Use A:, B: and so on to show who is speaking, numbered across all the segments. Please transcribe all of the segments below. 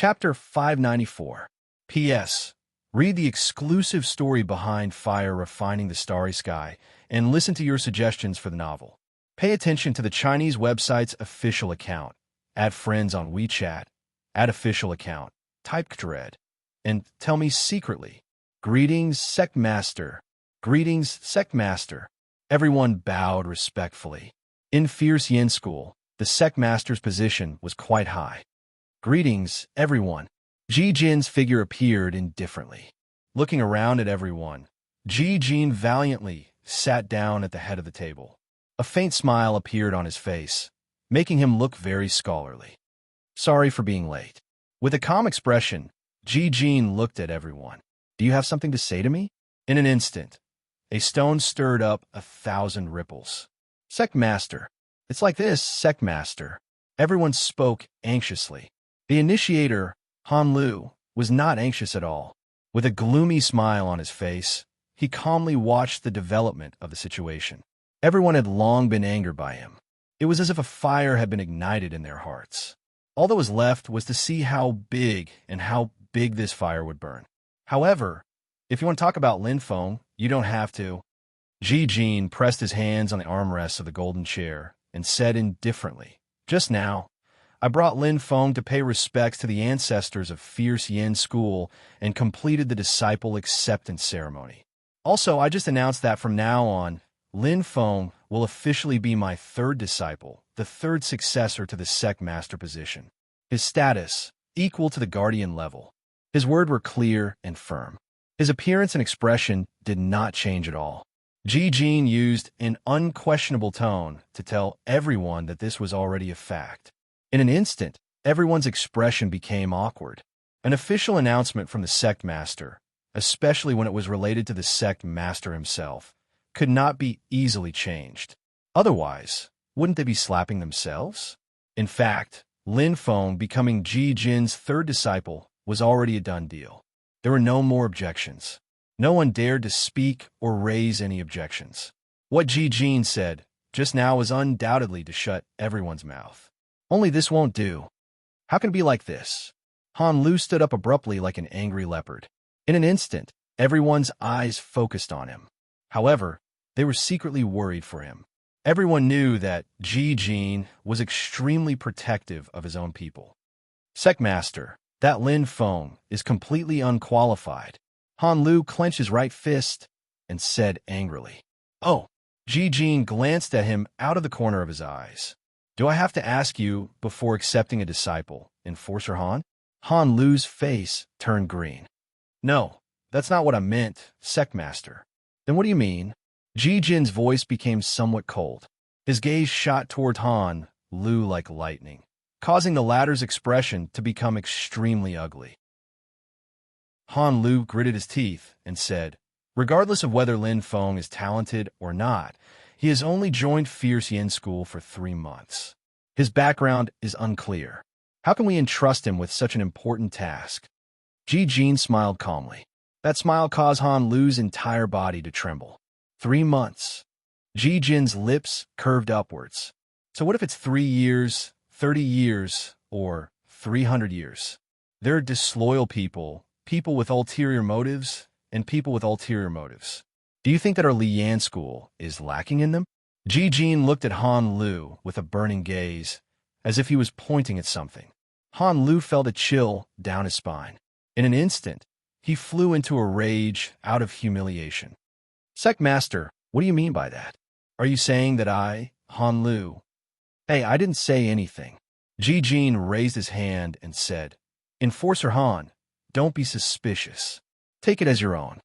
A: Chapter 594. P.S. Read the exclusive story behind Fire Refining the Starry Sky and listen to your suggestions for the novel. Pay attention to the Chinese website's official account. Add friends on WeChat. Add official account. Type Dread. And tell me secretly. Greetings, Sect Master. Greetings, Sect Master. Everyone bowed respectfully. In Fierce Yin School, the Sect Master's position was quite high. Greetings, everyone. Ji Jin's figure appeared indifferently. Looking around at everyone, Ji Jin valiantly sat down at the head of the table. A faint smile appeared on his face, making him look very scholarly. Sorry for being late. With a calm expression, Ji Jin looked at everyone. Do you have something to say to me? In an instant, a stone stirred up 1,000 ripples. Sect Master. It's like this, Sect Master. Everyone spoke anxiously. The initiator, Han Lu, was not anxious at all. With a gloomy smile on his face, he calmly watched the development of the situation. Everyone had long been angered by him. It was as if a fire had been ignited in their hearts. All that was left was to see how big this fire would burn. However, if you want to talk about Lin Feng, you don't have to. Ji Jin pressed his hands on the armrests of the golden chair and said indifferently, Just now, I brought Lin Feng to pay respects to the ancestors of Fierce Yin School and completed the disciple acceptance ceremony. Also, I just announced that from now on, Lin Feng will officially be my third disciple, the third successor to the Sect Master position. His status, equal to the Guardian level. His words were clear and firm. His appearance and expression did not change at all. Ji Jin used an unquestionable tone to tell everyone that this was already a fact. In an instant, everyone's expression became awkward. An official announcement from the Sect Master, especially when it was related to the Sect Master himself, could not be easily changed. Otherwise, wouldn't they be slapping themselves? In fact, Lin Feng becoming Ji Jin's third disciple was already a done deal. There were no more objections. No one dared to speak or raise any objections. What Ji Jin said just now was undoubtedly to shut everyone's mouth. Only this won't do. How can it be like this? Han Lu stood up abruptly like an angry leopard. In an instant, everyone's eyes focused on him. However, they were secretly worried for him. Everyone knew that Ji Jin was extremely protective of his own people. Sect Master, that Lin Feng is completely unqualified. Han Lu clenched his right fist and said angrily. Oh, Ji Jin glanced at him out of the corner of his eyes. Do I have to ask you before accepting a disciple, Enforcer Han? Han Lu's face turned green. No, that's not what I meant, Sect Master. Then what do you mean? Ji Jin's voice became somewhat cold. His gaze shot toward Han Lu like lightning, causing the latter's expression to become extremely ugly. Han Lu gritted his teeth and said, Regardless of whether Lin Feng is talented or not, he has only joined Fierce Yin School for 3 months. His background is unclear. How can we entrust him with such an important task? Ji Jin smiled calmly. That smile caused Han Lu's entire body to tremble. 3 months. Ji Jin's lips curved upwards. So what if it's 3 years, 30 years, or 300 years? There are disloyal people, people with ulterior motives, and people with ulterior motives. Do you think that our Liyan school is lacking in them? Ji Jin looked at Han Lu with a burning gaze, as if he was pointing at something. Han Lu felt a chill down his spine. In an instant, he flew into a rage out of humiliation. Sect Master, what do you mean by that? Are you saying that I, Han Lu? Hey, I didn't say anything. Ji Jin raised his hand and said, Enforcer Han, don't be suspicious. Take it as your own.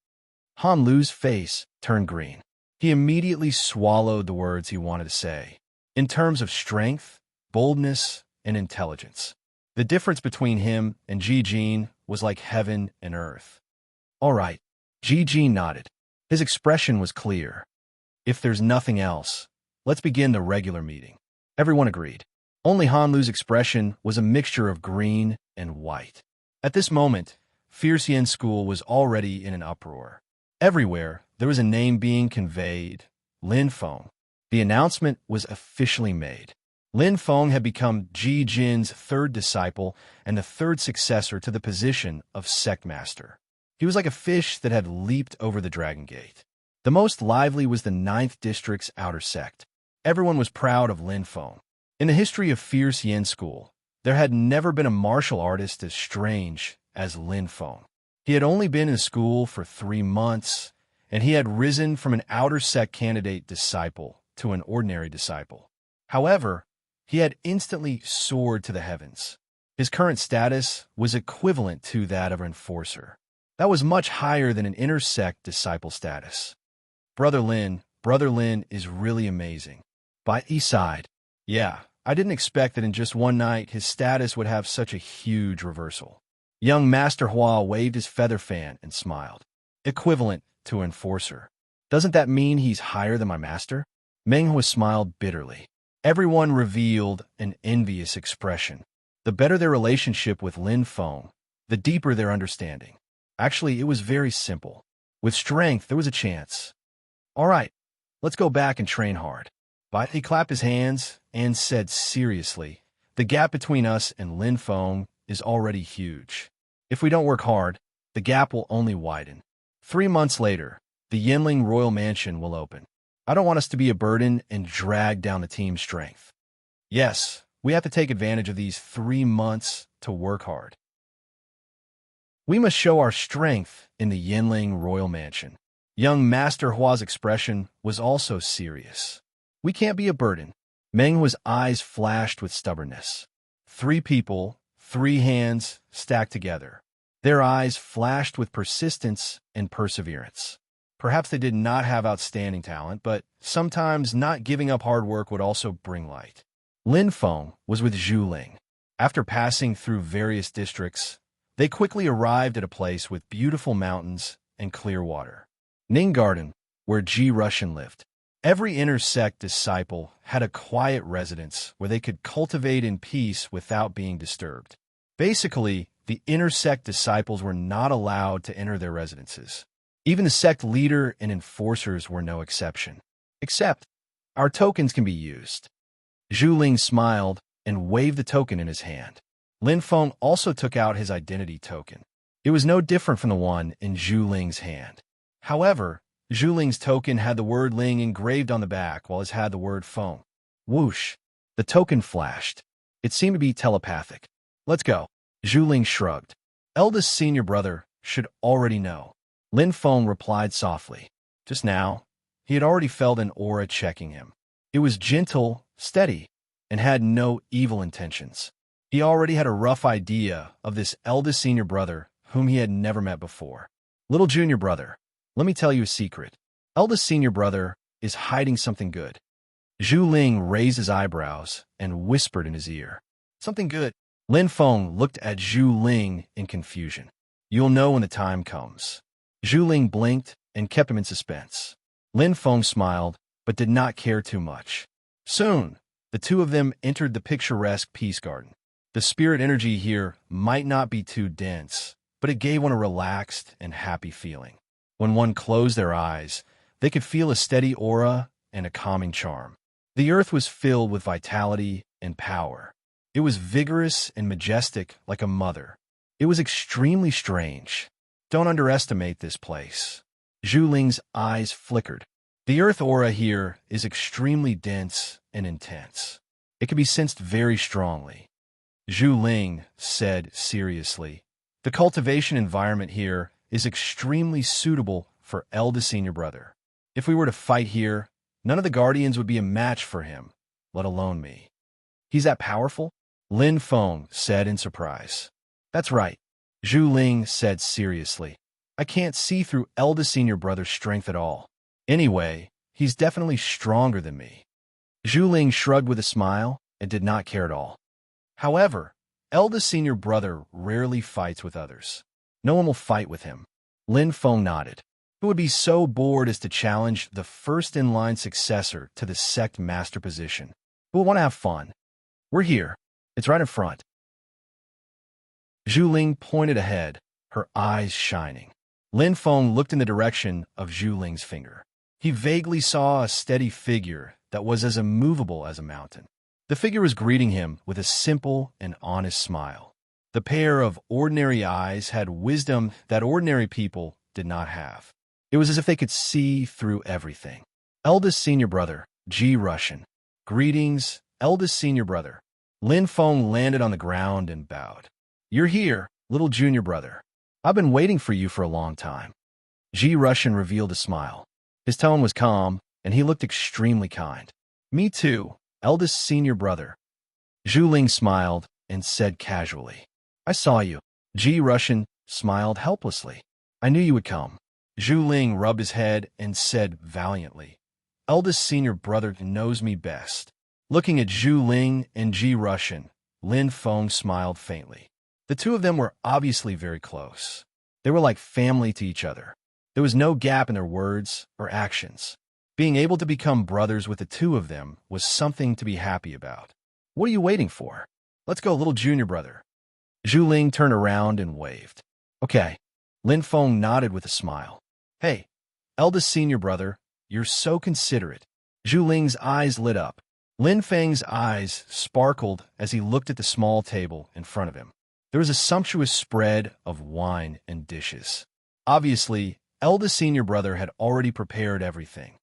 A: Han Lu's face turned green. He immediately swallowed the words he wanted to say. In terms of strength, boldness, and intelligence, the difference between him and Ji Jin was like heaven and earth. All right, Ji Jin nodded. His expression was clear. If there's nothing else, let's begin the regular meeting. Everyone agreed. Only Han Lu's expression was a mixture of green and white. At this moment, Fierce Yin School was already in an uproar. Everywhere, there was a name being conveyed, Lin Feng. The announcement was officially made. Lin Feng had become Ji Jin's third disciple and the third successor to the position of sect master. He was like a fish that had leaped over the Dragon Gate. The most lively was the 9th District's outer sect. Everyone was proud of Lin Feng. In the history of Fierce Yin School, there had never been a martial artist as strange as Lin Feng. He had only been in school for 3 months, and he had risen from an outer sect candidate disciple to an ordinary disciple. However, he had instantly soared to the heavens. His current status was equivalent to that of an enforcer. That was much higher than an inner sect disciple status. Brother Lin is really amazing. By he sighed. Yeah, I didn't expect that in just one night his status would have such a huge reversal. Young Master Hua waved his feather fan and smiled. Equivalent to enforcer. Doesn't that mean he's higher than my master? Meng Hua smiled bitterly. Everyone revealed an envious expression. The better their relationship with Lin Feng, the deeper their understanding. Actually, it was very simple. With strength, there was a chance. All right, let's go back and train hard. But he clapped his hands and said seriously, the gap between us and Lin Feng is already huge. If we don't work hard, the gap will only widen. 3 months later, the Yinling Royal Mansion will open. I don't want us to be a burden and drag down the team's strength. Yes, we have to take advantage of these 3 months to work hard. We must show our strength in the Yinling Royal Mansion. Young Master Hua's expression was also serious. We can't be a burden. Meng Hua's eyes flashed with stubbornness. 3 people, 3 hands stacked together. Their eyes flashed with persistence and perseverance. Perhaps they did not have outstanding talent, but sometimes not giving up hard work would also bring light. Lin Feng was with Zhu Ling. After passing through various districts, they quickly arrived at a place with beautiful mountains and clear water. Ning Garden, where Ji Rushan lived. Every inner sect disciple had a quiet residence where they could cultivate in peace without being disturbed. Basically, the inner sect disciples were not allowed to enter their residences. Even the sect leader and enforcers were no exception. Except, our tokens can be used. Zhu Ling smiled and waved the token in his hand. Lin Feng also took out his identity token. It was no different from the one in Zhu Ling's hand. However, Zhu Ling's token had the word Ling engraved on the back, while his had the word Feng. Whoosh! The token flashed. It seemed to be telepathic. Let's go. Zhu Ling shrugged. Eldest senior brother should already know. Lin Feng replied softly. Just now, he had already felt an aura checking him. It was gentle, steady, and had no evil intentions. He already had a rough idea of this eldest senior brother whom he had never met before. Little junior brother, let me tell you a secret. Eldest senior brother is hiding something good. Zhu Ling raised his eyebrows and whispered in his ear. Something good. Lin Feng looked at Zhu Ling in confusion. You'll know when the time comes. Zhu Ling blinked and kept him in suspense. Lin Feng smiled, but did not care too much. Soon, the two of them entered the picturesque Peace Garden. The spirit energy here might not be too dense, but it gave one a relaxed and happy feeling. When one closed their eyes, they could feel a steady aura and a calming charm. The earth was filled with vitality and power. It was vigorous and majestic like a mother. It was extremely strange. Don't underestimate this place. Zhu Ling's eyes flickered. The earth aura here is extremely dense and intense. It can be sensed very strongly. Zhu Ling said seriously, the cultivation environment here is extremely suitable for eldest senior brother. If we were to fight here, none of the guardians would be a match for him, let alone me. He's that powerful? Lin Feng said in surprise. That's right. Zhu Ling said seriously. I can't see through eldest senior brother's strength at all. Anyway, he's definitely stronger than me. Zhu Ling shrugged with a smile and did not care at all. However, eldest senior brother rarely fights with others. No one will fight with him. Lin Feng nodded. Who would be so bored as to challenge the first-in-line successor to the sect master position? Who would want to have fun? We're here. It's right in front. Zhu Ling pointed ahead, her eyes shining. Lin Feng looked in the direction of Zhu Ling's finger. He vaguely saw a steady figure that was as immovable as a mountain. The figure was greeting him with a simple and honest smile. The pair of ordinary eyes had wisdom that ordinary people did not have. It was as if they could see through everything. Eldest senior brother, G. Russian. Greetings, eldest senior brother. Lin Feng landed on the ground and bowed. You're here, little junior brother. I've been waiting for you for a long time. G. Russian revealed a smile. His tone was calm, and he looked extremely kind. Me too, eldest senior brother. Zhu Ling smiled and said casually. I saw you. G. Russian smiled helplessly. I knew you would come. Zhu Ling rubbed his head and said valiantly. Eldest senior brother knows me best. Looking at Zhu Ling and G. Russian, Lin Feng smiled faintly. The two of them were obviously very close. They were like family to each other. There was no gap in their words or actions. Being able to become brothers with the two of them was something to be happy about. What are you waiting for? Let's go, little junior brother. Zhu Ling turned around and waved. Okay. Lin Feng nodded with a smile. Hey, eldest senior brother, you're so considerate. Zhu Ling's eyes lit up. Lin Feng's eyes sparkled as he looked at the small table in front of him. There was a sumptuous spread of wine and dishes. Obviously, eldest senior brother had already prepared everything.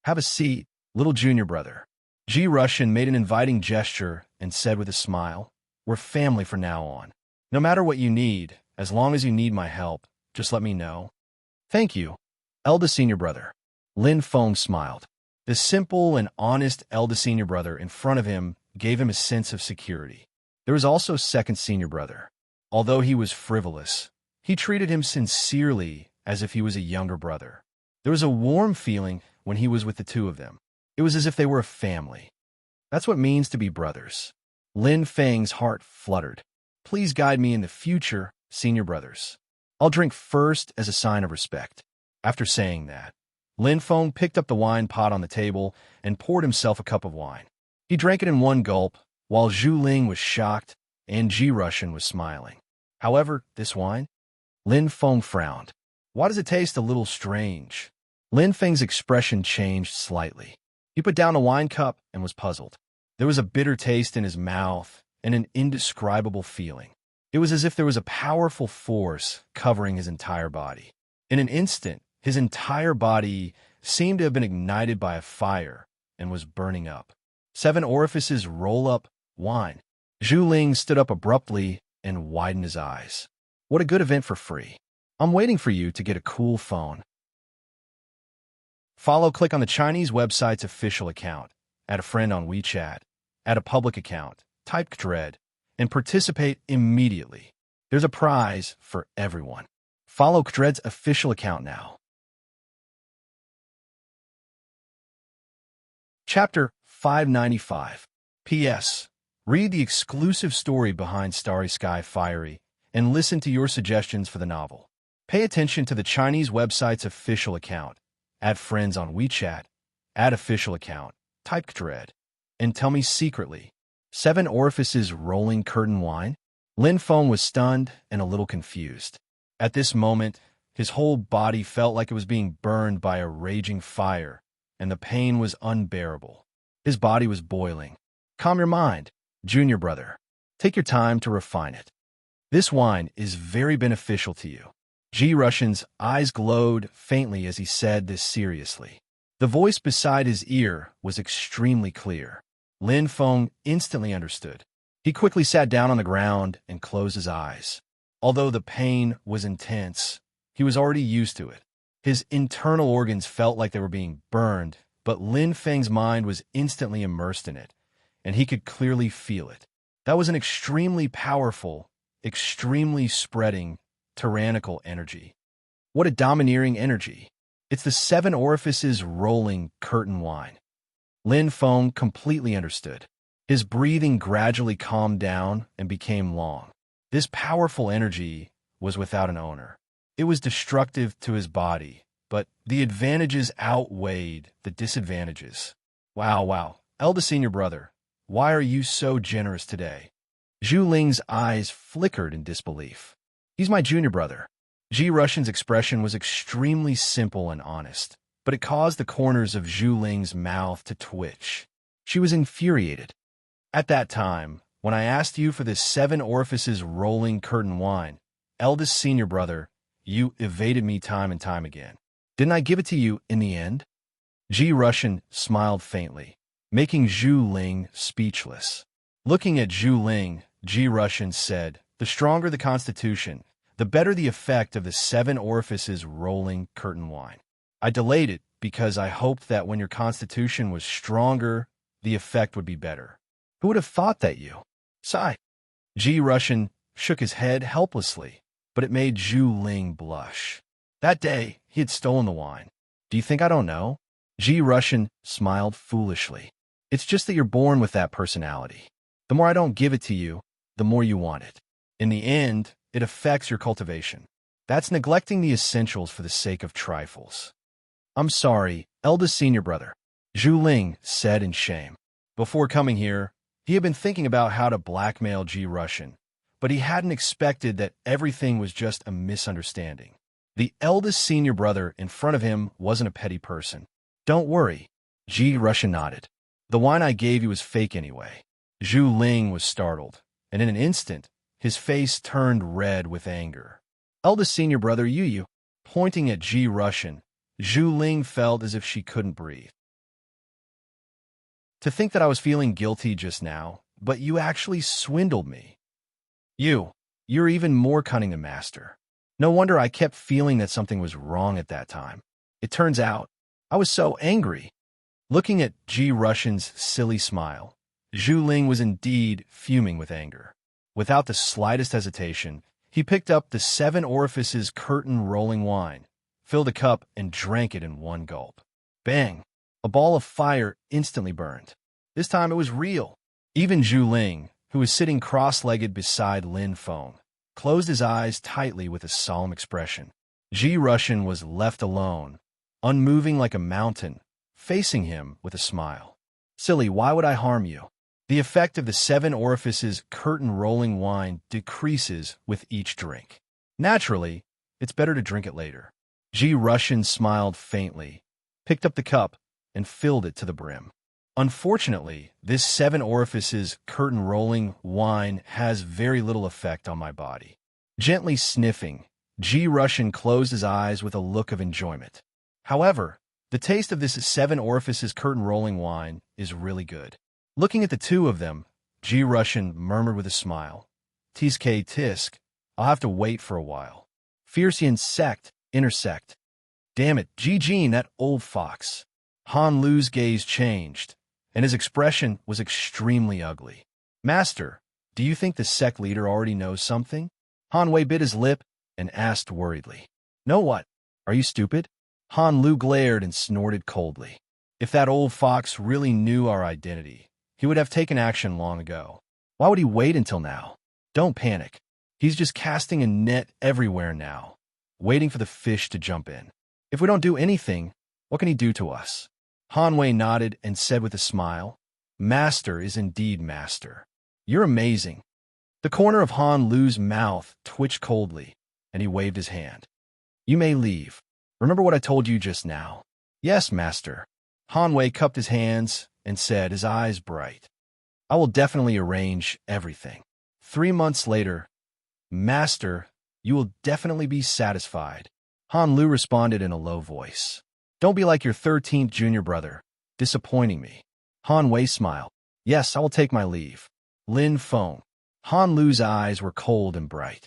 A: Have a seat, little junior brother. G. Russian made an inviting gesture and said with a smile, We're family from now on. No matter what you need, as long as you need my help, just let me know. Thank you, eldest senior brother. Lin Feng smiled. The simple and honest eldest senior brother in front of him gave him a sense of security. There was also second senior brother. Although he was frivolous, he treated him sincerely as if he was a younger brother. There was a warm feeling when he was with the two of them. It was as if they were a family. That's what it means to be brothers. Lin Feng's heart fluttered. Please guide me in the future, senior brothers. I'll drink first as a sign of respect. After saying that, Lin Feng picked up the wine pot on the table and poured himself a cup of wine. He drank it in one gulp, while Zhu Ling was shocked and G. Russian was smiling. However, this wine? Lin Feng frowned. Why does it taste a little strange? Lin Feng's expression changed slightly. He put down the wine cup and was puzzled. There was a bitter taste in his mouth and an indescribable feeling. It was as if there was a powerful force covering his entire body. In an instant, his entire body seemed to have been ignited by a fire and was burning up. 7 orifices roll up wine. Zhu Ling stood up abruptly and widened his eyes. What a good event for free. I'm waiting for you to get a cool phone. Click on the Chinese website's official account, add a friend on WeChat, add a public account, type Dread, and participate immediately. There's a prize for everyone. Follow Dread's official account now. Chapter 595. P.S. Read the exclusive story behind Starry Sky Fiery and listen to your suggestions for the novel. Pay attention to the Chinese website's official account, add friends on WeChat, add official account, type Dread, and tell me secretly, 7 orifices rolling curtain wine? Lin Feng was stunned and a little confused. At this moment, his whole body felt like it was being burned by a raging fire, and the pain was unbearable. His body was boiling. Calm your mind, junior brother. Take your time to refine it. This wine is very beneficial to you. G. Russian's eyes glowed faintly as he said this seriously. The voice beside his ear was extremely clear. Lin Feng instantly understood. He quickly sat down on the ground and closed his eyes. Although the pain was intense, he was already used to it. His internal organs felt like they were being burned, but Lin Feng's mind was instantly immersed in it, and he could clearly feel it. That was an extremely powerful, extremely spreading, tyrannical energy. What a domineering energy. It's the 7 orifices rolling curtain wine. Lin Feng completely understood. His breathing gradually calmed down and became long. This powerful energy was without an owner. It was destructive to his body, but the advantages outweighed the disadvantages. Wow. Eldest senior brother, why are you so generous today? Zhu Ling's eyes flickered in disbelief. He's my junior brother. G. Russian's expression was extremely simple and honest, but it caused the corners of Zhu Ling's mouth to twitch. She was infuriated. At that time, when I asked you for this 7 orifices rolling curtain wine, eldest senior brother, you evaded me time and time again. Didn't I give it to you in the end? Ji Russian smiled faintly, making Zhu Ling speechless. Looking at Zhu Ling, Ji Russian said, the stronger the constitution, the better the effect of the 7 orifices rolling curtain wine. I delayed it because I hoped that when your constitution was stronger, the effect would be better. Who would have thought that you? Sigh. Ji Russian shook his head helplessly, but it made Zhu Ling blush. That day, he had stolen the wine. Do you think I don't know? Ji Russian smiled foolishly. It's just that you're born with that personality. The more I don't give it to you, the more you want it. In the end, it affects your cultivation. That's neglecting the essentials for the sake of trifles. I'm sorry, eldest senior brother, Zhu Ling said in shame. Before coming here, he had been thinking about how to blackmail Ji Russian, but he hadn't expected that everything was just a misunderstanding. The eldest senior brother in front of him wasn't a petty person. Don't worry, Ji Russian nodded. The wine I gave you was fake anyway. Zhu Ling was startled, and in an instant, his face turned red with anger. Eldest senior brother you, pointing at Ji Russian, Zhu Ling felt as if she couldn't breathe. To think that I was feeling guilty just now, but you actually swindled me. You're even more cunning than Master. No wonder I kept feeling that something was wrong at that time. It turns out, I was so angry. Looking at Ji Russian's silly smile, Zhu Ling was indeed fuming with anger. Without the slightest hesitation, he picked up the 7 orifices curtain rolling wine, filled a cup, and drank it in one gulp. Bang! A ball of fire instantly burned. This time it was real. Even Zhu Ling, who was sitting cross-legged beside Lin Feng, closed his eyes tightly with a solemn expression. Ji Russian was left alone, unmoving like a mountain, facing him with a smile. Silly, why would I harm you? The effect of the 7 orifices curtain rolling wine decreases with each drink. Naturally, it's better to drink it later. Ji Russian smiled faintly, picked up the cup, and filled it to the brim. Unfortunately, this 7 orifices curtain rolling wine has very little effect on my body. Gently sniffing, Ji Russian closed his eyes with a look of enjoyment. However, the taste of this 7 orifices curtain rolling wine is really good. Looking at the two of them, Ji Russian murmured with a smile, Tisk tisk, I'll have to wait for a while. Fiercian sect, intersect. Damn it, Ji Jin, that old fox. Han Lu's gaze changed, and his expression was extremely ugly. Master, do you think the sect leader already knows something? Han Wei bit his lip and asked worriedly. Know what? Are you stupid? Han Lu glared and snorted coldly. If that old fox really knew our identity, he would have taken action long ago. Why would he wait until now? Don't panic. He's just casting a net everywhere now, waiting for the fish to jump in. If we don't do anything, what can he do to us? Han Wei nodded and said with a smile, Master is indeed master. You're amazing. The corner of Han Lu's mouth twitched coldly, and he waved his hand. You may leave. Remember what I told you just now? Yes, master. Han Wei cupped his hands and said, his eyes bright. I will definitely arrange everything. 3 months later, Master, you will definitely be satisfied. Han Lu responded in a low voice. Don't be like your 13th junior brother, disappointing me. Han Wei smiled. Yes, I will take my leave. Lin Feng. Han Lu's eyes were cold and bright.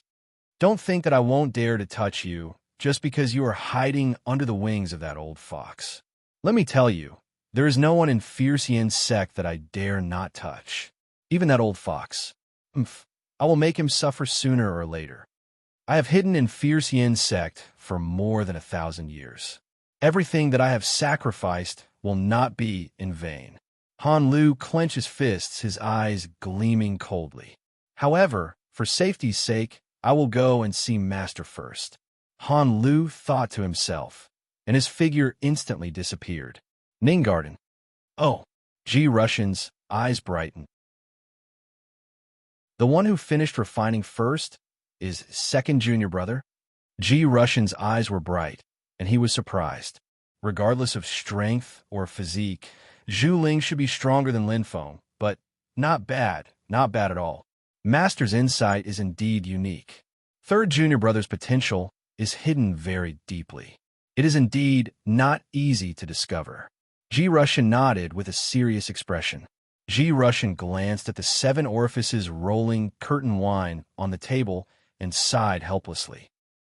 A: Don't think that I won't dare to touch you just because you are hiding under the wings of that old fox. Let me tell you, there is no one in Fierce Yin's sect that I dare not touch. Even that old fox. I will make him suffer sooner or later. I have hidden in Fierce Yin's sect for more than 1,000 years. Everything that I have sacrificed will not be in vain. Han Lu clenched his fists, his eyes gleaming coldly. However, for safety's sake, I will go and see Master first. Han Lu thought to himself, and his figure instantly disappeared. Ninggarden. Oh, Ji Russian's eyes brightened. The one who finished refining first is second junior brother? Ji Russian's eyes were bright, and he was surprised. Regardless of strength or physique, Zhu Ling should be stronger than Lin Feng, but Not bad, not bad at all. Master's insight is indeed unique. Third junior brother's potential is hidden very deeply. It is indeed not easy to discover. G. Russian nodded with a serious expression. G. Russian glanced at the 7 orifices rolling curtain wine on the table and sighed helplessly.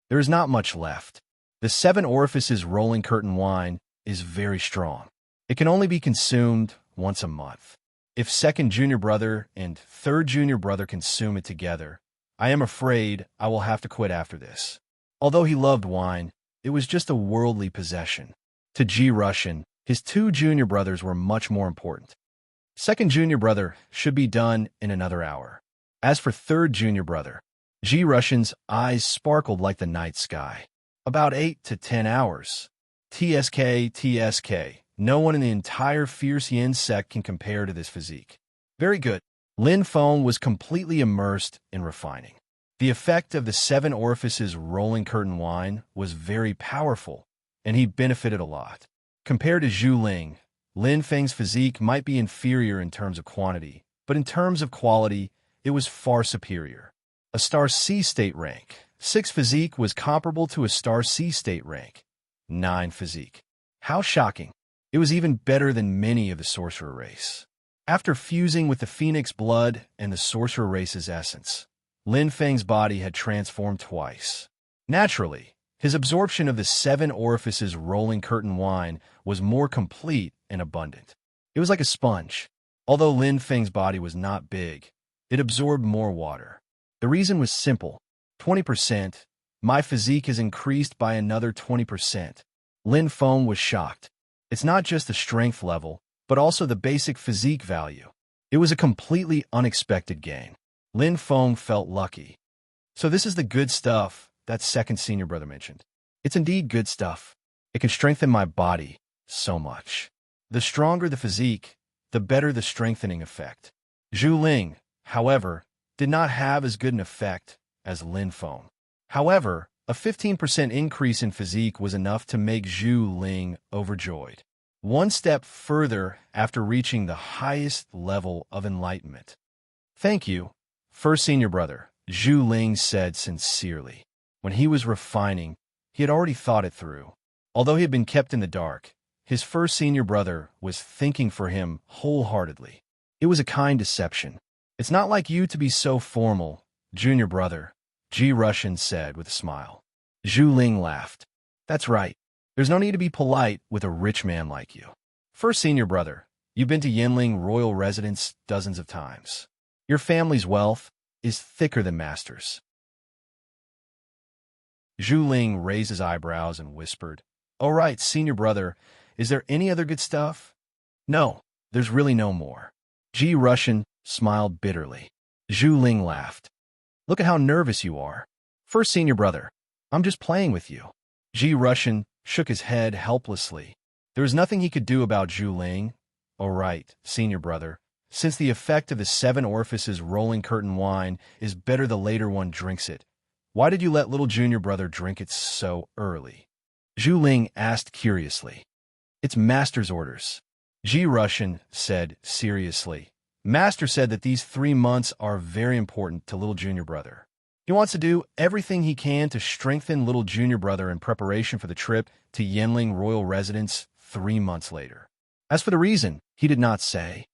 A: There is not much left. The 7 orifices rolling curtain wine is very strong. It can only be consumed once a month. If second junior brother and third junior brother consume it together, I am afraid I will have to quit after this. Although he loved wine, it was just a worldly possession. To G. Russian, his 2 junior brothers were much more important. Second junior brother should be done in another hour. As for third junior brother, G. Russian's eyes sparkled like the night sky. About 8 to 10 hours. TSK. No one in the entire fierce yin sect can compare to this physique. Very good. Lin Feng was completely immersed in refining. The effect of the 7 orifices rolling curtain wine was very powerful, and he benefited a lot. Compared to Zhu Ling, Lin Feng's physique might be inferior in terms of quantity, but in terms of quality, it was far superior. A star C state rank. 6 physique was comparable to a star C state rank. 9 physique. How shocking. It was even better than many of the sorcerer race. After fusing with the phoenix blood and the sorcerer race's essence, Lin Feng's body had transformed twice. Naturally, his absorption of the 7 orifices rolling curtain wine was more complete and abundant. It was like a sponge. Although Lin Feng's body was not big, it absorbed more water. The reason was simple. 20%. My physique has increased by another 20%. Lin Feng was shocked. It's not just the strength level, but also the basic physique value. It was a completely unexpected gain. Lin Feng felt lucky. So this is the good stuff that second senior brother mentioned. It's indeed good stuff. It can strengthen my body so much. The stronger the physique, the better the strengthening effect. Zhu Ling, however, did not have as good an effect as Lin Feng. However, a 15% increase in physique was enough to make Zhu Ling overjoyed. One step further after reaching the highest level of enlightenment. Thank you, first senior brother, Zhu Ling said sincerely. When he was refining, he had already thought it through. Although he had been kept in the dark, his first senior brother was thinking for him wholeheartedly. It was a kind deception. It's not like you to be so formal, junior brother, G. Russian said with a smile. Zhu Ling laughed. That's right. There's no need to be polite with a rich man like you. First senior brother, you've been to Yinling royal residence dozens of times. Your family's wealth is thicker than Master's. Zhu Ling raised his eyebrows and whispered, All right, senior brother, is there any other good stuff? No, there's really no more. G. Russian smiled bitterly. Zhu Ling laughed. Look at how nervous you are. First senior brother, I'm just playing with you. G. Russian shook his head helplessly. There was nothing he could do about Zhu Ling. All right, senior brother, since the effect of the 7 orifices rolling curtain wine is better the later one drinks it, why did you let little junior brother drink it so early? Zhu Ling asked curiously. It's Master's orders. G. Russian said seriously. Master said that these 3 months are very important to little junior brother. He wants to do everything he can to strengthen little junior brother in preparation for the trip to Yinling royal residence 3 months later. As for the reason, he did not say.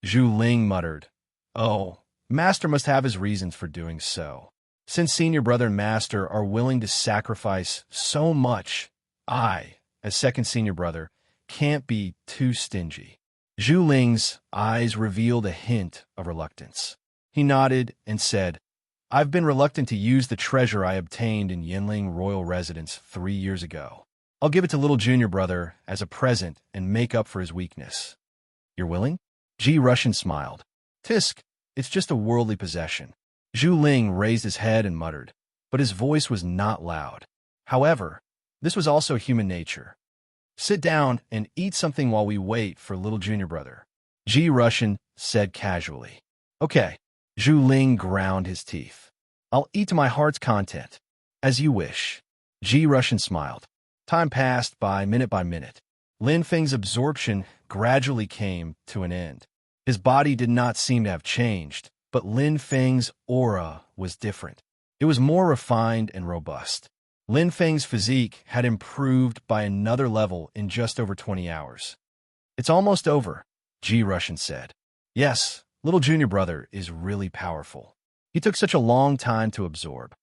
A: Zhu Ling muttered, Oh, Master must have his reasons for doing so. Since senior brother and Master are willing to sacrifice so much, I, as second senior brother, can't be too stingy. Zhu Ling's eyes revealed a hint of reluctance. He nodded and said, I've been reluctant to use the treasure I obtained in Yinling royal residence 3 years ago. I'll give it to little junior brother as a present and make up for his weakness. You're willing? G. Russian smiled. Tisk, it's just a worldly possession. Zhu Ling raised his head and muttered, but his voice was not loud. However, this was also human nature. Sit down and eat something while we wait for little junior brother. G. Russian said casually. Okay. Zhu Ling ground his teeth. I'll eat to my heart's content. As you wish. G. Russian smiled. Time passed by minute. Lin Feng's absorption gradually came to an end. His body did not seem to have changed, but Lin Feng's aura was different. It was more refined and robust. Lin Feng's physique had improved by another level in just over 20 hours. "It's almost over," Ji Russian said. "Yes, little junior brother is really powerful. He took such a long time to absorb."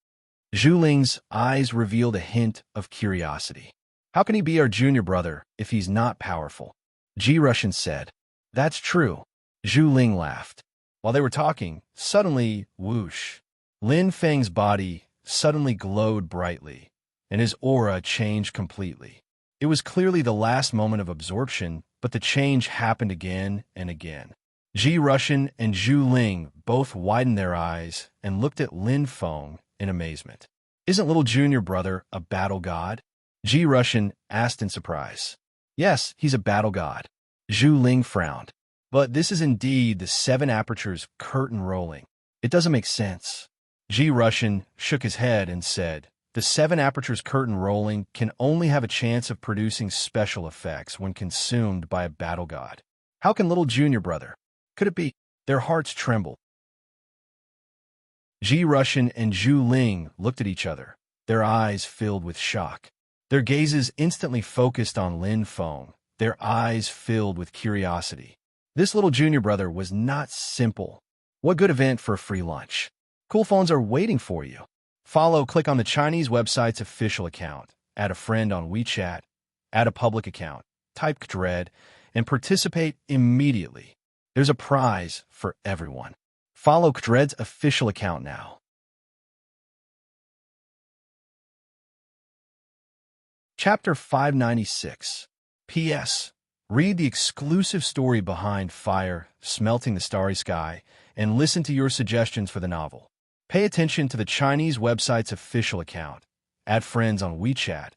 A: Zhu Ling's eyes revealed a hint of curiosity. "How can he be our junior brother if he's not powerful?" Ji Russian said. "That's true." Zhu Ling laughed. While they were talking, suddenly, whoosh, Lin Feng's body suddenly glowed brightly, and his aura changed completely. It was clearly the last moment of absorption, but the change happened again and again. Ji Russian and Zhu Ling both widened their eyes and looked at Lin Feng in amazement. "Isn't little junior brother a battle god?" Ji Russian asked in surprise. "Yes, he's a battle god." Zhu Ling frowned. "But this is indeed the seven apertures curtain rolling. It doesn't make sense." Ji Russian shook his head and said, "The seven apertures curtain rolling can only have a chance of producing special effects when consumed by a battle god. How can little junior brother? Could it be?" Their hearts trembled. Ji Russian and Zhu Ling looked at each other, their eyes filled with shock. Their gazes instantly focused on Lin Feng, their eyes filled with curiosity. This little junior brother was not simple. What good event for a free lunch? Cool phones are waiting for you. Click on the Chinese website's official account, add a friend on WeChat, add a public account, type Dread, and participate immediately. There's a prize for everyone. Follow Dread's official account now. Chapter 596. P.S. Read the exclusive story behind Fire, Smelting the Starry Sky, and listen to your suggestions for the novel. Pay attention to the Chinese website's official account, add friends on WeChat,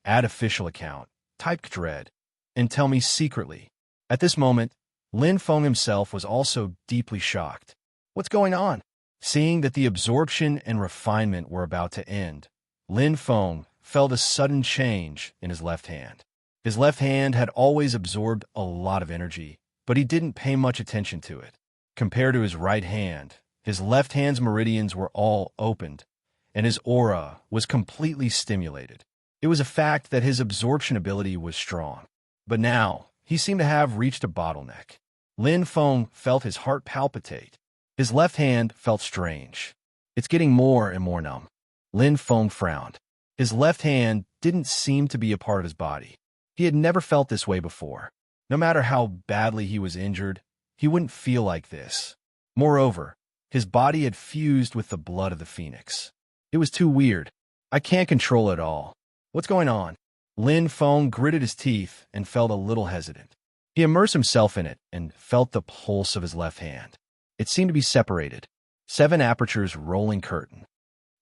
A: add official account, type Dread, and tell me secretly. At this moment, Lin Feng himself was also deeply shocked. What's going on? Seeing that the absorption and refinement were about to end, Lin Feng felt a sudden change in his left hand. His left hand had always absorbed a lot of energy, but he didn't pay much attention to it. Compared to his right hand, his left hand's meridians were all opened, and his aura was completely stimulated. It was a fact that his absorption ability was strong. But now, he seemed to have reached a bottleneck. Lin Feng felt his heart palpitate. His left hand felt strange. "It's getting more and more numb." Lin Feng frowned. His left hand didn't seem to be a part of his body. He had never felt this way before. No matter how badly he was injured, he wouldn't feel like this. Moreover, his body had fused with the blood of the phoenix. It was too weird. "I can't control it all. What's going on?" Lin Feng gritted his teeth and felt a little hesitant. He immersed himself in it and felt the pulse of his left hand. It seemed to be separated. Seven apertures rolling curtain.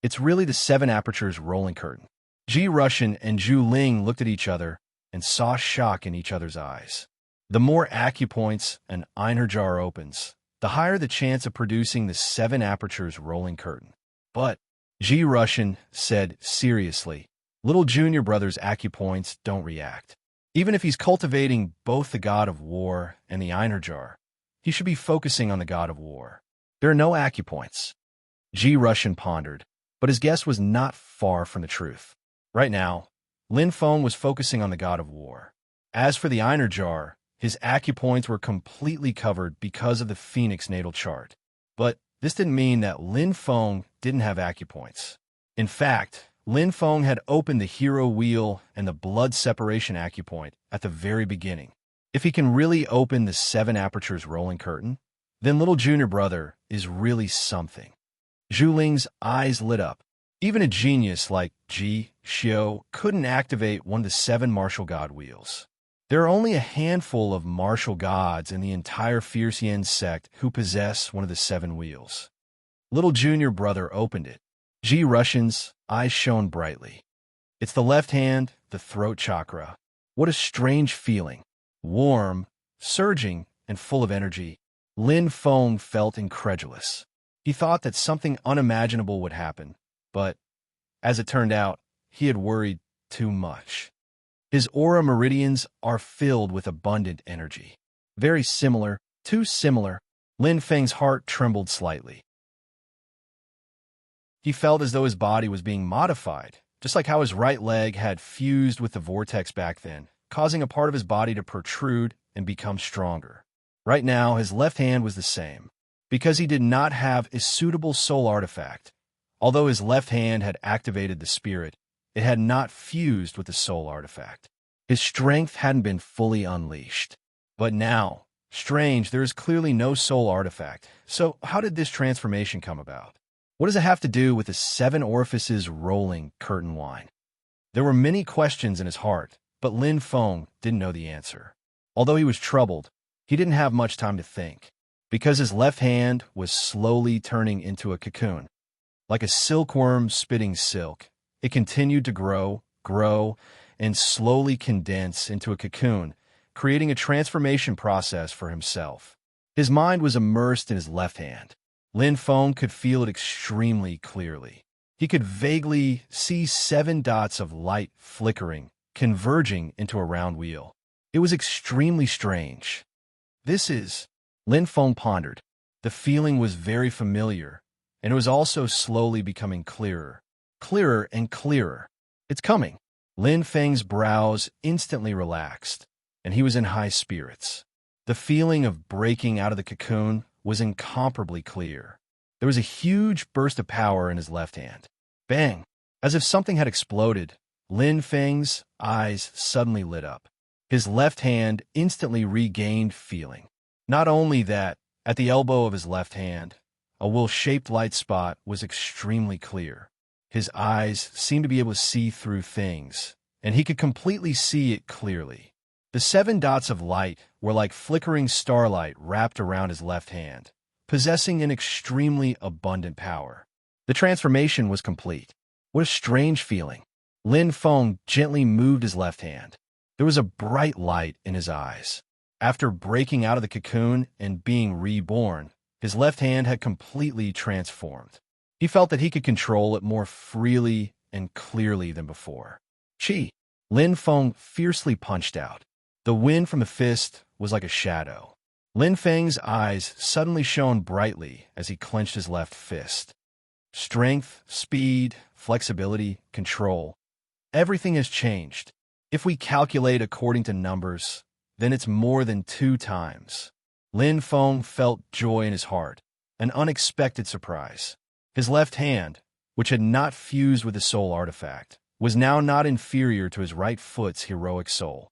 A: It's really the seven apertures rolling curtain. Ji Russian and Zhu Ling looked at each other and saw shock in each other's eyes. The more acupoints an Einherjar opens, the higher the chance of producing the seven apertures rolling curtain. But, Ji Russian said seriously, little junior brother's acupoints don't react. Even if he's cultivating both the god of war and the Einherjar, he should be focusing on the god of war. There are no acupoints. Ji Russian pondered, but his guess was not far from the truth. Right now, Lin Feng was focusing on the god of war. As for the Einherjar, his acupoints were completely covered because of the Phoenix natal chart. But this didn't mean that Lin Feng didn't have acupoints. In fact, Lin Feng had opened the hero wheel and the blood separation acupoint at the very beginning. If he can really open the seven apertures rolling curtain, then little junior brother is really something. Zhu Ling's eyes lit up. Even a genius like Ji Xiu couldn't activate one of the seven martial god wheels. There are only a handful of martial gods in the entire Fierce Yin sect who possess one of the seven wheels. Little junior brother opened it. Ji Russian's eyes shone brightly. It's the left hand, the throat chakra. What a strange feeling. Warm, surging, and full of energy. Lin Feng felt incredulous. He thought that something unimaginable would happen, but, as it turned out, he had worried too much. His aura meridians are filled with abundant energy, very similar Too similar. Lin Feng's heart trembled slightly. He felt as though his body was being modified, just like how his right leg had fused with the vortex back then, causing a part of his body to protrude and become stronger. Right now, his left hand was the same, because he did not have a suitable soul artifact. Although his left hand had activated the spirit, it had not fused with the soul artifact. His strength hadn't been fully unleashed. But now, strange, there is clearly no soul artifact. So how did this transformation come about? What does it have to do with the 7 orifices rolling curtain wine? There were many questions in his heart, but Lin Feng didn't know the answer. Although he was troubled, he didn't have much time to think, because his left hand was slowly turning into a cocoon. Like a silkworm spitting silk, it continued to grow, and slowly condense into a cocoon, creating a transformation process for himself. His mind was immersed in his left hand. Lin Feng could feel it extremely clearly. He could vaguely see 7 dots of light flickering, converging into a round wheel. It was extremely strange. This is... Lin Feng pondered. The feeling was very familiar, and it was also slowly becoming clearer. Clearer and clearer. It's coming. Lin Feng's brows instantly relaxed, and he was in high spirits. The feeling of breaking out of the cocoon was incomparably clear. There was a huge burst of power in his left hand. Bang! As if something had exploded, Lin Feng's eyes suddenly lit up. His left hand instantly regained feeling. Not only that, at the elbow of his left hand, a will-shaped light spot was extremely clear. His eyes seemed to be able to see through things, and he could completely see it clearly. The 7 dots of light were like flickering starlight wrapped around his left hand, possessing an extremely abundant power. The transformation was complete. What a strange feeling. Lin Feng gently moved his left hand. There was a bright light in his eyes. After breaking out of the cocoon and being reborn, his left hand had completely transformed. He felt that he could control it more freely and clearly than before. Chi! Lin Feng fiercely punched out. The wind from the fist was like a shadow. Lin Feng's eyes suddenly shone brightly as he clenched his left fist. Strength, speed, flexibility, control. Everything has changed. If we calculate according to numbers, then it's more than 2 times. Lin Feng felt joy in his heart, an unexpected surprise. His left hand, which had not fused with the soul artifact, was now not inferior to his right foot's heroic soul.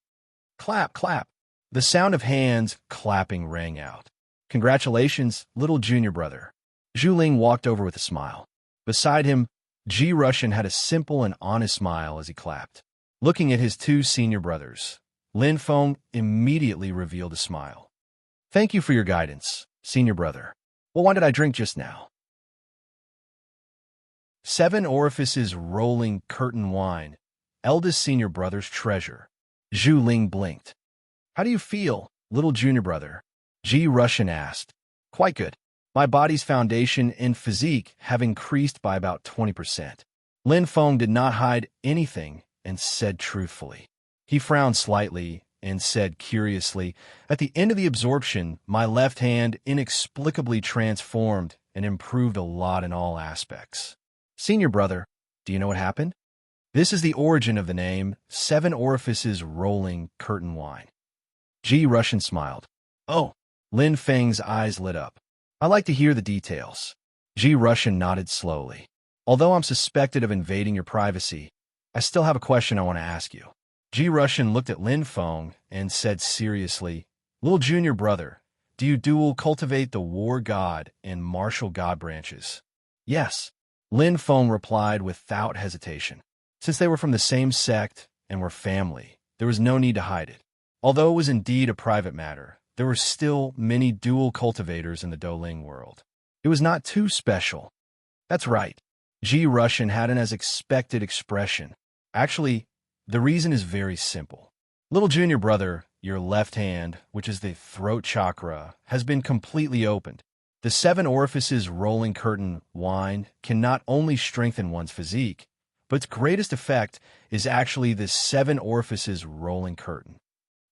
A: Clap, clap. The sound of hands clapping rang out. Congratulations, little junior brother. Zhu Ling walked over with a smile. Beside him, Ji Russian had a simple and honest smile as he clapped. Looking at his 2 senior brothers, Lin Feng immediately revealed a smile. Thank you for your guidance, senior brother. Well, why did I drink just now? 7 orifices rolling curtain wine. Eldest senior brother's treasure. Zhu Ling blinked. How do you feel, little junior brother? Ji Russian asked. Quite good. My body's foundation and physique have increased by about 20%. Lin Feng did not hide anything and said truthfully. He frowned slightly and said curiously, at the end of the absorption, my left hand inexplicably transformed and improved a lot in all aspects. Senior brother, do you know what happened? This is the origin of the name 7 orifices rolling curtain wine. Ji Russian smiled. Oh, Lin Feng's eyes lit up. I like to hear the details. Ji Russian nodded slowly. Although I'm suspected of invading your privacy, I still have a question I want to ask you. Ji Russian looked at Lin Feng and said seriously, little junior brother, do you dual cultivate the war god and martial god branches? Yes, Lin Feng replied without hesitation. Since they were from the same sect and were family, there was no need to hide it. Although it was indeed a private matter, there were still many dual cultivators in the Douling world. It was not too special. That's right. Ji Russian had an as expected expression. Actually, the reason is very simple. Little junior brother, your left hand, which is the throat chakra, has been completely opened. The 7 orifices rolling curtain wine can not only strengthen one's physique, but its greatest effect is actually the 7 orifices rolling curtain.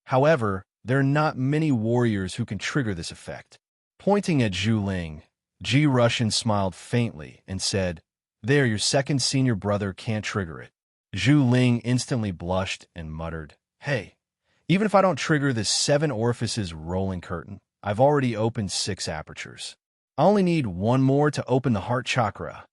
A: However, There are not many warriors who can trigger this effect. Pointing at Zhu Ling, Ji Russian smiled faintly and said, "There, your second senior brother can't trigger it." Zhu Ling instantly blushed and muttered, "Hey, even if I don't trigger this 7 orifices rolling curtain, I've already opened 6 apertures. I only need 1 more to open the heart chakra."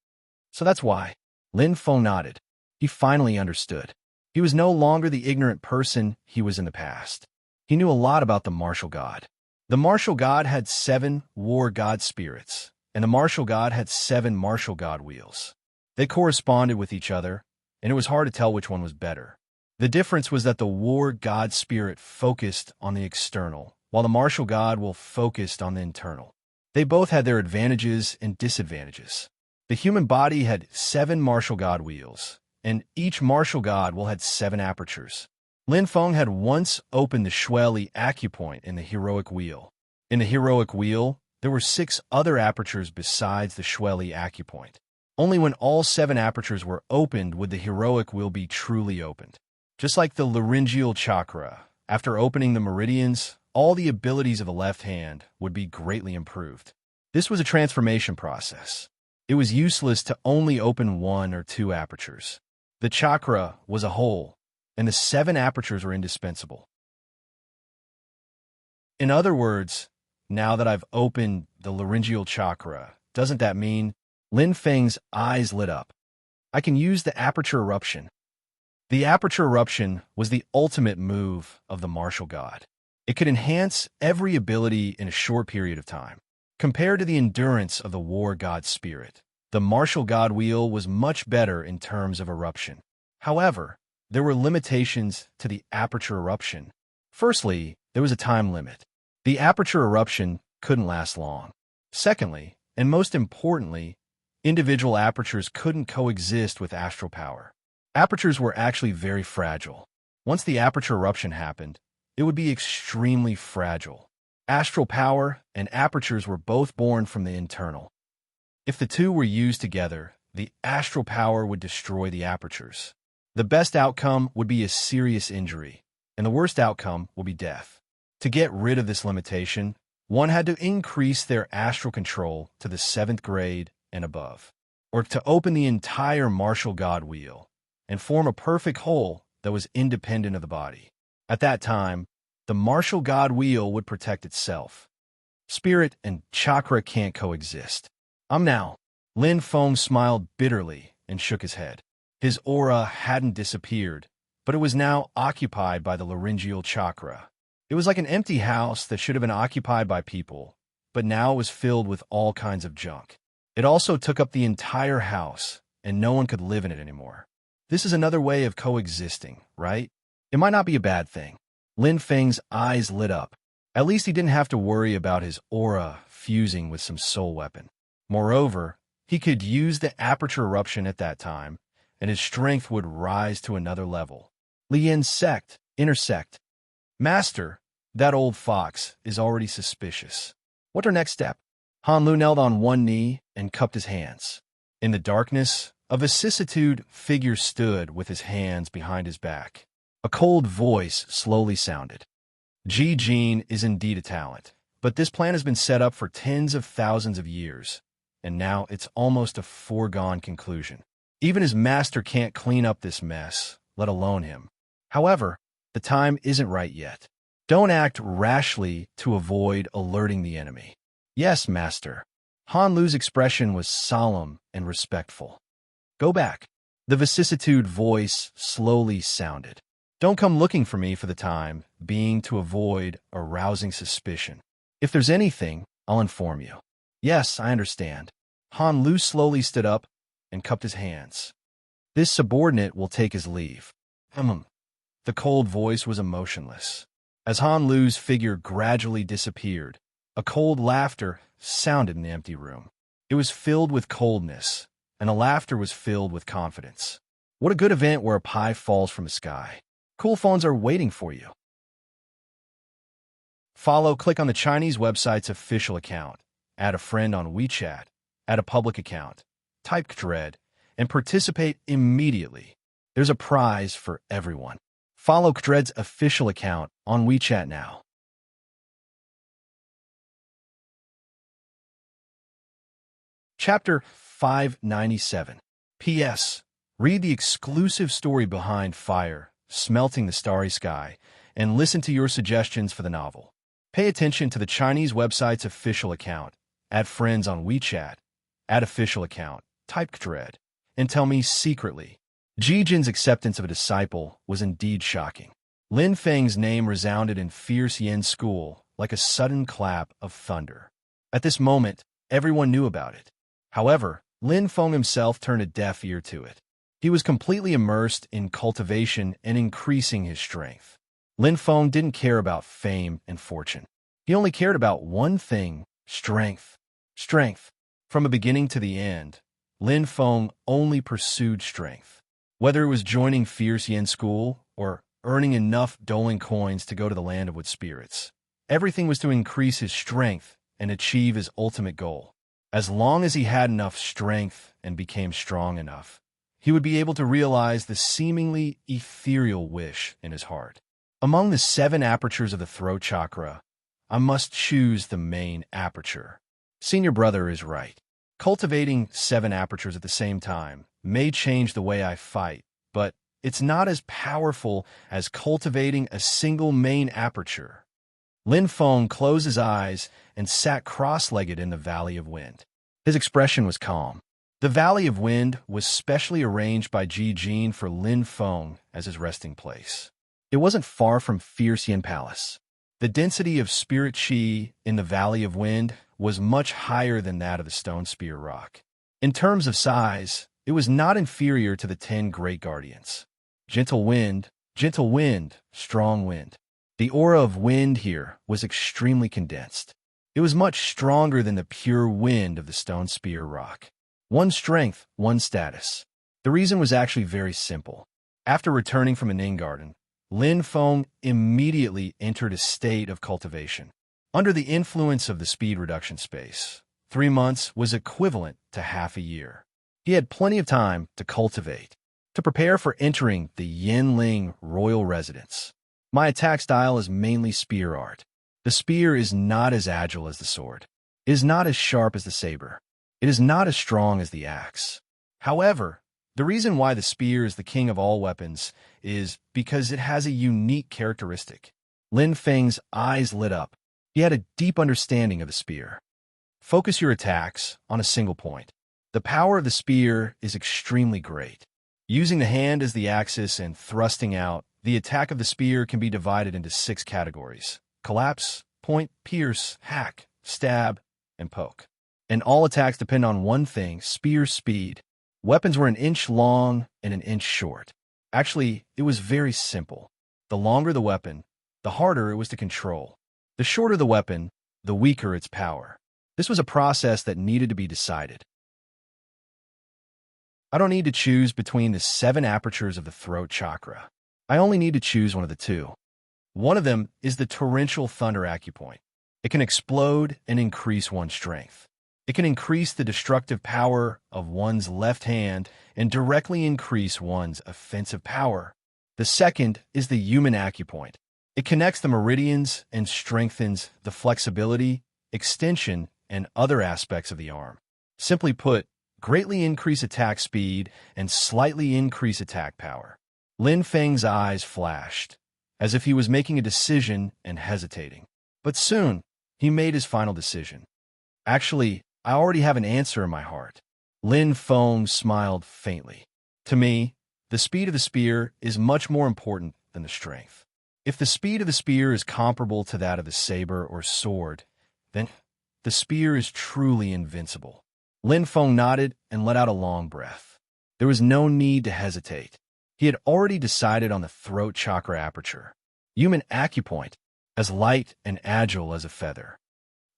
A: So that's why. Lin Feng nodded. He finally understood. He was no longer the ignorant person he was in the past. He knew a lot about the martial god. The martial god had 7 war god spirits, and the martial god had 7 martial god wheels. They corresponded with each other, and it was hard to tell which one was better. The difference was that the war god spirit focused on the external, while the martial god will focused on the internal. They both had their advantages and disadvantages. The human body had 7 martial god wheels, and each martial god will had 7 apertures. Lin Feng had once opened the Shueli acupoint in the heroic wheel. In the heroic wheel, there were 6 other apertures besides the Shueli acupoint. Only when all 7 apertures were opened would the heroic wheel be truly opened. Just like the laryngeal chakra, after opening the meridians, all the abilities of the left hand would be greatly improved. This was a transformation process. It was useless to only open 1 or 2 apertures. The chakra was a whole, and the 7 apertures were indispensable. In other words, now that I've opened the laryngeal chakra, doesn't that mean? Lin Feng's eyes lit up. I can use the aperture eruption. The aperture eruption was the ultimate move of the martial god. It could enhance every ability in a short period of time. Compared to the endurance of the war god spirit, the martial god wheel was much better in terms of eruption. However, there were limitations to the aperture eruption. Firstly, there was a time limit. The aperture eruption couldn't last long. Secondly, and most importantly, individual apertures couldn't coexist with astral power. Apertures were actually very fragile. Once the aperture eruption happened, it would be extremely fragile. Astral power and apertures were both born from the internal. If the two were used together, the astral power would destroy the apertures. The best outcome would be a serious injury, and the worst outcome would be death. To get rid of this limitation, one had to increase their astral control to the 7th grade and above, or to open the entire martial god wheel and form a perfect whole that was independent of the body. At that time, the martial god wheel would protect itself. Spirit and chakra can't coexist. Now. Lin Feng smiled bitterly and shook his head. His aura hadn't disappeared, but it was now occupied by the laryngeal chakra. It was like an empty house that should have been occupied by people, but now it was filled with all kinds of junk. It also took up the entire house, and no one could live in it anymore. This is another way of coexisting, right? It might not be a bad thing. Lin Feng's eyes lit up. At least he didn't have to worry about his aura fusing with some soul weapon. Moreover, he could use the aperture eruption at that time, and his strength would rise to another level. Lian's sect, intersect. Master, that old fox is already suspicious. What's our next step? Han Lu knelt on one knee and cupped his hands. In the darkness, a vicissitude figure stood with his hands behind his back. A cold voice slowly sounded. Ji Jin is indeed a talent, but this plan has been set up for tens of thousands of years, and now it's almost a foregone conclusion. Even his master can't clean up this mess, let alone him. However, the time isn't right yet. Don't act rashly to avoid alerting the enemy. Yes, master. Han Lu's expression was solemn and respectful. Go back. The vicissitude voice slowly sounded. Don't come looking for me for the time being to avoid arousing suspicion. If there's anything, I'll inform you. Yes, I understand. Han Lu slowly stood up and cupped his hands. This subordinate will take his leave. The cold voice was emotionless. As Han Lu's figure gradually disappeared, a cold laughter sounded in the empty room. It was filled with coldness, and the laughter was filled with confidence. What a good event where a pie falls from the sky. Cool phones are waiting for you. Click on the Chinese website's official account, add a friend on WeChat, add a public account, type Dread, and participate immediately. There's a prize for everyone. Follow Dread's official account on WeChat now. Chapter 597. P.S. Read the exclusive story behind Fire, Smelting the Starry Sky, and listen to your suggestions for the novel. Pay attention to the Chinese website's official account. Add friends on WeChat. Add official account. Type dread. And tell me secretly. Ji Jin's acceptance of a disciple was indeed shocking. Lin Feng's name resounded in fierce Yin school like a sudden clap of thunder. At this moment, everyone knew about it. However, Lin Feng himself turned a deaf ear to it. He was completely immersed in cultivation and increasing his strength. Lin Feng didn't care about fame and fortune. He only cared about one thing: strength. Strength. From the beginning to the end, Lin Feng only pursued strength. Whether it was joining fierce Yin school or earning enough doling coins to go to the land of wood spirits, everything was to increase his strength and achieve his ultimate goal. As long as he had enough strength and became strong enough, he would be able to realize the seemingly ethereal wish in his heart. Among the 7 apertures of the throat chakra, I must choose the main aperture. Senior brother is right. Cultivating 7 apertures at the same time may change the way I fight, but it's not as powerful as cultivating a single main aperture. Lin Feng closed his eyes and sat cross-legged in the Valley of Wind. His expression was calm. The Valley of Wind was specially arranged by Ji Jin for Lin Feng as his resting place. It wasn't far from Fierce Yin Palace. The density of spirit chi in the Valley of Wind was much higher than that of the Stone Spear Rock. In terms of size, it was not inferior to the 10 Great Guardians. Gentle wind, strong wind. The aura of wind here was extremely condensed. It was much stronger than the pure wind of the Stone Spear Rock. One strength, one status. The reason was actually very simple. After returning from an inn garden, Lin Feng immediately entered a state of cultivation. Under the influence of the speed reduction space, 3 months was equivalent to half a year. He had plenty of time to cultivate, to prepare for entering the Yinling royal residence. My attack style is mainly spear art. The spear is not as agile as the sword. It is not as sharp as the saber. It is not as strong as the axe. However, the reason why the spear is the king of all weapons is because it has a unique characteristic. Lin Feng's eyes lit up. He had a deep understanding of the spear. Focus your attacks on a single point. The power of the spear is extremely great. Using the hand as the axis and thrusting out, the attack of the spear can be divided into 6 categories: collapse, point, pierce, hack, stab, and poke. And all attacks depend on one thing: spear speed. Weapons were 1 inch long and 1 inch short. Actually, it was very simple. The longer the weapon, the harder it was to control. The shorter the weapon, the weaker its power. This was a process that needed to be decided. I don't need to choose between the 7 apertures of the throat chakra. I only need to choose one of the 2. One of them is the torrential thunder acupoint. It can explode and increase one's strength. It can increase the destructive power of one's left hand and directly increase one's offensive power. The second is the human acupoint. It connects the meridians and strengthens the flexibility, extension, and other aspects of the arm. Simply put, greatly increase attack speed and slightly increase attack power. Lin Feng's eyes flashed, as if he was making a decision and hesitating. But soon, he made his final decision. Actually, I already have an answer in my heart. Lin Feng smiled faintly. To me, the speed of the spear is much more important than the strength. If the speed of the spear is comparable to that of the saber or sword, then the spear is truly invincible. Lin Feng nodded and let out a long breath. There was no need to hesitate. He had already decided on the throat chakra aperture. Human acupoint, as light and agile as a feather.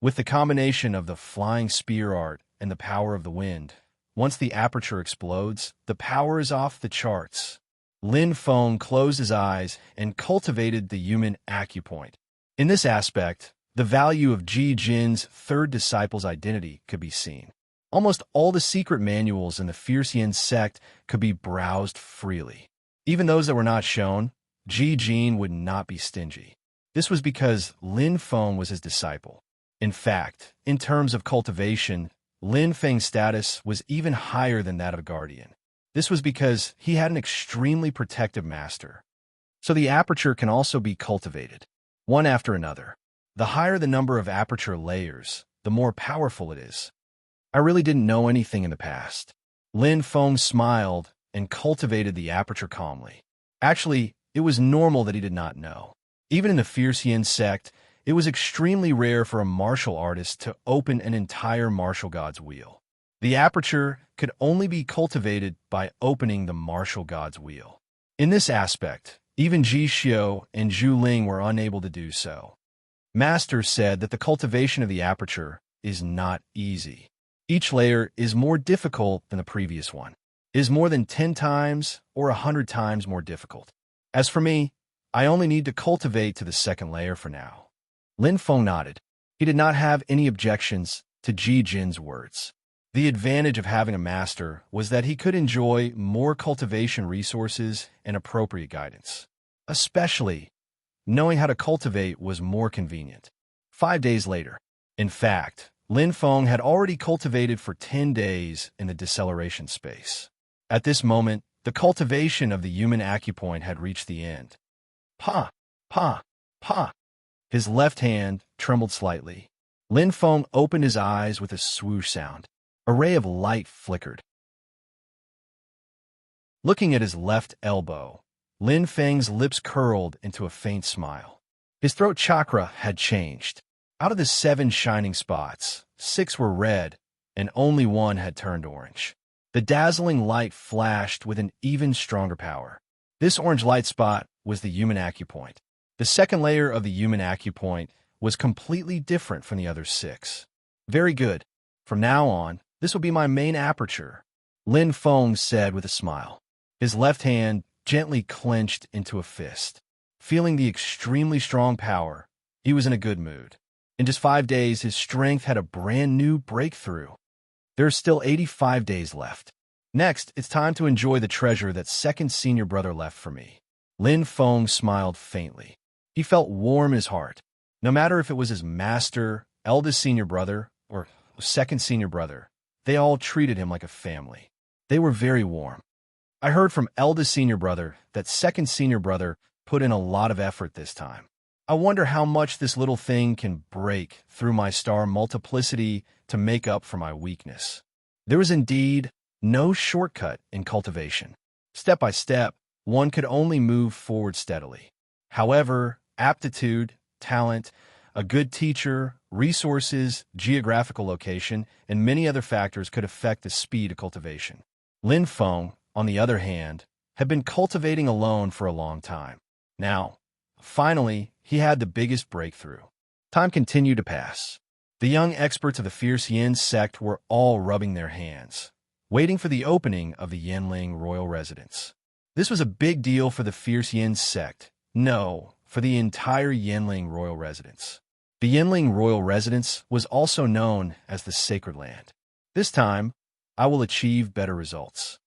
A: With the combination of the flying spear art and the power of the wind, once the aperture explodes, the power is off the charts. Lin Feng closed his eyes and cultivated the human acupoint. In this aspect, the value of Ji Jin's 3rd disciple's identity could be seen. Almost all the secret manuals in the Fierce Yin sect could be browsed freely. Even those that were not shown, Ji Jin would not be stingy. This was because Lin Feng was his disciple. In fact, in terms of cultivation, Lin Feng's status was even higher than that of a guardian. This was because he had an extremely protective master. So the aperture can also be cultivated, one after another. The higher the number of aperture layers, the more powerful it is. I really didn't know anything in the past. Lin Feng smiled and cultivated the aperture calmly. Actually, it was normal that he did not know. Even in the Fierce Yin sect, it was extremely rare for a martial artist to open an entire martial god's wheel. The aperture could only be cultivated by opening the martial god's wheel. In this aspect, even Ji Xiu and Zhu Ling were unable to do so. Master said that the cultivation of the aperture is not easy. Each layer is more difficult than the previous one. It is more than 10 times or 100 times more difficult. As for me, I only need to cultivate to the second layer for now. Lin Feng nodded. He did not have any objections to Ji Jin's words. The advantage of having a master was that he could enjoy more cultivation resources and appropriate guidance. Especially, knowing how to cultivate was more convenient. 5 days later. In fact, Lin Feng had already cultivated for 10 days in the deceleration space. At this moment, the cultivation of the human acupoint had reached the end. Pa! Pa! Pa! His left hand trembled slightly. Lin Feng opened his eyes with a swoosh sound. A ray of light flickered. Looking at his left elbow, Lin Feng's lips curled into a faint smile. His throat chakra had changed. Out of the 7 shining spots, 6 were red, and only 1 had turned orange. The dazzling light flashed with an even stronger power. This orange light spot was the human acupoint. The second layer of the human acupoint was completely different from the other 6. Very good. From now on, this will be my main aperture, Lin Feng said with a smile. His left hand gently clenched into a fist. Feeling the extremely strong power, he was in a good mood. In just 5 days, his strength had a brand new breakthrough. There are still 85 days left. Next, it's time to enjoy the treasure that second senior brother left for me. Lin Feng smiled faintly. He felt warm in his heart. No matter if it was his master, eldest senior brother, or second senior brother, they all treated him like a family. They were very warm. I heard from eldest senior brother that second senior brother put in a lot of effort this time. I wonder how much this little thing can break through my star multiplicity to make up for my weakness. There was indeed no shortcut in cultivation. Step by step, one could only move forward steadily. However, aptitude, talent, a good teacher, resources, geographical location, and many other factors could affect the speed of cultivation. Lin Feng, on the other hand, had been cultivating alone for a long time. Now, finally, he had the biggest breakthrough. Time continued to pass. The young experts of the Fierce Yin sect were all rubbing their hands, waiting for the opening of the Yinling royal residence. This was a big deal for the Fierce Yin sect. No, for the entire Yinling royal residence. The Yinling royal residence was also known as the Sacred Land. This time, I will achieve better results.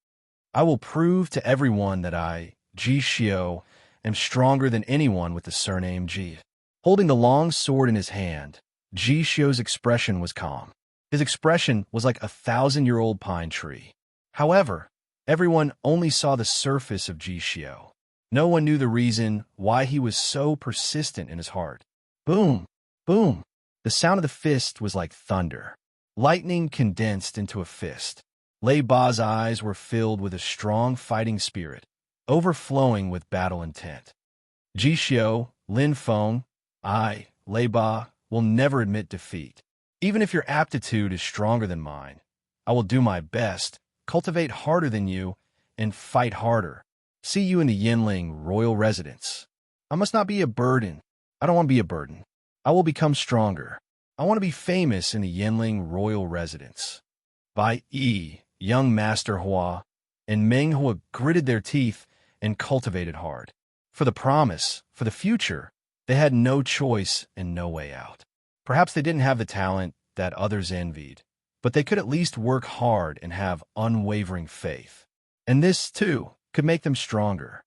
A: I will prove to everyone that I, Ji Xiu, am stronger than anyone with the surname Ji. Holding the long sword in his hand, Ji Xiu's expression was calm. His expression was like a 1,000-year-old pine tree. However, everyone only saw the surface of Ji Xiu. No one knew the reason why he was so persistent in his heart. Boom! Boom! The sound of the fist was like thunder. Lightning condensed into a fist. Lei Ba's eyes were filled with a strong fighting spirit, overflowing with battle intent. Ji Xiu, Lin Feng, I, Lei Ba, will never admit defeat. Even if your aptitude is stronger than mine, I will do my best, cultivate harder than you, and fight harder. See you in the Yinling royal residence. I must not be a burden. I don't want to be a burden. I will become stronger. I want to be famous in the Yinling royal residence. Bai Yi, young Master Hua, and Meng Hua gritted their teeth and cultivated hard. For the promise, for the future, they had no choice and no way out. Perhaps they didn't have the talent that others envied, but they could at least work hard and have unwavering faith. And this, too, could make them stronger.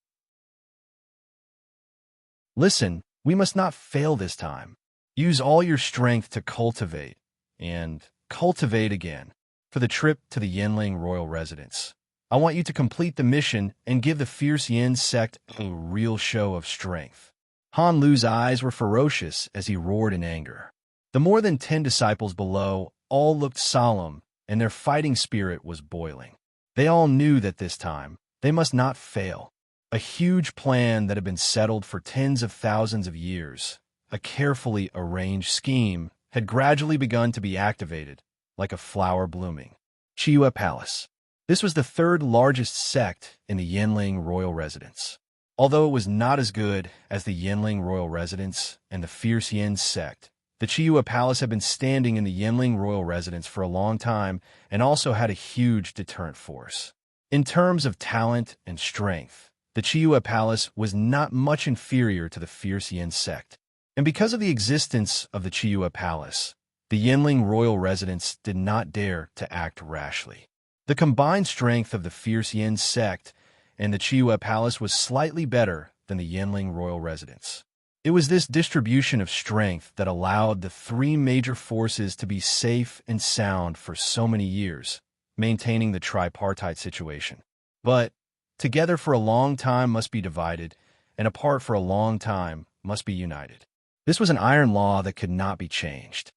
A: Listen, we must not fail this time. Use all your strength to cultivate, and cultivate again. for the trip to the Yinling royal residence. I want you to complete the mission and give the fierce Yin sect a real show of strength." Han Lu's eyes were ferocious as he roared in anger. The more than 10 disciples below all looked solemn, and their fighting spirit was boiling. They all knew that this time, they must not fail. A huge plan that had been settled for tens of thousands of years, a carefully arranged scheme, had gradually begun to be activated, like a flower blooming. Chiyue Palace. This was the third largest sect in the Yinling royal residence. Although it was not as good as the Yinling royal residence and the fierce Yin sect, the Chiyue Palace had been standing in the Yinling royal residence for a long time and also had a huge deterrent force. In terms of talent and strength, the Chiyue Palace was not much inferior to the fierce Yin sect. And because of the existence of the Chiyue Palace, the Yinling royal residence did not dare to act rashly. The combined strength of the fierce Yin sect and the Chiyue Palace was slightly better than the Yinling royal residence. It was this distribution of strength that allowed the three major forces to be safe and sound for so many years, maintaining the tripartite situation. But together for a long time must be divided, and apart for a long time must be united. This was an iron law that could not be changed.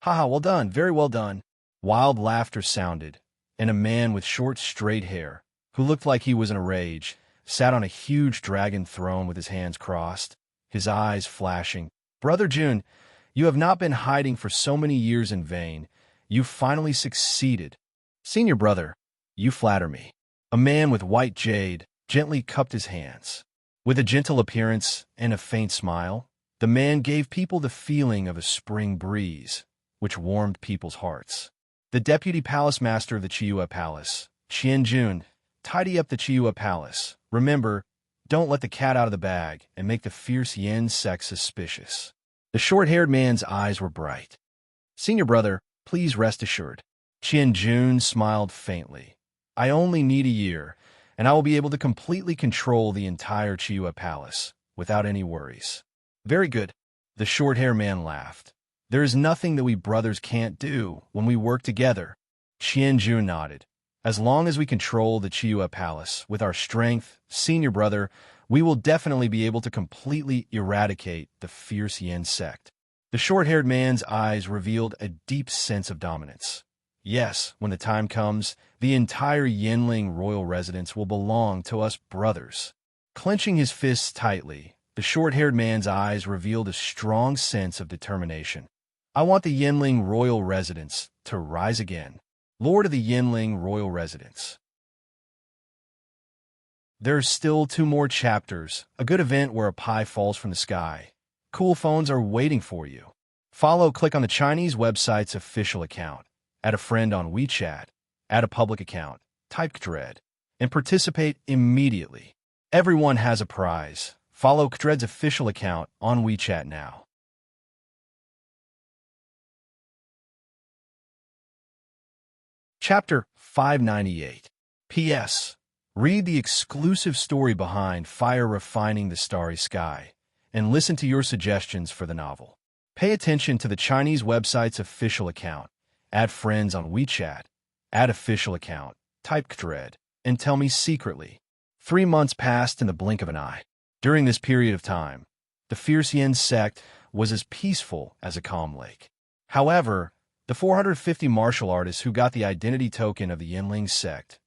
A: "Haha, well done, very well done." Wild laughter sounded, and a man with short, straight hair, who looked like he was in a rage, sat on a huge dragon throne with his hands crossed, his eyes flashing. "Brother Jun, you have not been hiding for so many years in vain. You finally succeeded. Senior brother, you flatter me." A man with white jade gently cupped his hands. With a gentle appearance and a faint smile, the man gave people the feeling of a spring breeze, which warmed people's hearts. The deputy palace master of the Chiyue Palace, Qian Jun, tidy up the Chiyue Palace. Remember, don't let the cat out of the bag and make the fierce Yin sect suspicious. The short-haired man's eyes were bright. "Senior brother, please rest assured." Qian Jun smiled faintly. "I only need a year, and I will be able to completely control the entire Chiyue Palace, without any worries." "Very good." The short-haired man laughed. "There is nothing that we brothers can't do when we work together." Qian Jun nodded. "As long as we control the Chiyue Palace with our strength, senior brother, we will definitely be able to completely eradicate the fierce Yin sect." The short-haired man's eyes revealed a deep sense of dominance. "Yes, when the time comes, the entire Yinling royal residence will belong to us brothers." Clenching his fists tightly, the short-haired man's eyes revealed a strong sense of determination. "I want the Yinling royal residence to rise again." Lord of the Yinling royal residence. There's still 2 more chapters, a good event where a pie falls from the sky. Cool phones are waiting for you. Click on the Chinese website's official account. Add a friend on WeChat. Add a public account. Type Kdred. And participate immediately. Everyone has a prize. Follow Kdred's official account on WeChat now. Chapter 598. P.S. Read the exclusive story behind Fire Refining the Starry Sky, and listen to your suggestions for the novel. Pay attention to the Chinese website's official account. Add friends on WeChat. Add official account. Type Kdred. And tell me secretly. 3 months passed in the blink of an eye. During this period of time, the fierce Yin sect was as peaceful as a calm lake. However, the 450 martial artists who got the identity token of the Yinling sect,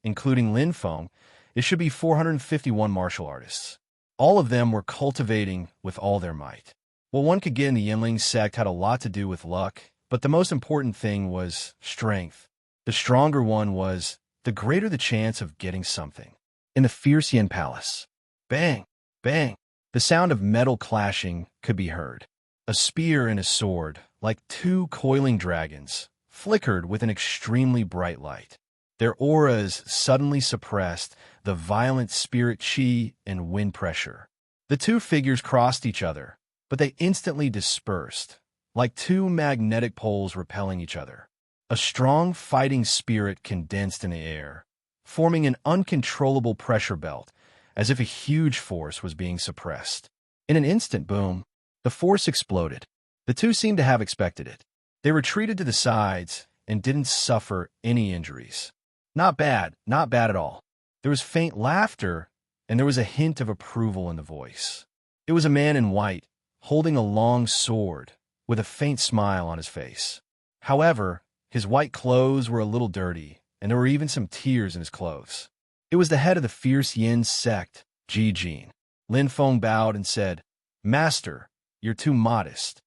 A: including Lin Feng, it should be 451 martial artists. All of them were cultivating with all their might. What one could get in the Yinling sect had a lot to do with luck, but the most important thing was strength. The stronger one was, the greater the chance of getting something. In the fierce Yin palace, bang, bang, the sound of metal clashing could be heard. A spear and a sword, like 2 coiling dragons, flickered with an extremely bright light. Their auras suddenly suppressed the violent spirit chi and wind pressure. The 2 figures crossed each other, but they instantly dispersed, like 2 magnetic poles repelling each other. A strong fighting spirit condensed in the air, forming an uncontrollable pressure belt, as if a huge force was being suppressed. In an instant, boom, the force exploded. The 2 seemed to have expected it. They retreated to the sides, and didn't suffer any injuries. Not bad at all. There was faint laughter, and there was a hint of approval in the voice. It was a man in white, holding a long sword, with a faint smile on his face. However, his white clothes were a little dirty, and there were even some tears in his clothes. It was the head of the fierce Yin sect, Ji Jin. Lin Feng bowed and said, "Master, you're too modest."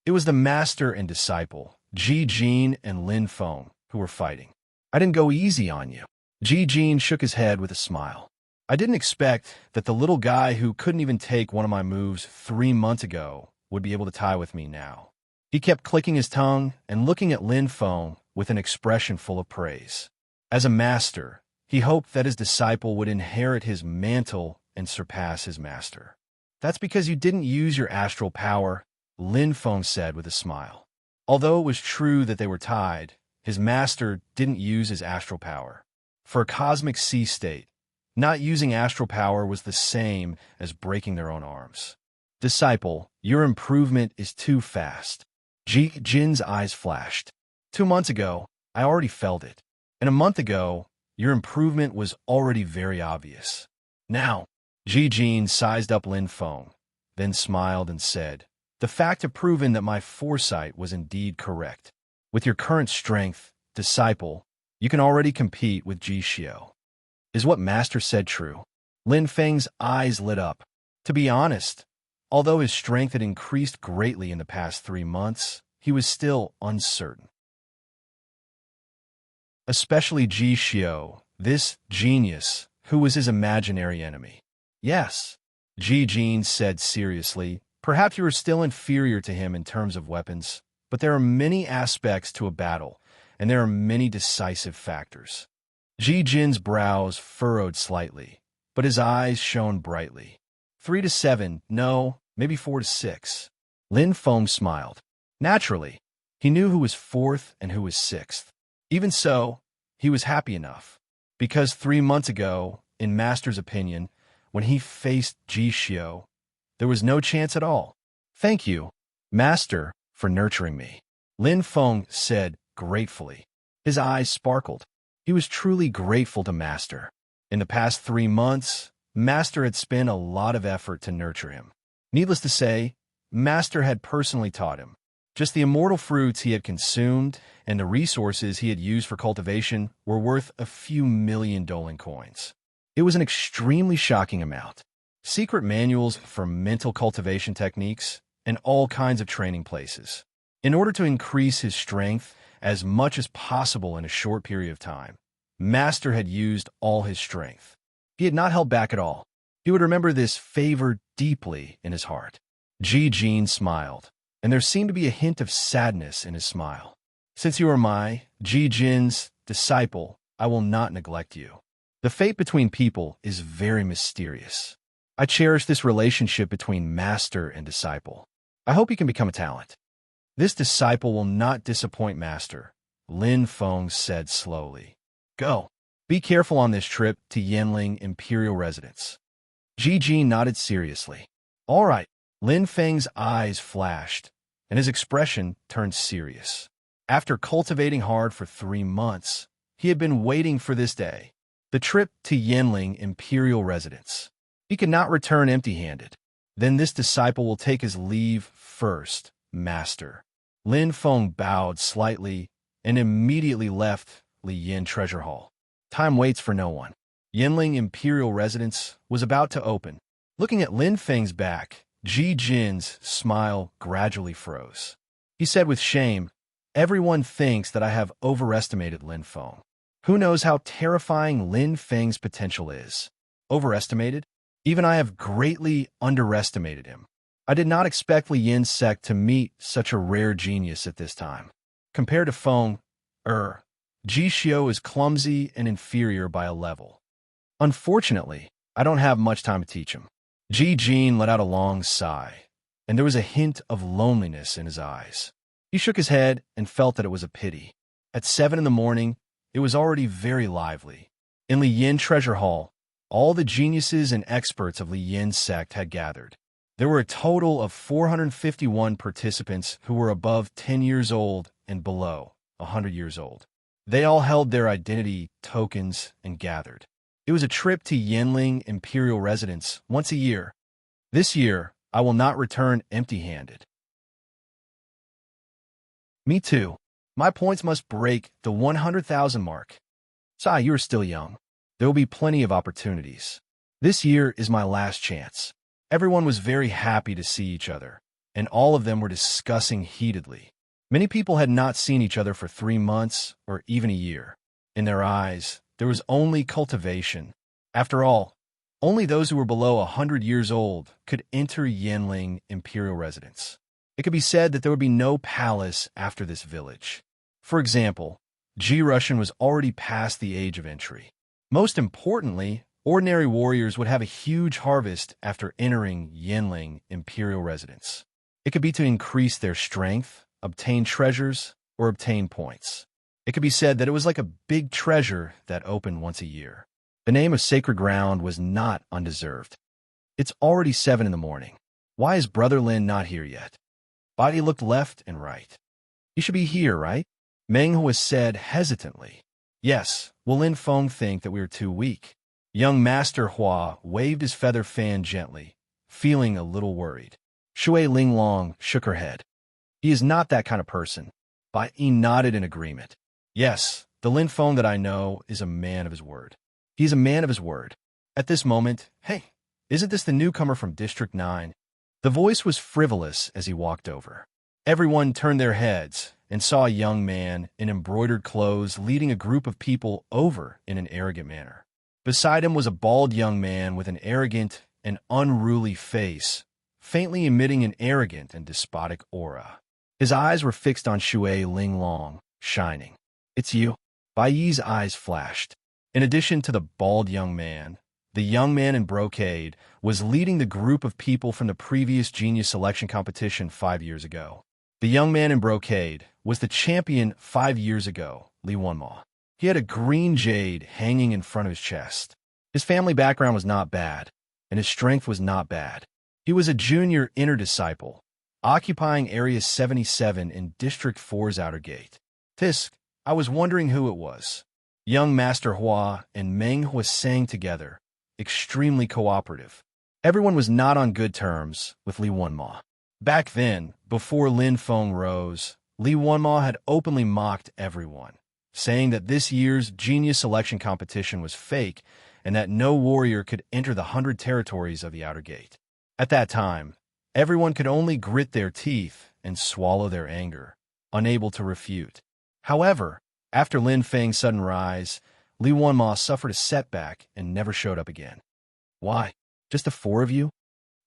A: It was the master and disciple, Ji Jin and Lin Feng, who were fighting. "I didn't go easy on you." Ji Jin shook his head with a smile. "I didn't expect that the little guy who couldn't even take one of my moves 3 months ago would be able to tie with me now." He kept clicking his tongue and looking at Lin Feng with an expression full of praise. As a master, he hoped that his disciple would inherit his mantle and surpass his master. "That's because you didn't use your astral power," Lin Feng said with a smile. Although it was true that they were tied, his master didn't use his astral power. For a cosmic sea state, not using astral power was the same as breaking their own arms. "Disciple, your improvement is too fast." Ji Jin's eyes flashed. 2 months ago, I already felt it. And a month ago, your improvement was already very obvious. Now, Ji Jin sized up Lin Feng, then smiled and said, "The fact have proven that my foresight was indeed correct. With your current strength, disciple, you can already compete with Ji Xiao." Is what Master said true? Lin Feng's eyes lit up. To be honest, although his strength had increased greatly in the past 3 months, he was still uncertain. Especially Ji Xiao, this genius, who was his imaginary enemy. "Yes," Ji Jin said seriously, "perhaps you are still inferior to him in terms of weapons, but there are many aspects to a battle, and there are many decisive factors." Ji Jin's brows furrowed slightly, but his eyes shone brightly. 3 to 7, no, maybe 4 to 6. Lin Feng smiled. Naturally, he knew who was 4th and who was 6th. Even so, he was happy enough, because 3 months ago, in Master's opinion, when he faced Ji Xiao, there was no chance at all. "Thank you, Master, for nurturing me," Lin Feng said gratefully. His eyes sparkled. He was truly grateful to Master. In the past 3 months, Master had spent a lot of effort to nurture him. Needless to say, Master had personally taught him. Just the immortal fruits he had consumed and the resources he had used for cultivation were worth a few million Dolan coins. It was an extremely shocking amount. Secret manuals for mental cultivation techniques and all kinds of training places. In order to increase his strength as much as possible in a short period of time, Master had used all his strength. He had not held back at all. He would remember this favor deeply in his heart. Ji Jin smiled, and there seemed to be a hint of sadness in his smile. "Since you are my, Ji Jin's, disciple, I will not neglect you. The fate between people is very mysterious. I cherish this relationship between master and disciple. I hope he can become a talent." "This disciple will not disappoint Master," Lin Feng said slowly. "Go. Be careful on this trip to Yanling Imperial Residence." Ji Jin nodded seriously. "All right." Lin Feng's eyes flashed, and his expression turned serious. After cultivating hard for 3 months, he had been waiting for this day. The trip to Yanling Imperial Residence. He could not return empty-handed. "Then this disciple will take his leave first, Master." Lin Feng bowed slightly and immediately left Li Yin Treasure Hall. Time waits for no one. Yanling Imperial Residence was about to open. Looking at Lin Feng's back, Ji Jin's smile gradually froze. He said with shame, "Everyone thinks that I have overestimated Lin Feng. Who knows how terrifying Lin Feng's potential is? Overestimated? Even I have greatly underestimated him. I did not expect Li Yin's sect to meet such a rare genius at this time. Compared to Feng, Ji Xiao is clumsy and inferior by a level. Unfortunately, I don't have much time to teach him." Ji Jin let out a long sigh, and there was a hint of loneliness in his eyes. He shook his head and felt that it was a pity. At 7 in the morning, it was already very lively. In Li Yin Treasure Hall, all the geniuses and experts of Li Yin's sect had gathered. There were a total of 451 participants who were above 10 years old and below 100 years old. They all held their identity tokens and gathered. It was a trip to Yinling Imperial Residence once a year. This year, I will not return empty-handed. Me too. My points must break the 100,000 mark. Sai, you are still young. There will be plenty of opportunities. This year is my last chance. Everyone was very happy to see each other, and all of them were discussing heatedly. Many people had not seen each other for 3 months or even a year. In their eyes, there was only cultivation. After all, only those who were below 100 years old could enter Yinling Imperial Residence. It could be said that there would be no palace after this village. For example, G. Russian was already past the age of entry. Most importantly, ordinary warriors would have a huge harvest after entering Yinling Imperial Residence. It could be to increase their strength, obtain treasures, or obtain points. It could be said that it was like a big treasure that opened once a year. The name of Sacred Ground was not undeserved. It's already 7 in the morning. Why is Brother Lin not here yet? Body looked left and right. He should be here, right? Meng Hua said hesitantly. Yes, will Lin Feng think that we are too weak? Young Master Hua waved his feather fan gently, feeling a little worried. Shui Linglong shook her head. He is not that kind of person. Bai Yi nodded in agreement. Yes, the Lin Feng that I know is a man of his word. He is a man of his word. At this moment, hey, isn't this the newcomer from District 9? The voice was frivolous as he walked over. Everyone turned their heads and saw a young man in embroidered clothes leading a group of people over in an arrogant manner. Beside him was a bald young man with an arrogant and unruly face, faintly emitting an arrogant and despotic aura. His eyes were fixed on Shui Linglong, shining. It's you. Bai Yi's eyes flashed. In addition to the bald young man, the young man in brocade was leading the group of people from the previous genius selection competition 5 years ago. The young man in brocade was the champion 5 years ago, Li Wenma. He had a green jade hanging in front of his chest. His family background was not bad, and his strength was not bad. He was a junior inner disciple, occupying Area 77 in District 4's outer gate. Tisk, I was wondering who it was. Young Master Hua and Meng Hua sang together, extremely cooperative. Everyone was not on good terms with Li Wenma. Back then, before Lin Feng rose, Li Wenma had openly mocked everyone, saying that this year's genius selection competition was fake and that no warrior could enter the 100 territories of the outer gate. At that time, everyone could only grit their teeth and swallow their anger, unable to refute. However, after Lin Feng's sudden rise, Li Wenma suffered a setback and never showed up again. Why? Just the 4 of you?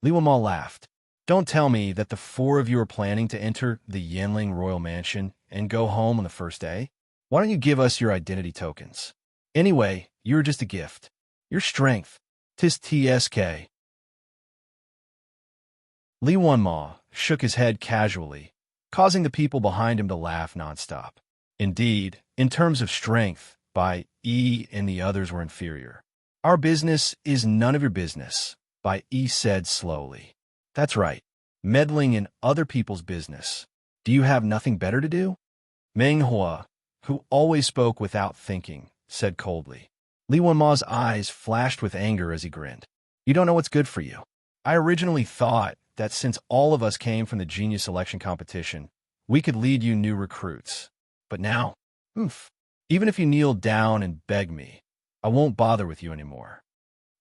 A: Li Wenma laughed. Don't tell me that the 4 of you are planning to enter the Yinling Royal Mansion and go home on the first day? Why don't you give us your identity tokens? Anyway, you're just a gift. Your strength. Tis TSK. Li Wenma shook his head casually, causing the people behind him to laugh nonstop. Indeed, in terms of strength, Bai Yi and the others were inferior. Our business is none of your business, Bai Yi said slowly. That's right, meddling in other people's business. Do you have nothing better to do? Meng Hua, who always spoke without thinking, said coldly. Li Wenma's eyes flashed with anger as he grinned. You don't know what's good for you. I originally thought that since all of us came from the genius selection competition, we could lead you new recruits. But now, even if you kneel down and beg me, I won't bother with you anymore.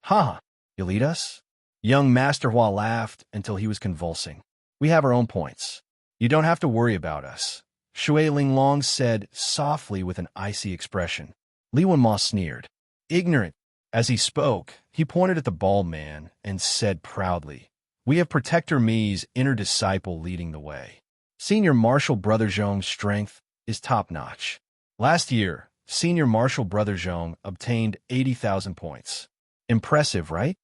A: Ha! You lead us? Young Master Hua laughed until he was convulsing. We have our own points. You don't have to worry about us. Shui Linglong said softly with an icy expression. Li Wenma sneered. Ignorant. As he spoke, he pointed at the bald man and said proudly, We have Protector Mi's inner disciple leading the way. Senior Marshal Brother Zhong's strength is top-notch. Last year, Senior Marshal Brother Zhong obtained 80,000 points. Impressive, right?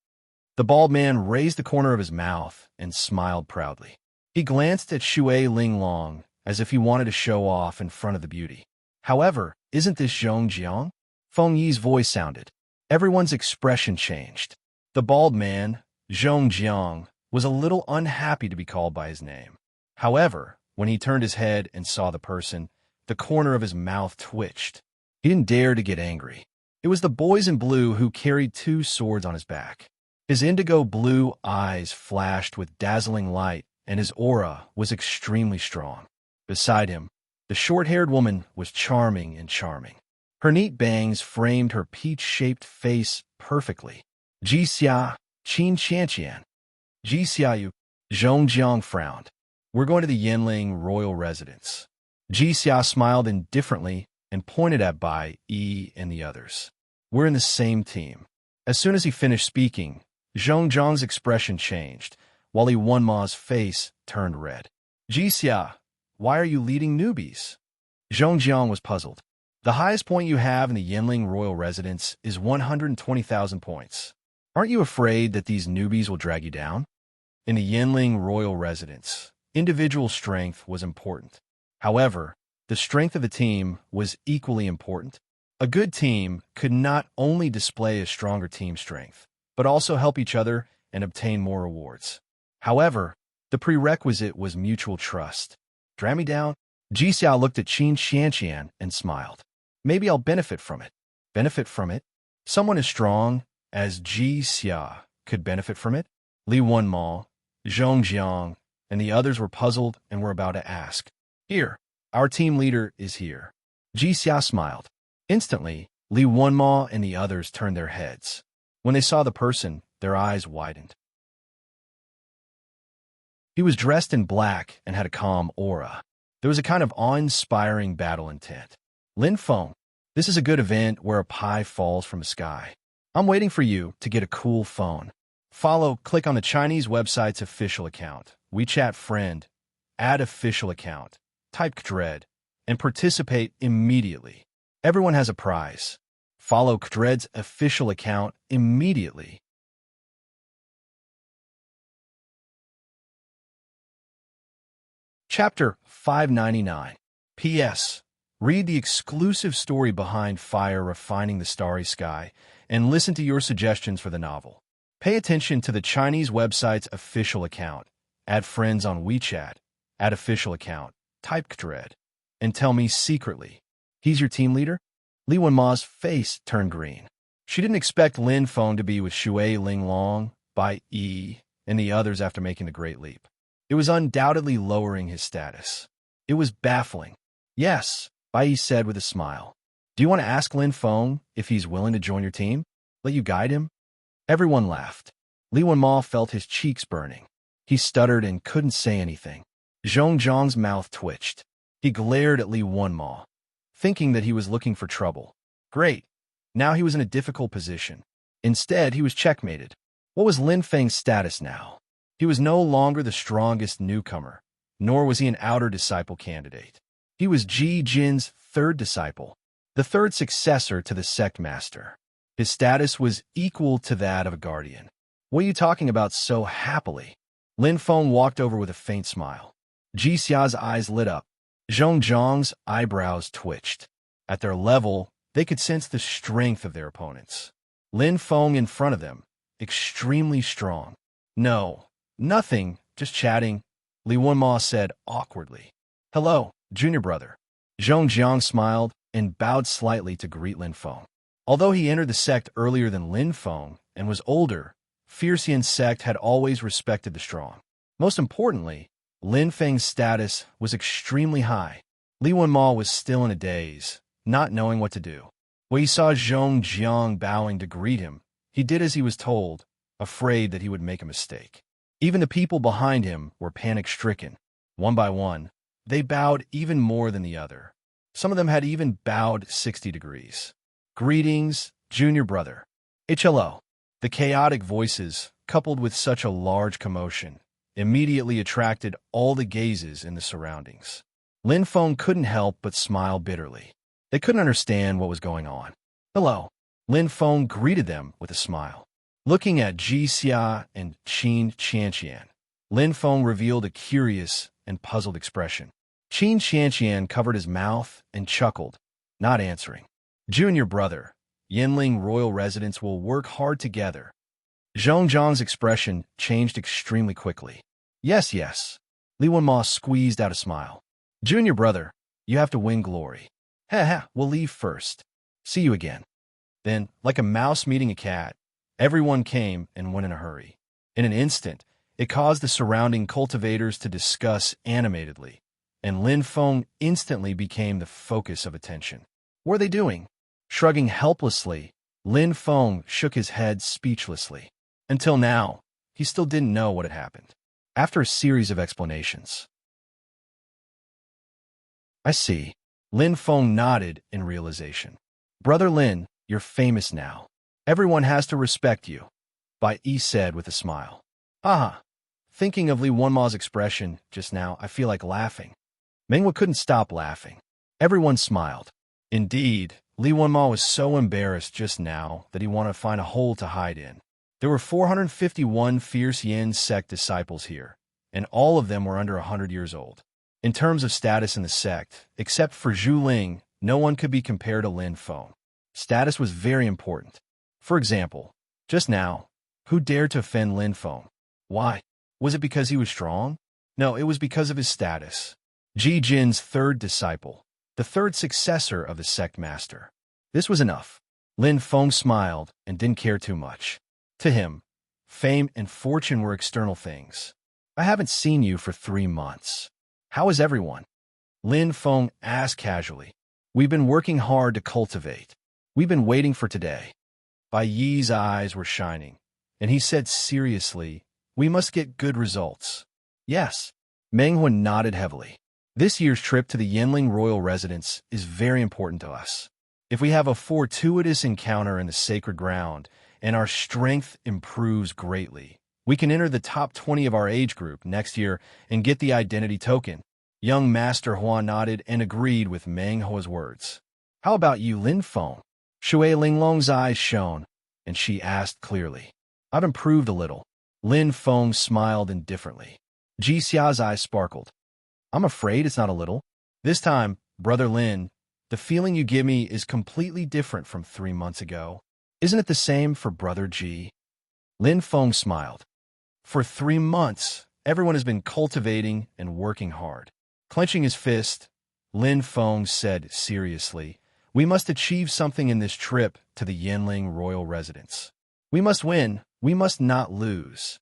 A: The bald man raised the corner of his mouth and smiled proudly. He glanced at Shui Linglong as if he wanted to show off in front of the beauty. However, isn't this Zhong Jiang? Feng Yi's voice sounded. Everyone's expression changed. The bald man, Zhong Jiang, was a little unhappy to be called by his name. However, when he turned his head and saw the person, The corner of his mouth twitched. He didn't dare to get angry. It was the boys in blue who carried two swords on his back. His indigo blue eyes flashed with dazzling light, and his aura was extremely strong. Beside him, the short-haired woman was charming and charming. Her neat bangs framed her peach-shaped face perfectly. Ji Xia, Qin Qianqian. Ji Xiaoyu, Zhong Jiang frowned. We're going to the Yinling royal residence. Ji Xia smiled indifferently and pointed at Bai Yi and the others. We're in the same team. As soon as he finished speaking, Zhong Jiang's expression changed, while Li Wenma's face turned red. Ji Xia, why are you leading newbies? Zhong Jiang was puzzled. The highest point you have in the Yinling royal residence is 120,000 points. Aren't you afraid that these newbies will drag you down? In the Yinling royal residence, individual strength was important. However, the strength of the team was equally important. A good team could not only display a stronger team strength, but also help each other and obtain more rewards. However, the prerequisite was mutual trust. Drag me down? Ji Xiao looked at Qin Qianqian and smiled. Maybe I'll benefit from it. Benefit from it? Someone as strong as Ji Xia could benefit from it? Li Wenma, Zhong Jiang, and the others were puzzled and were about to ask. Here, our team leader is here. Ji Xia smiled. Instantly, Li Wenma and the others turned their heads. When they saw the person, their eyes widened. He was dressed in black and had a calm aura. There was a kind of awe-inspiring battle intent. Lin Feng, this is a good event where a pie falls from the sky. I'm waiting for you to get a cool phone. Click on the Chinese website's official account, WeChat friend, add official account, type Kdred, and participate immediately. Everyone has a prize. Follow Kdred's official account immediately. Chapter 599. P.S. Read the exclusive story behind Fire Refining the Starry Sky and listen to your suggestions for the novel. Pay attention to the Chinese website's official account. Add friends on WeChat. Add official account. Type Kdred. And tell me secretly. He's your team leader? Li Wenma's face turned green. She didn't expect Lin Feng to be with Shui Linglong, Bai Yi, and the others after making the Great Leap. It was undoubtedly lowering his status. It was baffling. Yes, Bai Yi said with a smile. Do you want to ask Lin Feng if he's willing to join your team? Let you guide him? Everyone laughed. Li Wenma felt his cheeks burning. He stuttered and couldn't say anything. Zhong Jiang's mouth twitched. He glared at Li Wenma, thinking that he was looking for trouble. Great. Now he was in a difficult position. Instead, he was checkmated. What was Lin Feng's status now? He was no longer the strongest newcomer, nor was he an outer disciple candidate. He was Ji Jin's third disciple, the third successor to the sect master. His status was equal to that of a guardian. What are you talking about so happily? Lin Feng walked over with a faint smile. Ji Xia's eyes lit up. Zhong Jiang's eyebrows twitched. At their level, they could sense the strength of their opponents. Lin Feng in front of them, extremely strong. No, nothing, just chatting, Li Wenma said awkwardly. Hello, junior brother. Zhong Jiang smiled and bowed slightly to greet Lin Feng. Although he entered the sect earlier than Lin Feng and was older, Fiercian sect had always respected the strong. Most importantly, Lin Feng's status was extremely high. Li Wenma was still in a daze, not knowing what to do. When he saw Zhong Jiang bowing to greet him, he did as he was told, afraid that he would make a mistake. Even the people behind him were panic-stricken. One by one, they bowed even more than the other. Some of them had even bowed 60 degrees. Greetings, junior brother. HLO. The chaotic voices, coupled with such a large commotion, immediately attracted all the gazes in the surroundings. Lin Feng couldn't help but smile bitterly. They couldn't understand what was going on. Hello. Lin Feng greeted them with a smile. Looking at Ji Xia and Qin Qianqian, Lin Feng revealed a curious and puzzled expression. Qin Qianqian covered his mouth and chuckled, not answering. Junior brother, Yinling royal residents will work hard together. Zhong Jiang's expression changed extremely quickly. Yes, yes. Li Wenma squeezed out a smile. Junior brother, You have to win glory. Ha ha, we'll leave first. See you again. Then, like a mouse meeting a cat, everyone came and went in a hurry. In an instant, it caused the surrounding cultivators to discuss animatedly, and Lin Feng instantly became the focus of attention. What are they doing? Shrugging helplessly, Lin Feng shook his head speechlessly. Until now, he still didn't know what had happened. After a series of explanations, I see. Lin Feng nodded in realization. Brother Lin, you're famous now. Everyone has to respect you, Bai Yi said with a smile. Haha. Thinking of Li Wenma's expression just now, I feel like laughing. Menghua couldn't stop laughing. Everyone smiled. Indeed, Li Wenma was so embarrassed just now that he wanted to find a hole to hide in. There were 451 fierce Yin sect disciples here, and all of them were under 100 years old. In terms of status in the sect, except for Zhu Ling, no one could be compared to Lin Feng. Status was very important. For example, just now, who dared to offend Lin Feng? Why? Was it because he was strong? No, it was because of his status. Ji Jin's third disciple, the third successor of the sect master. This was enough. Lin Feng smiled and didn't care too much. To him, fame and fortune were external things. I haven't seen you for 3 months. How is everyone? Lin Feng asked casually. We've been working hard to cultivate. We've been waiting for today. Bai Yi's eyes were shining, and he said seriously, we must get good results. Yes. Menghua nodded heavily. This year's trip to the Yanling royal residence is very important to us. If we have a fortuitous encounter in the sacred ground, and our strength improves greatly, we can enter the top 20 of our age group next year and get the identity token. Young Master Hua nodded and agreed with Menghua's words. How about you, Lin Feng? Shui Linglong's eyes shone, and she asked clearly. I've improved a little. Lin Feng smiled indifferently. Ji Xia's eyes sparkled. I'm afraid it's not a little. This time, Brother Lin, the feeling you give me is completely different from 3 months ago. Isn't it the same for Brother Ji? Lin Feng smiled. For 3 months, everyone has been cultivating and working hard. Clenching his fist, Lin Feng said seriously, we must achieve something in this trip to the Yanling royal residence. We must win. We must not lose.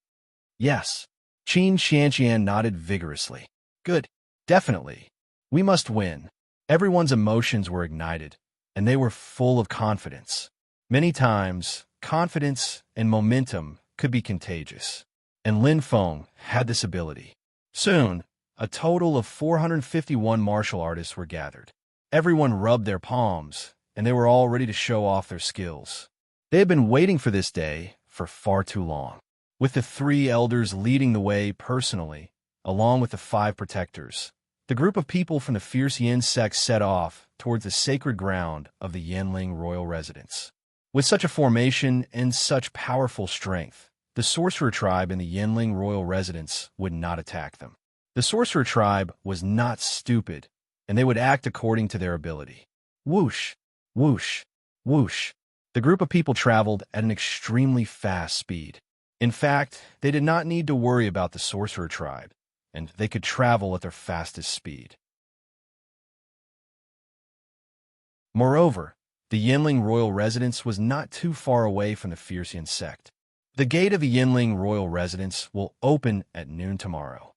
A: Yes. Qin Xianqian nodded vigorously. Good. Definitely. We must win. Everyone's emotions were ignited, and they were full of confidence. Many times, confidence and momentum could be contagious, and Lin Feng had this ability. Soon, a total of 451 martial artists were gathered. Everyone rubbed their palms, and they were all ready to show off their skills. They had been waiting for this day for far too long, with the 3 elders leading the way personally, along with the 5 protectors. The group of people from the fierce Yin sect set off towards the sacred ground of the Yanling royal residence. With such a formation and such powerful strength, the sorcerer tribe in the Yanling royal residence would not attack them. The sorcerer tribe was not stupid, and they would act according to their ability. Whoosh, whoosh, whoosh. The group of people traveled at an extremely fast speed. In fact, they did not need to worry about the sorcerer tribe, and they could travel at their fastest speed. Moreover, the Yanling royal residence was not too far away from the fierce Yin sect. The gate of the Yanling royal residence will open at noon tomorrow.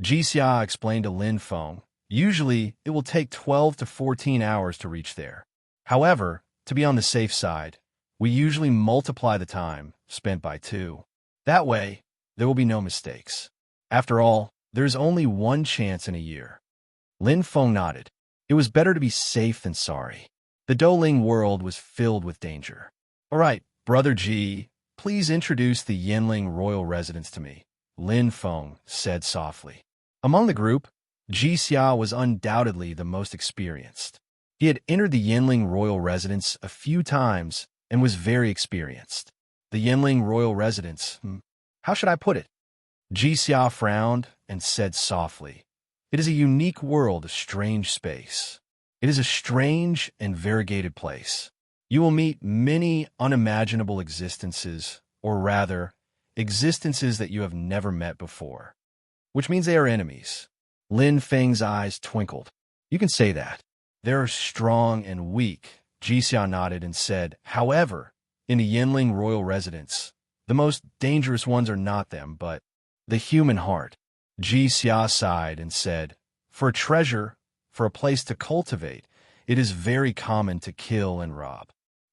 A: Ji Xia explained to Lin Feng, usually it will take 12 to 14 hours to reach there. However, to be on the safe side, we usually multiply the time spent by 2. That way, there will be no mistakes. After all, there's only one chance in a year. Lin Feng nodded. It was better to be safe than sorry. The Douling world was filled with danger. All right, Brother Ji, please introduce the Yanling royal residence to me, Lin Feng said softly. Among the group, Ji Xia was undoubtedly the most experienced. He had entered the Yanling royal residence a few times and was very experienced. The Yanling royal residence, how should I put it? Ji Xia frowned and said softly, it is a unique world, a strange space. It is a strange and variegated place. You will meet many unimaginable existences, or rather, existences that you have never met before. Which means they are enemies. Lin Feng's eyes twinkled. You can say that. They're strong and weak, Jixia nodded and said. However, in the Yinling royal residence, the most dangerous ones are not them, but the human heart. Jixia sighed and said, for a treasure, for a place to cultivate, it is very common to kill and rob.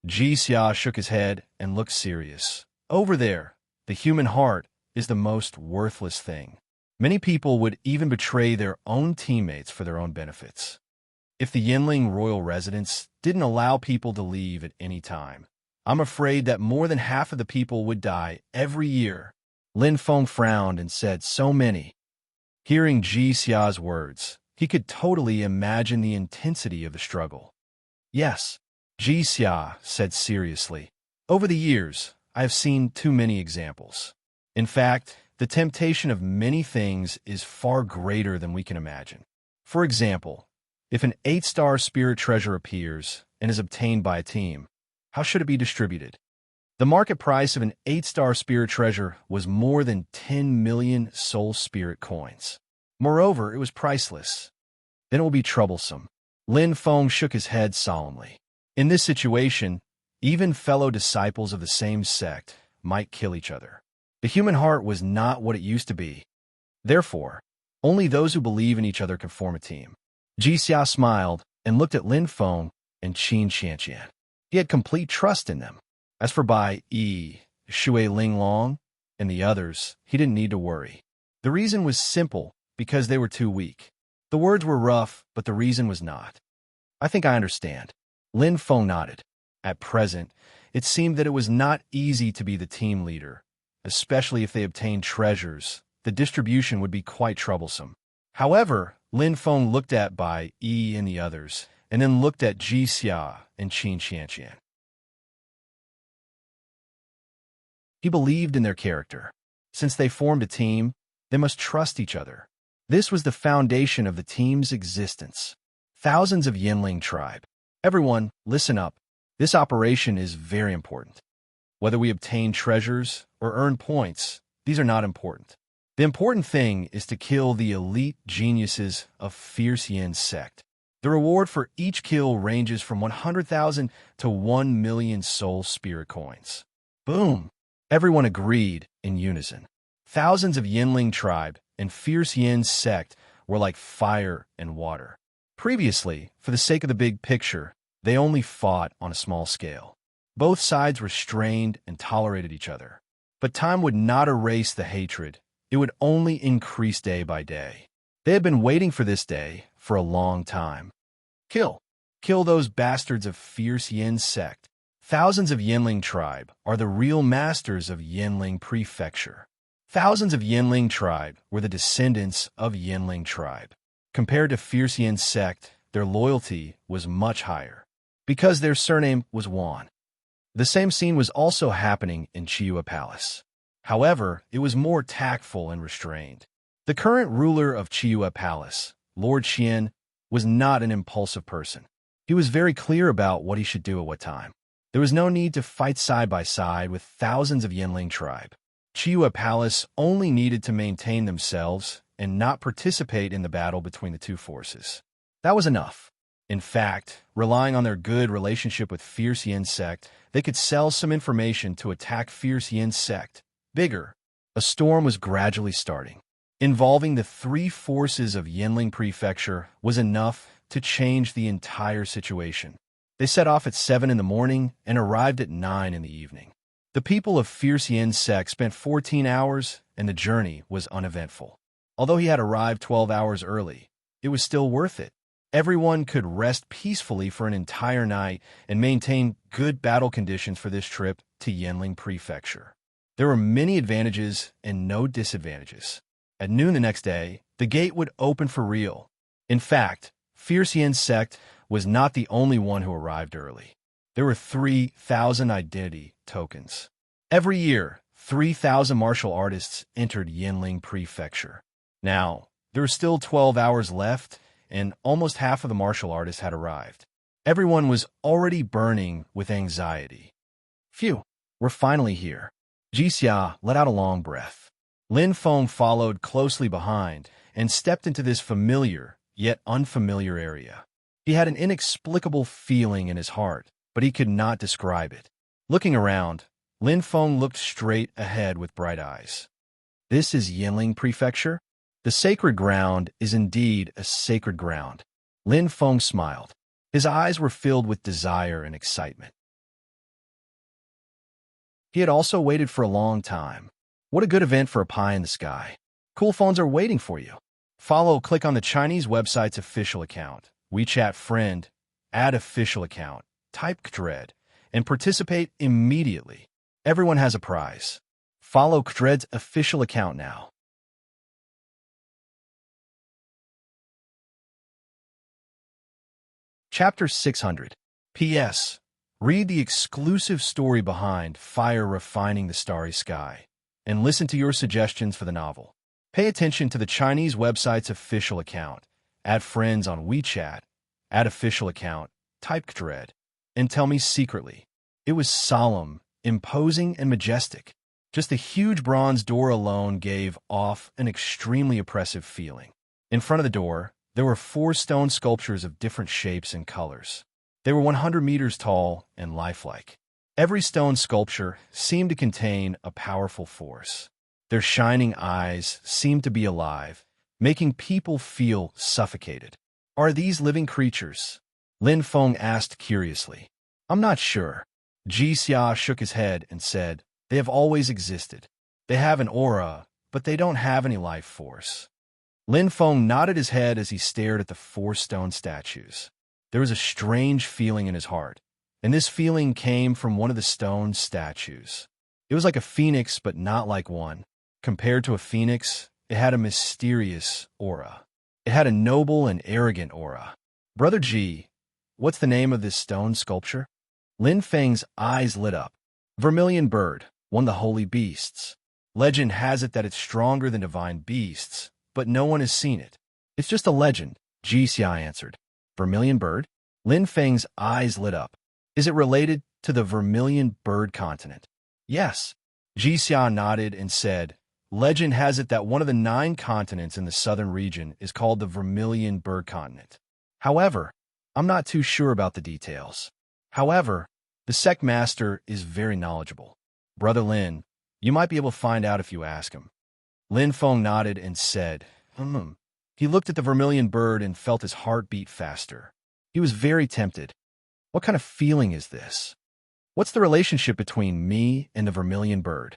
A: Jixia shook his head and looked serious. Over there, the human heart is the most worthless thing. Many people would even betray their own teammates for their own benefits. If the Yinling royal residence didn't allow people to leave at any time, I'm afraid that more than half of the people would die every year. Lin Feng frowned and said, so many. Hearing Ji Xia's words, he could totally imagine the intensity of the struggle. Yes, Ji Xia said seriously. Over the years, I have seen too many examples. In fact, the temptation of many things is far greater than we can imagine. For example, if an 8-star spirit treasure appears and is obtained by a team, how should it be distributed? The market price of an 8-star spirit treasure was more than 10 million soul spirit coins. Moreover, it was priceless. Then it will be troublesome. Lin Feng shook his head solemnly. In this situation, even fellow disciples of the same sect might kill each other. The human heart was not what it used to be. Therefore, only those who believe in each other can form a team. Ji Xia smiled and looked at Lin Feng and Qin Qianqian. He had complete trust in them. As for Bai Yi, Shui Linglong, and the others, he didn't need to worry. The reason was simple, because they were too weak. The words were rough, but the reason was not. I think I understand. Lin Feng nodded. At present, it seemed that it was not easy to be the team leader, especially if they obtained treasures. The distribution would be quite troublesome. However, Lin Feng looked at Bai Yi and the others, and then looked at Ji Xia and Qin Qianqian. He believed in their character. Since they formed a team, they must trust each other. This was the foundation of the team's existence. Thousands of Yinling tribe. Everyone, listen up. This operation is very important. Whether we obtain treasures or earn points, these are not important. The important thing is to kill the elite geniuses of Fierce Yin sect. The reward for each kill ranges from 100,000 to 1 million soul spirit coins. Boom! Everyone agreed in unison. Thousands of Yinling tribe and Fierce Yin sect were like fire and water. Previously, for the sake of the big picture, they only fought on a small scale. Both sides were strained and tolerated each other. But time would not erase the hatred. It would only increase day by day. They had been waiting for this day for a long time. Kill. Kill those bastards of Fierce Yin sect. Thousands of Yinling tribe are the real masters of Yinling Prefecture. Thousands of Yinling tribe were the descendants of Yinling tribe. Compared to Fierce Yin sect, their loyalty was much higher, because their surname was Wan. The same scene was also happening in Chiyua Palace. However, it was more tactful and restrained. The current ruler of Chiyua Palace, Lord Qian, was not an impulsive person. He was very clear about what he should do at what time. There was no need to fight side by side with thousands of Yinling tribe. Chiyua Palace only needed to maintain themselves and not participate in the battle between the two forces. That was enough. In fact, relying on their good relationship with Fierce Yin sect, they could sell some information to attack Fierce Yin sect. Bigger. A storm was gradually starting. Involving the three forces of Yinling Prefecture was enough to change the entire situation. They set off at 7 in the morning and arrived at 9 in the evening. The people of Fierce Yin sect spent 14 hours, and the journey was uneventful. Although he had arrived 12 hours early, it was still worth it. Everyone could rest peacefully for an entire night and maintain good battle conditions for this trip to Yinling Prefecture. There were many advantages and no disadvantages. At noon the next day, the gate would open for real. In fact, Fierce Yin sect was not the only one who arrived early. There were 3,000 identity tokens. Every year, 3,000 martial artists entered Yinling Prefecture. Now, there were still 12 hours left, and almost half of the martial artists had arrived. Everyone was already burning with anxiety. Phew, we're finally here. Ji Xia let out a long breath. Lin Feng followed closely behind and stepped into this familiar, yet unfamiliar area. He had an inexplicable feeling in his heart, but he could not describe it. Looking around, Lin Feng looked straight ahead with bright eyes. This is Yinling Prefecture? The sacred ground is indeed a sacred ground. Lin Feng smiled. His eyes were filled with desire and excitement. He had also waited for a long time. What a good event for a pie in the sky. Cool phones are waiting for you. Click on the Chinese website's official account, WeChat friend, add official account, type Kdred, and participate immediately. Everyone has a prize. Follow Kdred's official account now. Chapter 600. P.S. Read the exclusive story behind Fire Refining the Starry Sky, and listen to your suggestions for the novel. Pay attention to the Chinese website's official account, add friends on WeChat, add official account, type Kdred, and tell me secretly. It was solemn, imposing, and majestic. Just the huge bronze door alone gave off an extremely oppressive feeling. In front of the door, there were 4 stone sculptures of different shapes and colors. They were 100 meters tall and lifelike. Every stone sculpture seemed to contain a powerful force. Their shining eyes seemed to be alive, making people feel suffocated. Are these living creatures? Lin Feng asked curiously. I'm not sure. Ji Xia shook his head and said, they have always existed. They have an aura, but they don't have any life force. Lin Feng nodded his head as he stared at the 4 stone statues. There was a strange feeling in his heart, and this feeling came from one of the stone statues. It was like a phoenix, but not like one. Compared to a phoenix, it had a mysterious aura. It had a noble and arrogant aura. Brother Ji, what's the name of this stone sculpture? Lin Feng's eyes lit up. Vermilion bird, one of the holy beasts. Legend has it that it's stronger than divine beasts, but no one has seen it. It's just a legend, Ji Xia answered. Vermilion bird? Lin Feng's eyes lit up. Is it related to the Vermilion bird continent? Yes. Ji Xia nodded and said, legend has it that one of the 9 continents in the southern region is called the Vermilion bird continent. However, I'm not too sure about the details. However, the sect master is very knowledgeable. Brother Lin, you might be able to find out if you ask him. Lin Feng nodded and said, He looked at the vermilion bird and felt his heart beat faster. He was very tempted. What kind of feeling is this? What's the relationship between me and the vermilion bird?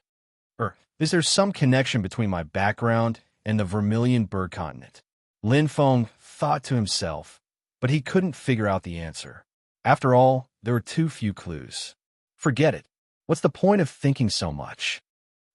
A: Is there some connection between my background and the vermilion bird continent? Lin Feng thought to himself, but he couldn't figure out the answer. After all, there were too few clues. Forget it. What's the point of thinking so much?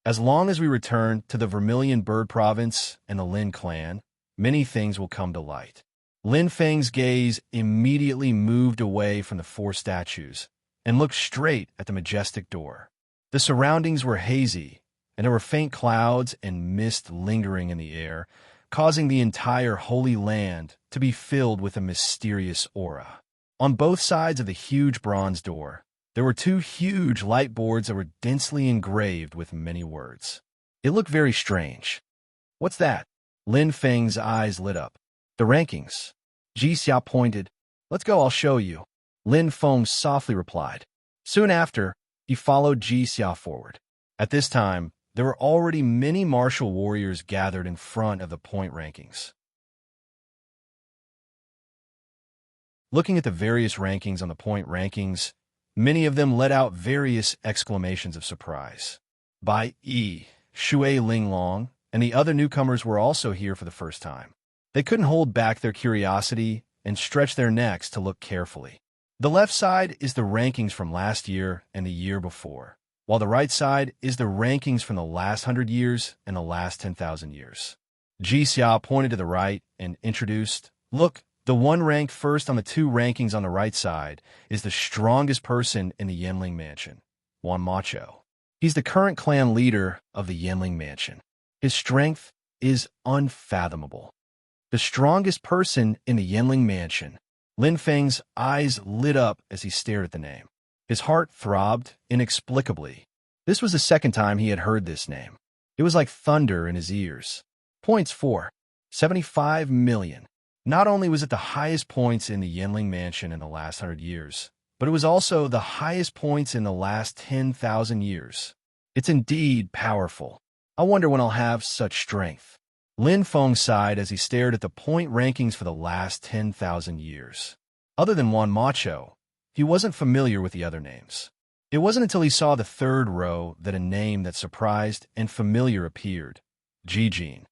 A: As long as we return to the Vermilion Bird Province and the Lin clan, many things will come to light. Lin Feng's gaze immediately moved away from the 4 statues and looked straight at the majestic door. The surroundings were hazy, and there were faint clouds and mist lingering in the air, causing the entire Holy Land to be filled with a mysterious aura. On both sides of the huge bronze door, there were 2 huge light boards that were densely engraved with many words. It looked very strange. What's that? Lin Feng's eyes lit up. The rankings. Ji Xia pointed. Let's go, I'll show you. Lin Feng softly replied. Soon after, he followed Ji Xia forward. At this time, there were already many martial warriors gathered in front of the point rankings. Looking at the various rankings on the point rankings, many of them let out various exclamations of surprise. Bai Yi, Shui Linglong, and the other newcomers were also here for the first time. They couldn't hold back their curiosity and stretched their necks to look carefully. The left side is the rankings from last year and the year before, while the right side is the rankings from the last 100 years and the last 10,000 years. Ji Xia pointed to the right and introduced, Look, the one ranked first on the 2 rankings on the right side is the strongest person in the Yinling Mansion, Wan Macho. He's the current clan leader of the Yinling Mansion. His strength is unfathomable. The strongest person in the Yinling Mansion. Lin Feng's eyes lit up as he stared at the name. His heart throbbed inexplicably. This was the second time he had heard this name. It was like thunder in his ears. Points 4. 75 million. Not only was it the highest points in the Yinling Mansion in the last 100 years, but it was also the highest points in the last 10,000 years. It's indeed powerful. I wonder when I'll have such strength. Lin Feng sighed as he stared at the point rankings for the last 10,000 years. Other than Juan Macho, he wasn't familiar with the other names. It wasn't until he saw the third row that a name that surprised and familiar appeared. Jijin.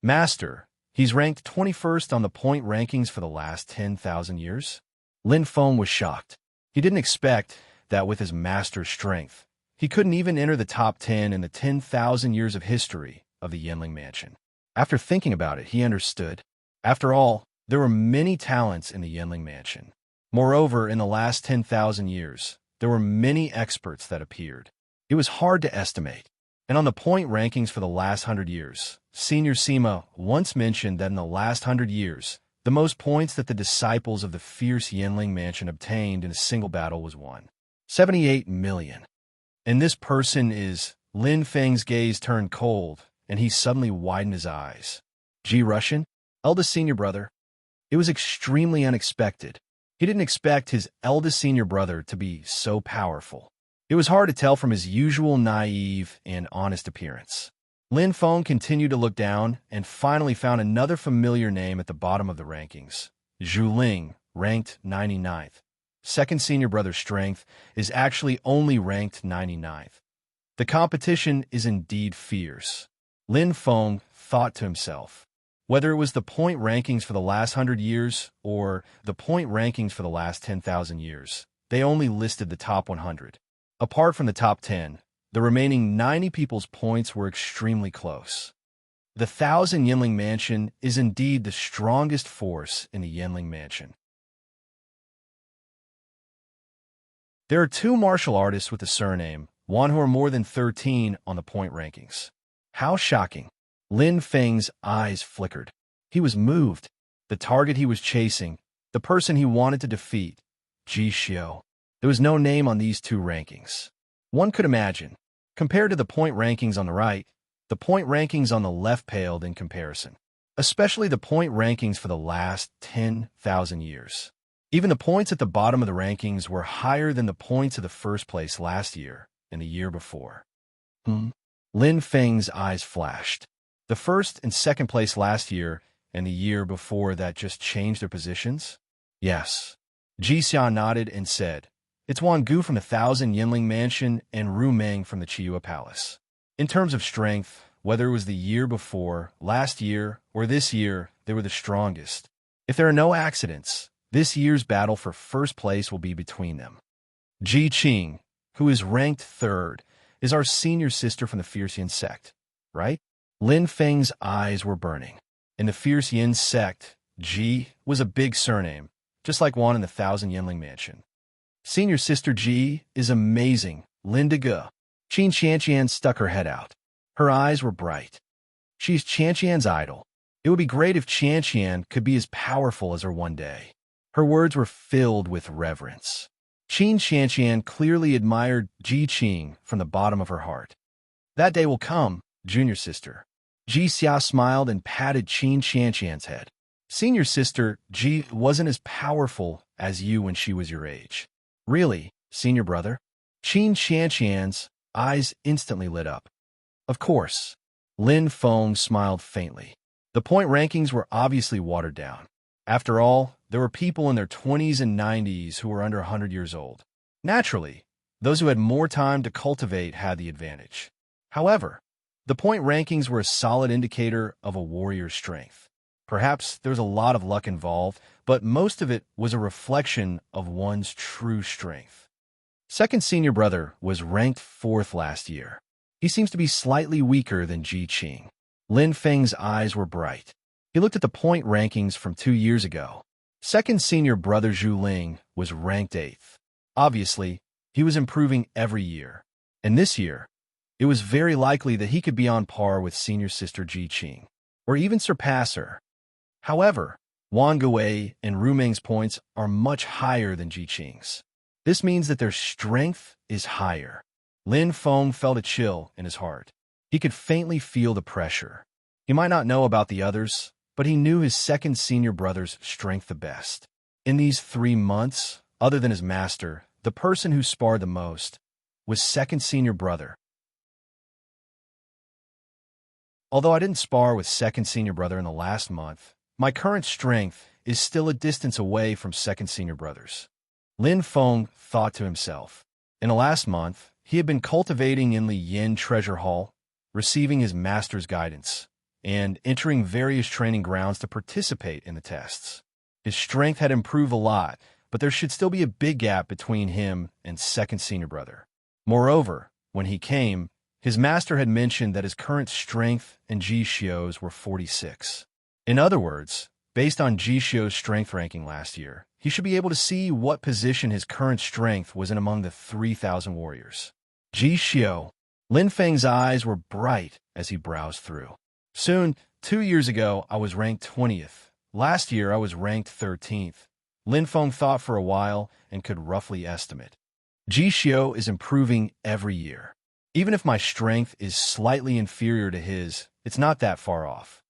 A: Master, he's ranked 21st on the point rankings for the last 10,000 years? Lin Feng was shocked. He didn't expect that with his master's strength, he couldn't even enter the top 10 in the 10,000 years of history of the Yinling Mansion. After thinking about it, he understood. After all, there were many talents in the Yinling Mansion. Moreover, in the last 10,000 years, there were many experts that appeared. It was hard to estimate. And on the point rankings for the last 100 years, Senior Sima once mentioned that in the last 100 years, the most points that the disciples of the fierce Yinling Mansion obtained in a single battle was 178 million. And this person is... Lin Feng's gaze turned cold, and he suddenly widened his eyes. G. Russian? Eldest senior brother? It was extremely unexpected. He didn't expect his eldest senior brother to be so powerful. It was hard to tell from his usual naive and honest appearance. Lin Feng continued to look down and finally found another familiar name at the bottom of the rankings. Zhu Ling, ranked 99th. Second senior brother's strength is actually only ranked 99th. The competition is indeed fierce. Lin Feng thought to himself. Whether it was the point rankings for the last 100 years or the point rankings for the last 10,000 years, they only listed the top 100. Apart from the top 10, the remaining 90 people's points were extremely close. The 1,000 Yinling Mansion is indeed the strongest force in the Yinling Mansion. There are two martial artists with the surname, one who are more than 13 on the point rankings. How shocking. Lin Feng's eyes flickered. He was moved. The target he was chasing, the person he wanted to defeat, Ji Xiu. There was no name on these two rankings. One could imagine. Compared to the point rankings on the right, the point rankings on the left paled in comparison. Especially the point rankings for the last 10,000 years. Even the points at the bottom of the rankings were higher than the points of the first place last year and the year before. Lin Feng's eyes flashed. The first and second place last year and the year before that just changed their positions? Yes. Ji Xian nodded and said, it's Wan Gu from the 1,000 Yinling Mansion and Ru Meng from the Chiyu Palace. In terms of strength, whether it was the year before, last year, or this year, they were the strongest. If there are no accidents, this year's battle for first place will be between them. Ji Qing, who is ranked 3rd, is our senior sister from the Fierce Yin sect, right? Lin Feng's eyes were burning. In the Fierce Yin sect, Ji was a big surname, just like one in the 1,000 Yinling Mansion. Senior sister Ji is amazing, Linda Ge. Qin Qianqian stuck her head out. Her eyes were bright. She's Qianqian's idol. It would be great if Qianqian could be as powerful as her one day. Her words were filled with reverence. Qin Qianqian clearly admired Ji Qing from the bottom of her heart. That day will come, junior sister. Ji Xia smiled and patted Qin Qianqian's head. Senior sister Ji wasn't as powerful as you when she was your age. Really, senior brother? Qin Qianqian's eyes instantly lit up. Of course. Lin Feng smiled faintly. The point rankings were obviously watered down. After all, there were people in their 20s and 90s who were under 100 years old. Naturally, those who had more time to cultivate had the advantage. However, the point rankings were a solid indicator of a warrior's strength. Perhaps there's a lot of luck involved, but most of it was a reflection of one's true strength. Second senior brother was ranked 4th last year. He seems to be slightly weaker than Ji Qing. Lin Feng's eyes were bright. He looked at the point rankings from 2 years ago. Second senior brother Zhu Ling was ranked 8th. Obviously, he was improving every year. And this year, it was very likely that he could be on par with senior sister Ji Qing, or even surpass her. However, Wang Gui and Ru Meng's points are much higher than Ji Qing's. This means that their strength is higher. Lin Feng felt a chill in his heart. He could faintly feel the pressure. He might not know about the others, but he knew his second senior brother's strength the best. In these 3 months, other than his master, the person who sparred the most was second senior brother. Although I didn't spar with second senior brother in the last month, my current strength is still a distance away from second senior brother's. Lin Feng thought to himself. In the last month, he had been cultivating in Li Yin Treasure Hall, receiving his master's guidance, and entering various training grounds to participate in the tests. His strength had improved a lot, but there should still be a big gap between him and second senior brother. Moreover, when he came, his master had mentioned that his current strength and Jixio's were 46. In other words, based on Jixio's strength ranking last year, he should be able to see what position his current strength was in among the 3,000 warriors. Jixio. Lin Feng's eyes were bright as he browsed through. Soon, 2 years ago, I was ranked 20th. Last year, I was ranked 13th. Lin Feng thought for a while and could roughly estimate. Jixio is improving every year. Even if my strength is slightly inferior to his, it's not that far off.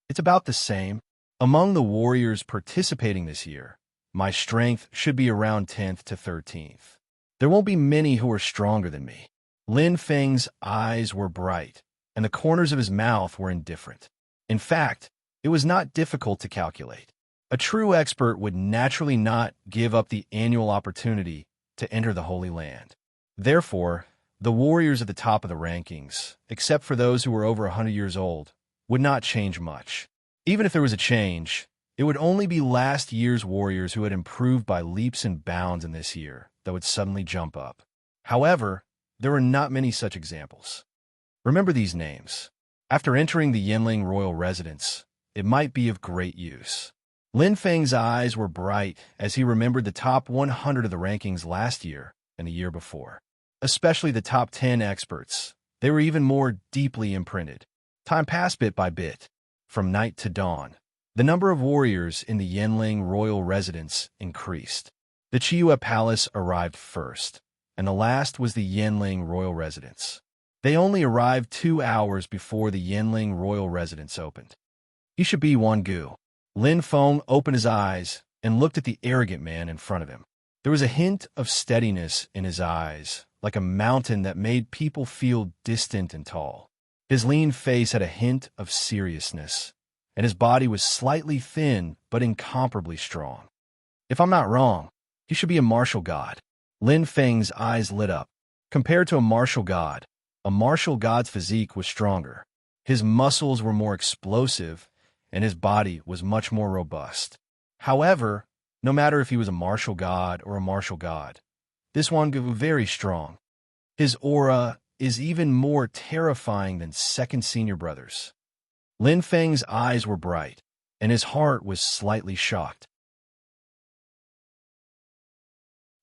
A: It's about the same. Among the warriors participating this year, my strength should be around 10th to 13th. There won't be many who are stronger than me. Lin Feng's eyes were bright, and the corners of his mouth were indifferent. In fact, it was not difficult to calculate. A true expert would naturally not give up the annual opportunity to enter the Holy Land. Therefore, the warriors at the top of the rankings, except for those who were over 100 years old, would not change much. Even if there was a change, it would only be last year's warriors who had improved by leaps and bounds in this year that would suddenly jump up. However, there were not many such examples. Remember these names. After entering the Yinling royal residence, it might be of great use. Lin Feng's eyes were bright as he remembered the top 100 of the rankings last year and the year before. Especially the top 10 experts. They were even more deeply imprinted. Time passed bit by bit. From night to dawn, the number of warriors in the Yinling royal residence increased. The Chiyue Palace arrived first, and the last was the Yinling royal residence. They only arrived 2 hours before the Yinling royal residence opened. He should be Wangu. Lin Feng opened his eyes and looked at the arrogant man in front of him. There was a hint of steadiness in his eyes, like a mountain that made people feel distant and tall. His lean face had a hint of seriousness, and his body was slightly thin but incomparably strong. If I'm not wrong, he should be a martial god. Lin Feng's eyes lit up. Compared to a martial god's physique was stronger. His muscles were more explosive, and his body was much more robust. However, no matter if he was a martial god or a martial god, this one was very strong. His aura is even more terrifying than second senior brother's. Lin Feng's eyes were bright, and his heart was slightly shocked.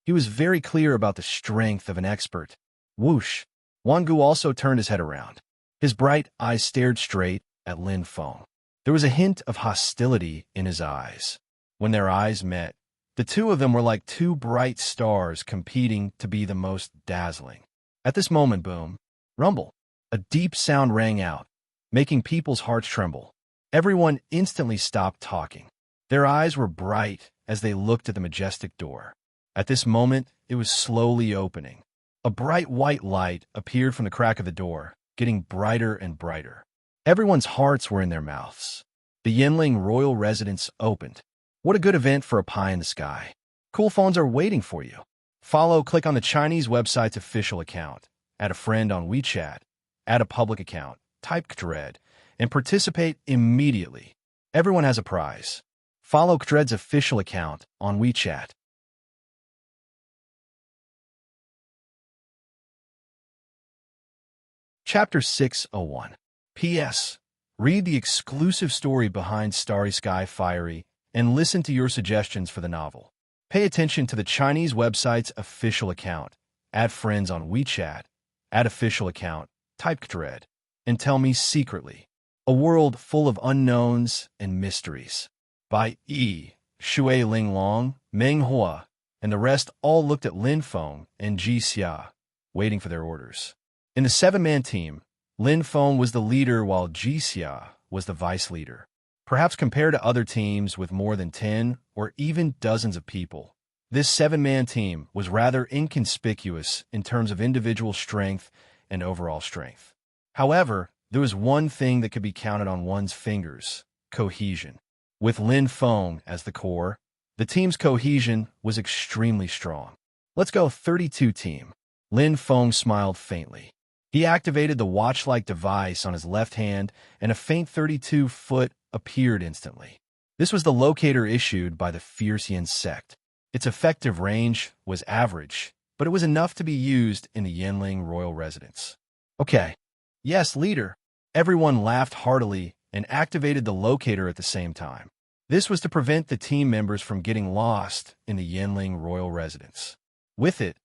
A: He was very clear about the strength of an expert. Whoosh! Wangu also turned his head around. His bright eyes stared straight at Lin Feng. There was a hint of hostility in his eyes. When their eyes met, the two of them were like two bright stars competing to be the most dazzling. At this moment, boom, rumble, a deep sound rang out, making people's hearts tremble. Everyone instantly stopped talking. Their eyes were bright as they looked at the majestic door. At this moment, it was slowly opening. A bright white light appeared from the crack of the door, getting brighter and brighter. Everyone's hearts were in their mouths. The Yinling royal residence opened. What a good event for a pie in the sky. Cool phones are waiting for you. Click on the Chinese website's official account, add a friend on WeChat, add a public account, type Kdred, and participate immediately. Everyone has a prize. Follow Kdred's official account on WeChat. Chapter 601. P.S. Read the exclusive story behind Starry Sky Fiery and listen to your suggestions for the novel. Pay attention to the Chinese website's official account, add friends on WeChat, add official account, type Kdred, and tell me secretly. A world full of unknowns and mysteries. By E. Shui Linglong, Meng Hua, and the rest all looked at Lin Feng and Ji Xia, waiting for their orders. In the 7-man team, Lin Feng was the leader while Ji Xia was the vice leader. Perhaps compared to other teams with more than 10 or even dozens of people, this seven-man team was rather inconspicuous in terms of individual strength and overall strength. However, there was one thing that could be counted on one's fingers: cohesion. With Lin Feng as the core, the team's cohesion was extremely strong. "Let's go 32 team." Lin Feng smiled faintly. He activated the watch-like device on his left hand, and a faint 32-foot appeared instantly. This was the locator issued by the Fierce Yin sect. Its effective range was average, but it was enough to be used in the Yinling royal residence. "Okay. Yes, leader." Everyone laughed heartily and activated the locator at the same time. This was to prevent the team members from getting lost in the Yinling royal residence. With it,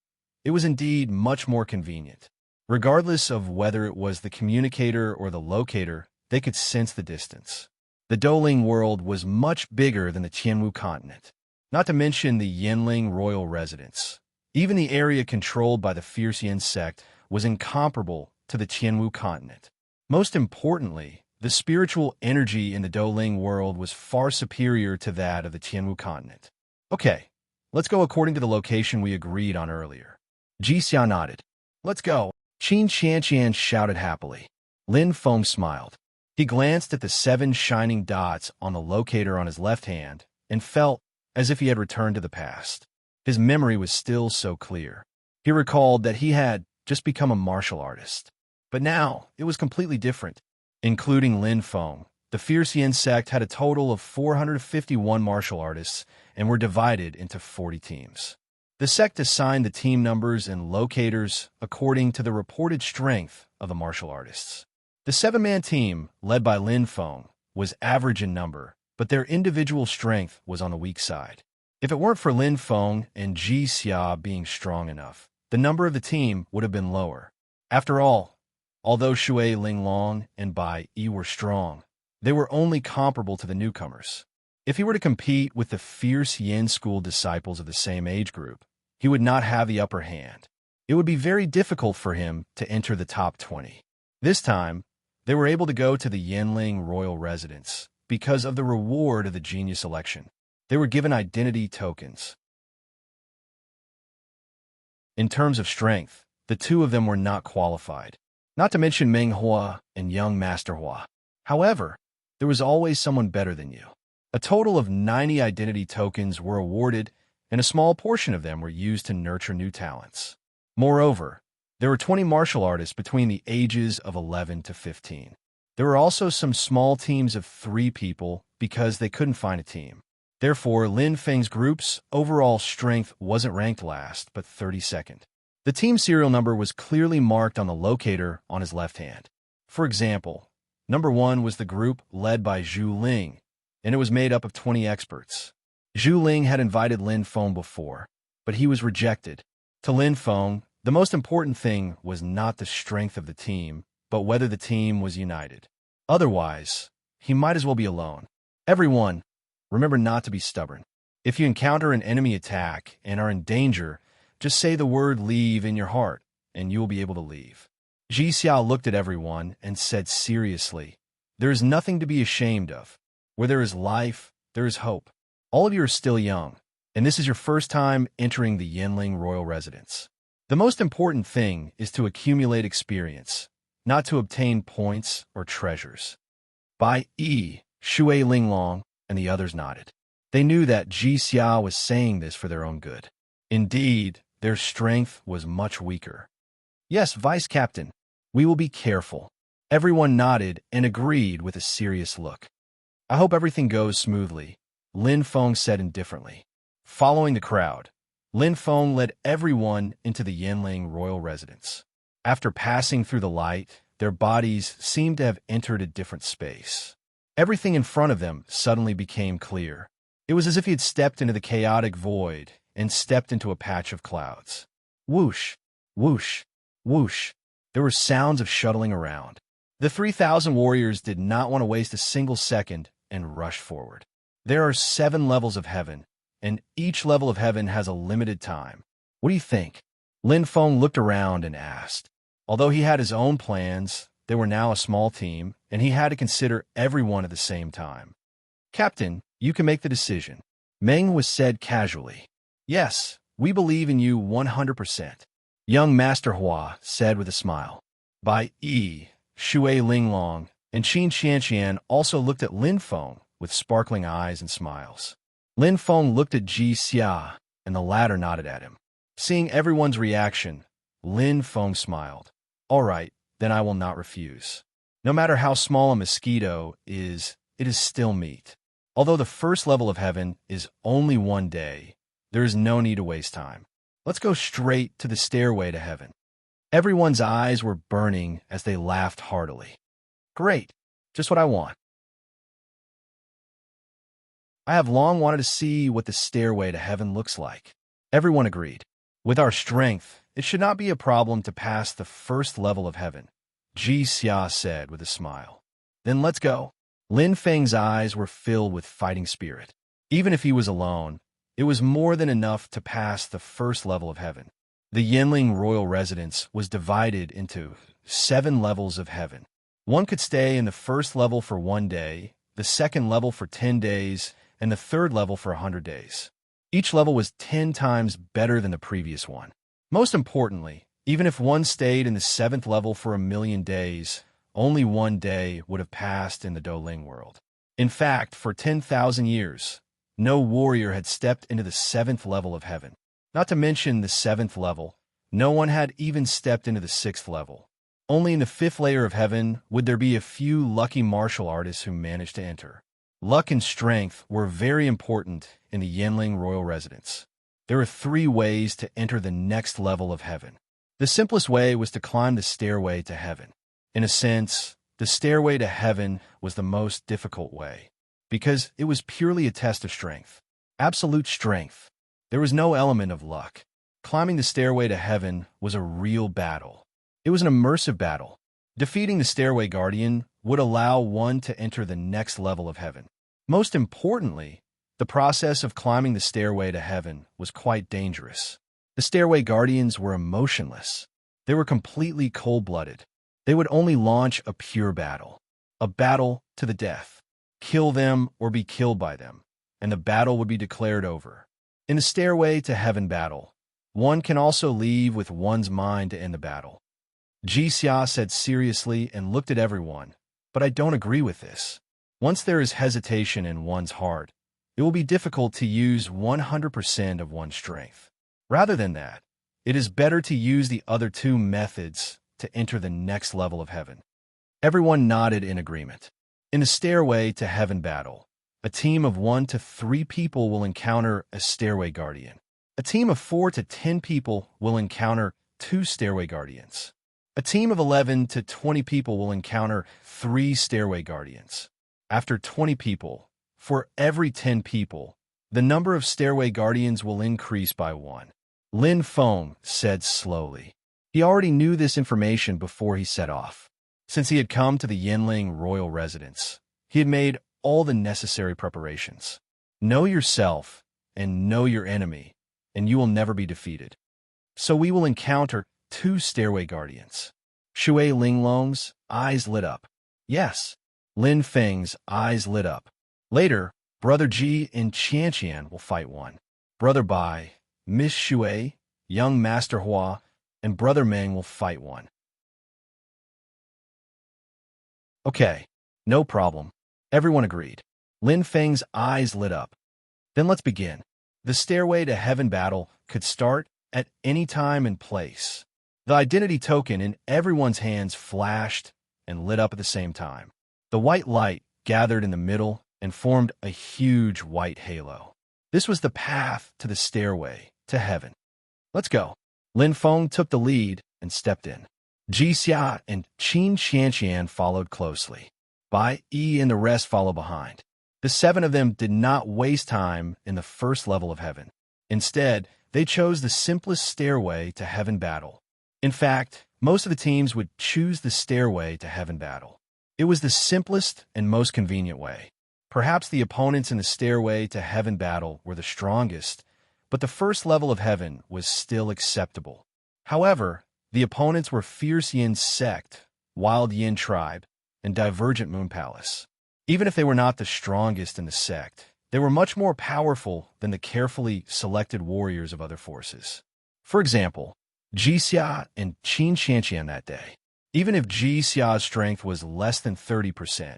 A: it was indeed much more convenient. Regardless of whether it was the communicator or the locator, they could sense the distance. The Douling world was much bigger than the Tianwu continent, not to mention the Yinling royal residence. Even the area controlled by the Fierce Yin sect was incomparable to the Tianwu continent. Most importantly, the spiritual energy in the Douling world was far superior to that of the Tianwu continent. "Okay, let's go according to the location we agreed on earlier." Ji Xia nodded. "Let's go." Qin Qianqian shouted happily. Lin Feng smiled. He glanced at the 7 shining dots on the locator on his left hand and felt as if he had returned to the past. His memory was still so clear. He recalled that he had just become a martial artist. But now, it was completely different. Including Lin Feng, the Fierce Yin sect had a total of 451 martial artists and were divided into 40 teams. The sect assigned the team numbers and locators according to the reported strength of the martial artists. The 7-man team, led by Lin Feng, was average in number, but their individual strength was on the weak side. If it weren't for Lin Feng and Ji Xia being strong enough, the number of the team would have been lower. After all, although Shui Linglong and Bai Yi were strong, they were only comparable to the newcomers. If he were to compete with the Fierce Yin school disciples of the same age group, he would not have the upper hand. It would be very difficult for him to enter the top 20. This time, they were able to go to the Yinling royal residence because of the reward of the genius election. They were given identity tokens. In terms of strength, the two of them were not qualified, not to mention Meng Hua and young Master Hua. However, there was always someone better than you. A total of 90 identity tokens were awarded, and a small portion of them were used to nurture new talents. Moreover, there were 20 martial artists between the ages of 11 to 15. There were also some small teams of 3 people because they couldn't find a team. Therefore, Lin Feng's group's overall strength wasn't ranked last, but 32nd. The team serial number was clearly marked on the locator on his left hand. For example, number 1 was the group led by Zhu Ling, and it was made up of 20 experts. Zhu Ling had invited Lin Feng before, but he was rejected. To Lin Feng, the most important thing was not the strength of the team, but whether the team was united. Otherwise, he might as well be alone. Everyone, remember not to be stubborn. If you encounter an enemy attack and are in danger, just say the word "leave" in your heart, and you will be able to leave. Ji Xiao looked at everyone and said seriously, "There is nothing to be ashamed of. Where there is life, there is hope. All of you are still young, and this is your first time entering the Yinling royal residence. The most important thing is to accumulate experience, not to obtain points or treasures." Bai Yi, Shui Linglong, and the others nodded. They knew that Ji Xia was saying this for their own good. Indeed, their strength was much weaker. "Yes, Vice Captain, we will be careful." Everyone nodded and agreed with a serious look. "I hope everything goes smoothly," Lin Feng said indifferently. Following the crowd, Lin Feng led everyone into the Yinling royal residence. After passing through the light, their bodies seemed to have entered a different space. Everything in front of them suddenly became clear. It was as if he had stepped into the chaotic void and stepped into a patch of clouds. Whoosh, whoosh, whoosh. There were sounds of shuttling around. The 3,000 warriors did not want to waste a single second and rushed forward. There are 7 levels of heaven, and each level of heaven has a limited time. What do you think? Lin Feng looked around and asked. Although he had his own plans, they were now a small team, and he had to consider everyone at the same time. Captain, you can make the decision. Meng was said casually. Yes, we believe in you 100%. Young Master Hua said with a smile. By Shui Linglong and Qin Qianqian also looked at Lin Feng with sparkling eyes and smiles. Lin Feng looked at Ji Xia, and the latter nodded at him. Seeing everyone's reaction, Lin Feng smiled. All right, then I will not refuse. No matter how small a mosquito is, it is still meat. Although the first level of heaven is only 1 day, there is no need to waste time. Let's go straight to the stairway to heaven. Everyone's eyes were burning as they laughed heartily. Great, just what I want. I have long wanted to see what the stairway to heaven looks like. Everyone agreed. With our strength, it should not be a problem to pass the first level of heaven, Ji Xia said with a smile. Then let's go. Lin Feng's eyes were filled with fighting spirit. Even if he was alone, it was more than enough to pass the first level of heaven. The Yinling royal residence was divided into 7 levels of heaven. One could stay in the first level for 1 day, the second level for 10 days, and the third level for 100 days. Each level was 10 times better than the previous one. Most importantly, even if one stayed in the 7th level for 1,000,000 days, only 1 day would have passed in the Douling world. In fact, for 10,000 years, no warrior had stepped into the 7th level of heaven. Not to mention the 7th level, no one had even stepped into the 6th level. Only in the 5th layer of heaven would there be a few lucky martial artists who managed to enter. Luck and strength were very important in the Yinling royal residence. There are 3 ways to enter the next level of heaven. The simplest way was to climb the stairway to heaven. In a sense, the stairway to heaven was the most difficult way, because it was purely a test of strength. Absolute strength. There was no element of luck. Climbing the stairway to heaven was a real battle. It was an immersive battle. Defeating the stairway guardian would allow one to enter the next level of heaven. Most importantly, the process of climbing the stairway to heaven was quite dangerous. The stairway guardians were emotionless. They were completely cold-blooded. They would only launch a pure battle. A battle to the death. Kill them or be killed by them, and the battle would be declared over. In the stairway to heaven battle, one can also leave with one's mind to end the battle. Ji Xia said seriously and looked at everyone, but I don't agree with this. Once there is hesitation in one's heart, it will be difficult to use 100% of one's strength. Rather than that, it is better to use the other 2 methods to enter the next level of heaven. Everyone nodded in agreement. In the stairway to heaven battle, a team of 1 to 3 people will encounter a stairway guardian. A team of 4 to 10 people will encounter 2 stairway guardians. A team of 11 to 20 people will encounter 3 stairway guardians. After 20 people, for every 10 people, the number of stairway guardians will increase by 1. Lin Feng said slowly. He already knew this information before he set off. Since he had come to the Yinling royal residence, he had made all the necessary preparations. Know yourself and know your enemy, and you will never be defeated. So we will encounter 2 stairway guardians. Shui Linglong's eyes lit up. Yes. Lin Feng's eyes lit up. Later, Brother Ji and Qianqian will fight one. Brother Bai, Miss Shui, Young Master Hua, and Brother Meng will fight one. Okay, no problem. Everyone agreed. Lin Feng's eyes lit up. Then let's begin. The stairway to heaven battle could start at any time and place. The identity token in everyone's hands flashed and lit up at the same time. The white light gathered in the middle and formed a huge white halo. This was the path to the stairway to heaven. Let's go. Lin Feng took the lead and stepped in. Ji Xia and Qin Qianqian followed closely. Bai Yi and the rest followed behind. The 7 of them did not waste time in the first level of heaven. Instead, they chose the simplest stairway to heaven battle. In fact, most of the teams would choose the stairway to heaven battle. It was the simplest and most convenient way. Perhaps the opponents in the stairway to heaven battle were the strongest, but the first level of heaven was still acceptable. However, the opponents were Fierce Yin Sect, Wild Yin Tribe, and Divergent Moon Palace. Even if they were not the strongest in the sect, they were much more powerful than the carefully selected warriors of other forces. For example, Ji Xia and Qin Qianqian that day. Even if Ji Xia's strength was less than 30%,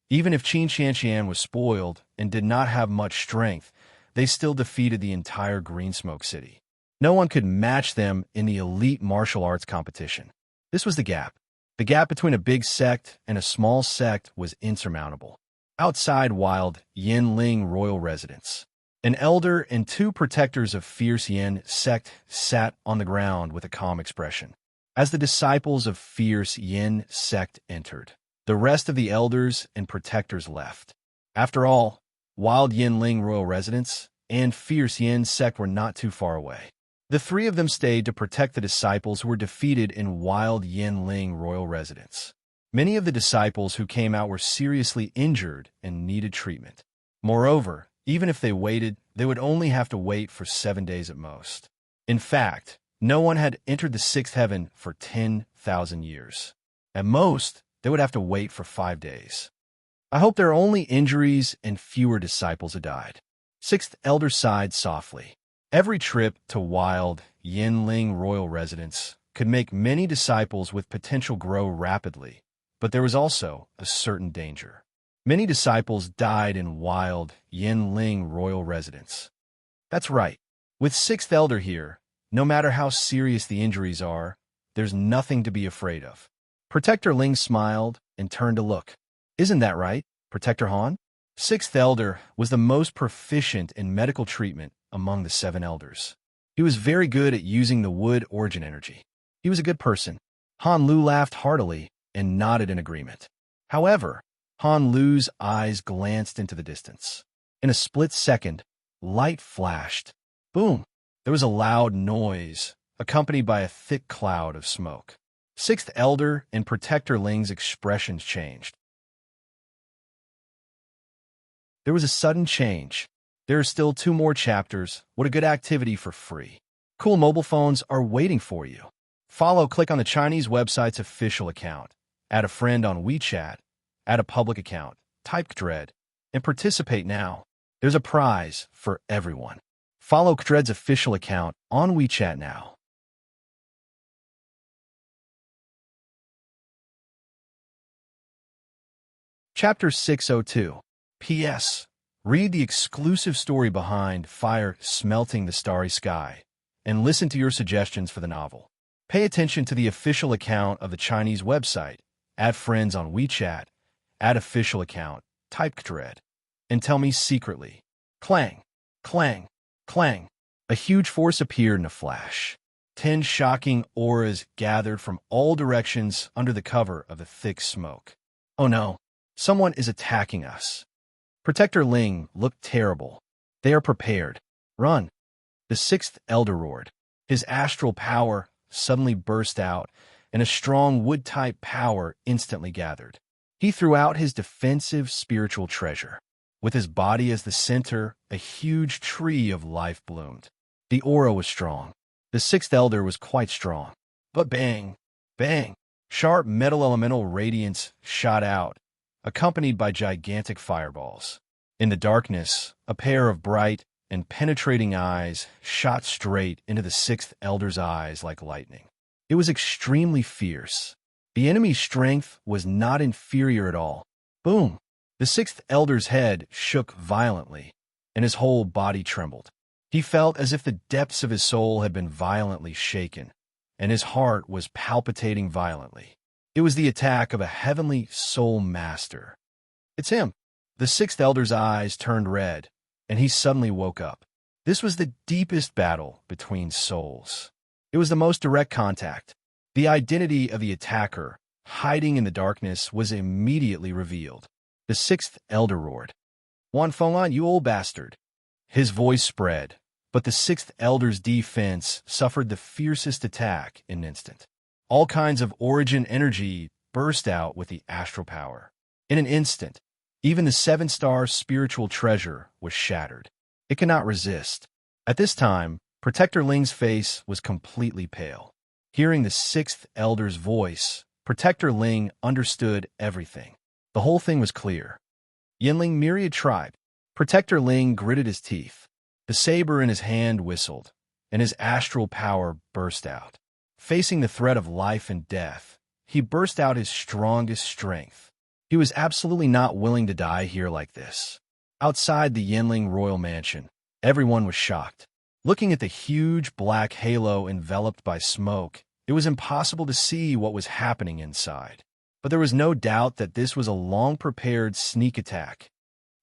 A: even if Qin Qianqian was spoiled and did not have much strength, they still defeated the entire Green Smoke City. No one could match them in the elite martial arts competition. This was the gap. The gap between a big sect and a small sect was insurmountable. Outside wild Yinling royal residence, an elder and two protectors of fierce Yin sect sat on the ground with a calm expression. As the disciples of fierce Yin sect entered, the rest of the elders and protectors left. After all, wild Yinling royal residence and fierce Yin sect were not too far away. The three of them stayed to protect the disciples who were defeated in wild Yinling royal residence. Many of the disciples who came out were seriously injured and needed treatment. Moreover, even if they waited, they would only have to wait for 7 days at most. In fact, no one had entered the sixth heaven for 10,000 years. At most, they would have to wait for 5 days. I hope there are only injuries and fewer disciples who died. Sixth elder sighed softly. Every trip to wild Yinling royal residence could make many disciples with potential grow rapidly, but there was also a certain danger. Many disciples died in wild Yinling royal residence. That's right. With sixth elder here, no matter how serious the injuries are, there's nothing to be afraid of. Protector Ling smiled and turned to look. Isn't that right, Protector Han? Sixth elder was the most proficient in medical treatment among the 7 elders. He was very good at using the wood origin energy. He was a good person. Han Lu laughed heartily and nodded in agreement. However, Han Lu's eyes glanced into the distance. In a split second, light flashed. Boom! There was a loud noise, accompanied by a thick cloud of smoke. Sixth elder and Protector Ling's expressions changed. There was a sudden change. There are still 2 more chapters. What a good activity for free. Cool mobile phones are waiting for you. Click on the Chinese website's official account. Add a friend on WeChat. Add a public account. Type Dread. And participate now. There's a prize for everyone. Follow Dread's official account on WeChat now. Chapter 602. P.S. Read the exclusive story behind Fire Smelting the Starry Sky and listen to your suggestions for the novel. Pay attention to the official account of the Chinese website. Add friends on WeChat. Add official account. Type Dread. And tell me secretly. Clang, clang, clang. A huge force appeared in a flash. 10 shocking auras gathered from all directions under the cover of the thick smoke. Oh no, someone is attacking us. Protector Ling looked terrible. They are prepared. Run. The sixth elder roared. His astral power suddenly burst out, and a strong wood-type power instantly gathered. He threw out his defensive spiritual treasure. With his body as the center, a huge tree of life bloomed. The aura was strong. The sixth elder was quite strong. But bang, bang, sharp metal elemental radiance shot out, accompanied by gigantic fireballs. In the darkness, a pair of bright and penetrating eyes shot straight into the sixth elder's eyes like lightning. It was extremely fierce. The enemy's strength was not inferior at all. Boom! The sixth elder's head shook violently, and his whole body trembled. He felt as if the depths of his soul had been violently shaken, and his heart was palpitating violently. It was the attack of a heavenly soul master. It's him. The sixth elder's eyes turned red, and he suddenly woke up. This was the deepest battle between souls. It was the most direct contact. The identity of the attacker, hiding in the darkness, was immediately revealed. The sixth elder roared, "Wan Fenglan, you old bastard!" His voice spread, but the sixth elder's defense suffered the fiercest attack in an instant. All kinds of origin energy burst out with the astral power. In an instant, even the 7-star spiritual treasure was shattered. It could not resist. At this time, Protector Ling's face was completely pale. Hearing the sixth elder's voice, Protector Ling understood everything. The whole thing was clear. Yinling Myriad Tribe. Protector Ling gritted his teeth. The saber in his hand whistled, and his astral power burst out. Facing the threat of life and death, he burst out his strongest strength. He was absolutely not willing to die here like this. Outside the Yinling royal mansion, everyone was shocked. Looking at the huge black halo enveloped by smoke, it was impossible to see what was happening inside. But there was no doubt that this was a long-prepared sneak attack.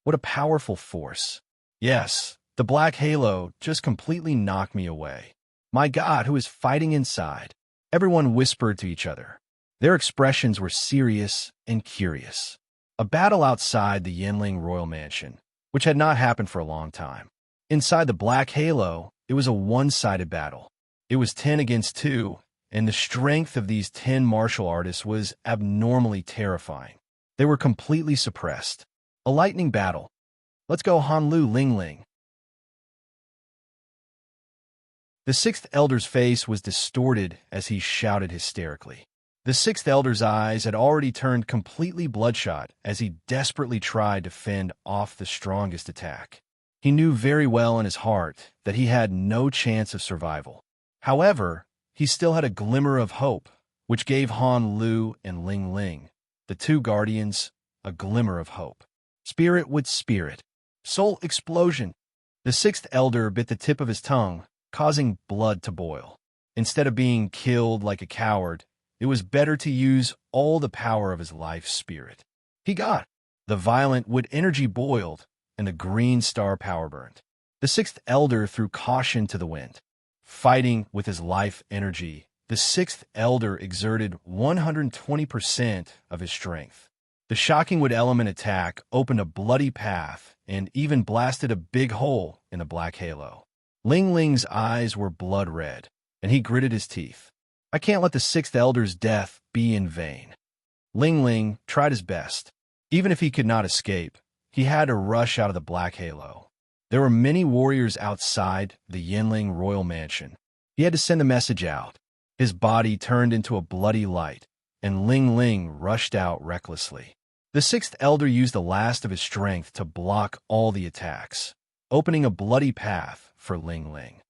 A: What a powerful force. Yes, the black halo just completely knocked me away. My God, who is fighting inside? Everyone whispered to each other. Their expressions were serious and curious. A battle outside the Yinling royal mansion, which had not happened for a long time. Inside the black halo, it was a one-sided battle. It was 10 against 2, and the strength of these 10 martial artists was abnormally terrifying. They were completely suppressed. A lightning battle. Let's go Hanlu Ling Ling. The sixth elder's face was distorted as he shouted hysterically. The sixth elder's eyes had already turned completely bloodshot as he desperately tried to fend off the strongest attack. He knew very well in his heart that he had no chance of survival. However, he still had a glimmer of hope, which gave Han Lu and Ling Ling, the two guardians, a glimmer of hope. Spirit with spirit. Soul explosion. The sixth elder bit the tip of his tongue, causing blood to boil. Instead of being killed like a coward, it was better to use all the power of his life spirit. He got. The violent wood energy boiled, and the green star power burned. The sixth elder threw caution to the wind. Fighting with his life energy, the sixth elder exerted 120% of his strength. The shocking wood element attack opened a bloody path and even blasted a big hole in the black halo. Ling Ling's eyes were blood red, and he gritted his teeth. I can't let the sixth elder's death be in vain. Ling Ling tried his best. Even if he could not escape, he had to rush out of the black halo. There were many warriors outside the Yinling royal mansion. He had to send a message out. His body turned into a bloody light, and Ling Ling rushed out recklessly. The sixth elder used the last of his strength to block all the attacks, opening a bloody path for Ling Ling.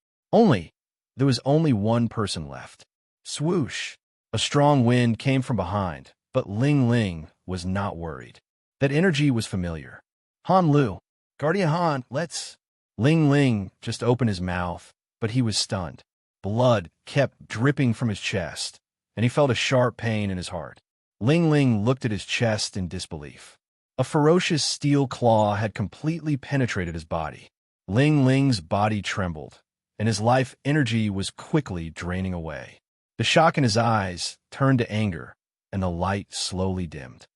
A: There was only one person left. Swoosh! A strong wind came from behind, but Ling Ling was not worried. That energy was familiar. Han Lu, Guardian Han, let's... Ling Ling just opened his mouth, but he was stunned. Blood kept dripping from his chest, and he felt a sharp pain in his heart. Ling Ling looked at his chest in disbelief. A ferocious steel claw had completely penetrated his body. Ling Ling's body trembled, and his life energy was quickly draining away. The shock in his eyes turned to anger, and the light slowly dimmed.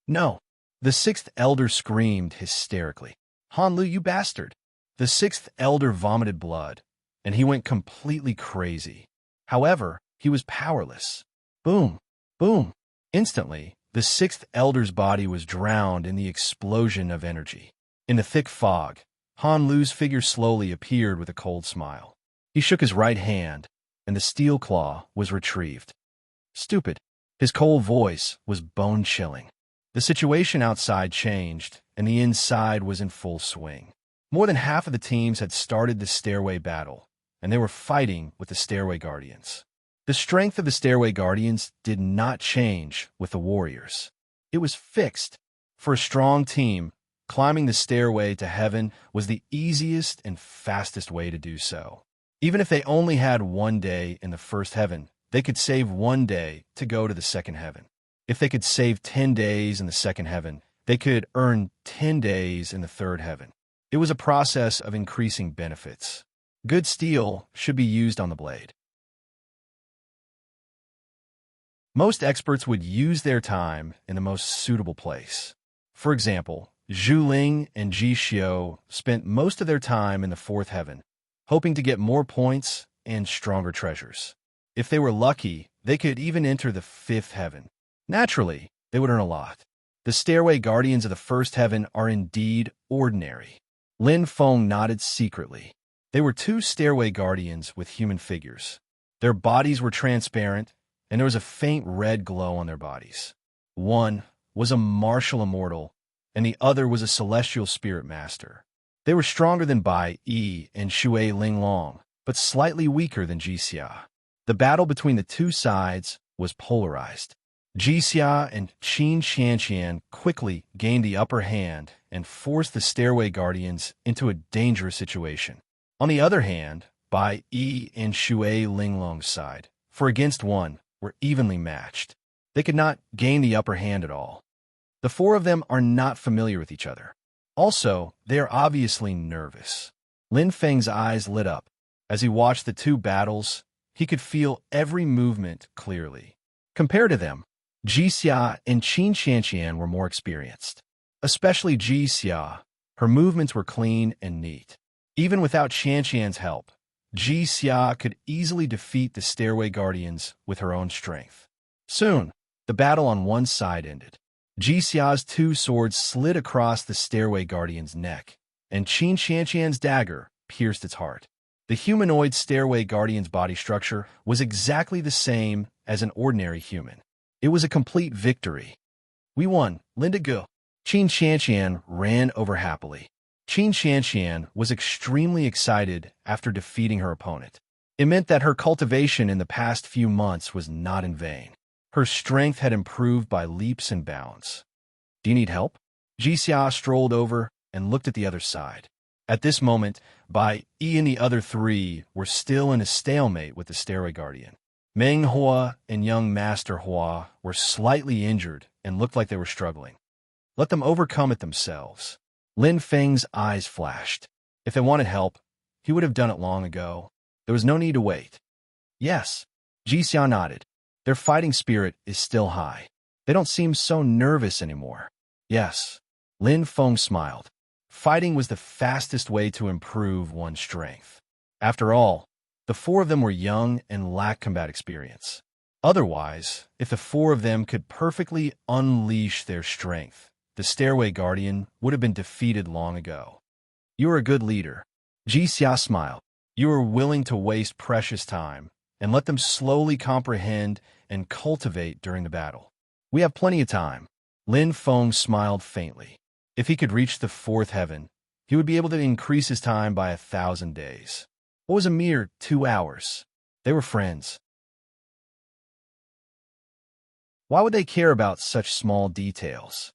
A: No! The sixth elder screamed hysterically. Han Lu, you bastard! The sixth elder vomited blood, and he went completely crazy. However, he was powerless. Boom! Boom! Instantly, the sixth elder's body was drowned in the explosion of energy. In the thick fog, Han Lu's figure slowly appeared with a cold smile. He shook his right hand, and the steel claw was retrieved. Stupid. His cold voice was bone-chilling. The situation outside changed, and the inside was in full swing. More than half of the teams had started the stairway battle, and they were fighting with the stairway guardians. The strength of the stairway guardians did not change with the warriors. It was fixed. For a strong team, climbing the stairway to heaven was the easiest and fastest way to do so. Even if they only had 1 day in the first heaven, they could save 1 day to go to the second heaven. If they could save 10 days in the second heaven, they could earn 10 days in the third heaven. It was a process of increasing benefits. Good steel should be used on the blade. Most experts would use their time in the most suitable place. For example, Zhu Ling and Ji Xiu spent most of their time in the fourth heaven, hoping to get more points and stronger treasures. If they were lucky, they could even enter the fifth heaven. Naturally, they would earn a lot. The stairway guardians of the first heaven are indeed ordinary. Lin Feng nodded secretly. They were 2 stairway guardians with human figures. Their bodies were transparent, and there was a faint red glow on their bodies. One was a martial immortal, and the other was a celestial spirit master. They were stronger than Bai Yi and Shui Linglong, but slightly weaker than Jixia. The battle between the two sides was polarized. Jixia and Qin Qianqian quickly gained the upper hand and forced the Stairway Guardians into a dangerous situation. On the other hand, Bai Yi and Shui Linglong's side, for against one, were evenly matched. They could not gain the upper hand at all. The four of them are not familiar with each other. Also, they are obviously nervous. Lin Feng's eyes lit up. As he watched the two battles, he could feel every movement clearly. Compared to them, Jixia and Qin Qianqian were more experienced. Especially Jixia, her movements were clean and neat. Even without Qianqian's help, Jixia could easily defeat the Stairway Guardians with her own strength. Soon, the battle on one side ended. Jixia's two swords slid across the Stairway Guardian's neck, and Qin Qianqian's dagger pierced its heart. The humanoid Stairway Guardian's body structure was exactly the same as an ordinary human. It was a complete victory. We won, Linda Gu. Qin Qianqian ran over happily. Qin Qianqian was extremely excited after defeating her opponent. It meant that her cultivation in the past few months was not in vain. Her strength had improved by leaps and bounds. Do you need help? Jixia strolled over and looked at the other side. At this moment, Bai Yi and the other three were still in a stalemate with the Stairway Guardian. Meng Hua and young Master Hua were slightly injured and looked like they were struggling. Let them overcome it themselves. Lin Feng's eyes flashed. If they wanted help, he would have done it long ago. There was no need to wait. Yes, Jixia nodded. Their fighting spirit is still high. They don't seem so nervous anymore. Yes, Lin Feng smiled. Fighting was the fastest way to improve one's strength. After all, the four of them were young and lacked combat experience. Otherwise, if the four of them could perfectly unleash their strength, the Stairway Guardian would have been defeated long ago. You are a good leader. Jixia smiled. You are willing to waste precious time and let them slowly comprehend and cultivate during the battle. We have plenty of time. Lin Feng smiled faintly. If he could reach the fourth heaven, he would be able to increase his time by 1,000 days. What was a mere 2 hours? They were friends. Why would they care about such small details?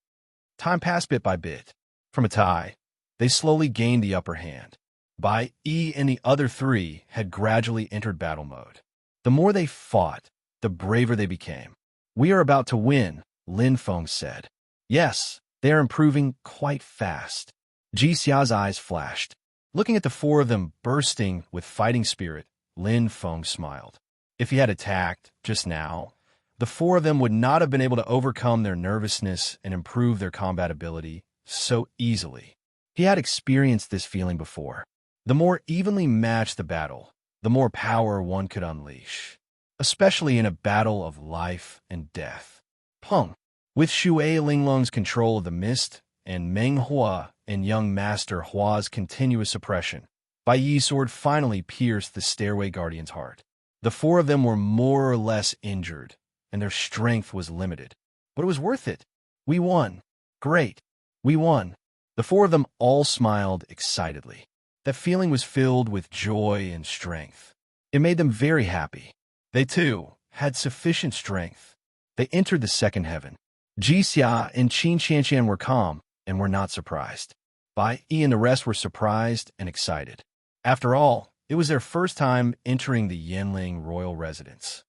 A: Time passed bit by bit. From a tie, they slowly gained the upper hand. Bai Yi and the other three had gradually entered battle mode. The more they fought, the braver they became. We are about to win, Lin Feng said. Yes, they are improving quite fast. Jixia's eyes flashed. Looking at the four of them bursting with fighting spirit, Lin Feng smiled. If he had attacked just now, the four of them would not have been able to overcome their nervousness and improve their combat ability so easily. He had experienced this feeling before. The more evenly matched the battle, the more power one could unleash, especially in a battle of life and death. Peng. With Shui Linglong's control of the mist and Meng Hua and young Master Hua's continuous oppression, Bai Yi's sword finally pierced the Stairway Guardian's heart. The four of them were more or less injured, and their strength was limited. But it was worth it. We won. Great. We won. The four of them all smiled excitedly. That feeling was filled with joy and strength. It made them very happy. They, too, had sufficient strength. They entered the second heaven. Jixia and Qin Qianqian were calm and were not surprised. Bai Yi and the rest were surprised and excited. After all, it was their first time entering the Yanling royal residence.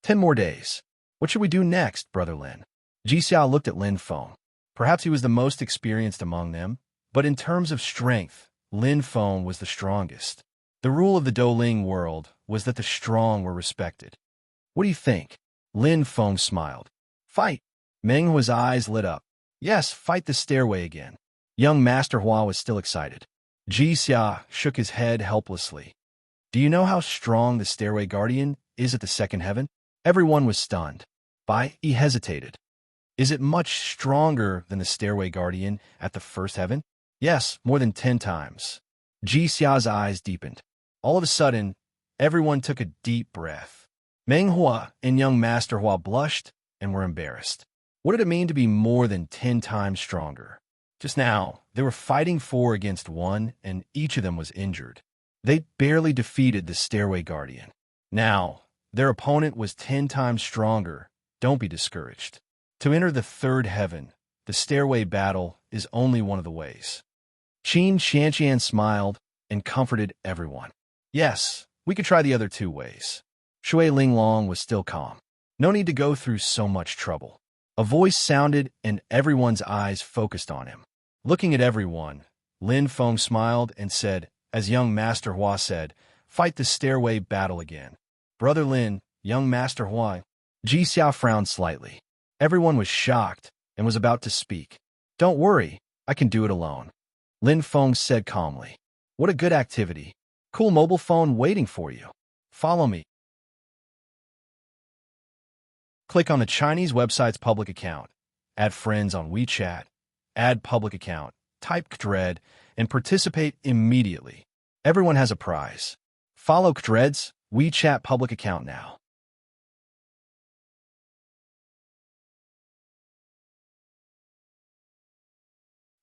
A: 10 more days. What should we do next, Brother Lin? Jixia looked at Lin Feng. Perhaps he was the most experienced among them, but in terms of strength, Lin Feng was the strongest. The rule of the Douling world was that the strong were respected. What do you think? Lin Feng smiled. Fight. Meng Hua's eyes lit up. Yes, fight the stairway again. Young Master Hua was still excited. Jixia shook his head helplessly. Do you know how strong the Stairway Guardian is at the second heaven? Everyone was stunned. Bai Yi hesitated. Is it much stronger than the Stairway Guardian at the first heaven? Yes, more than 10 times. Jixia's eyes deepened. All of a sudden, everyone took a deep breath. Meng Hua and young Master Hua blushed and were embarrassed. What did it mean to be more than 10 times stronger? Just now, they were fighting 4 against 1, and each of them was injured. They barely defeated the Stairway Guardian. Now, their opponent was 10 times stronger. Don't be discouraged. To enter the third heaven, the stairway battle is only one of the ways. Qin Shanqian smiled and comforted everyone. Yes, we could try the other 2 ways. Shui Linglong was still calm. No need to go through so much trouble. A voice sounded and everyone's eyes focused on him. Looking at everyone, Lin Feng smiled and said, as young Master Hua said, fight the stairway battle again. Brother Lin, young Master Hua. Ji Xiao frowned slightly. Everyone was shocked and was about to speak. Don't worry, I can do it alone. Lin Feng said calmly. What a good activity. Cool mobile phone waiting for you. Follow me. Click on the Chinese website's public account. Add friends on WeChat. Add public account. Type Kdred and participate immediately. Everyone has a prize. Follow Kdred's WeChat public account now.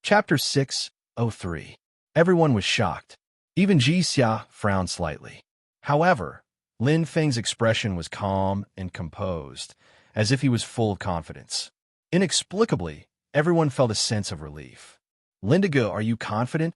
A: Chapter 603. Everyone was shocked. Even Ji Xia frowned slightly. However, Lin Feng's expression was calm and composed, as if he was full of confidence. Inexplicably, everyone felt a sense of relief. Lindigo, are you confident?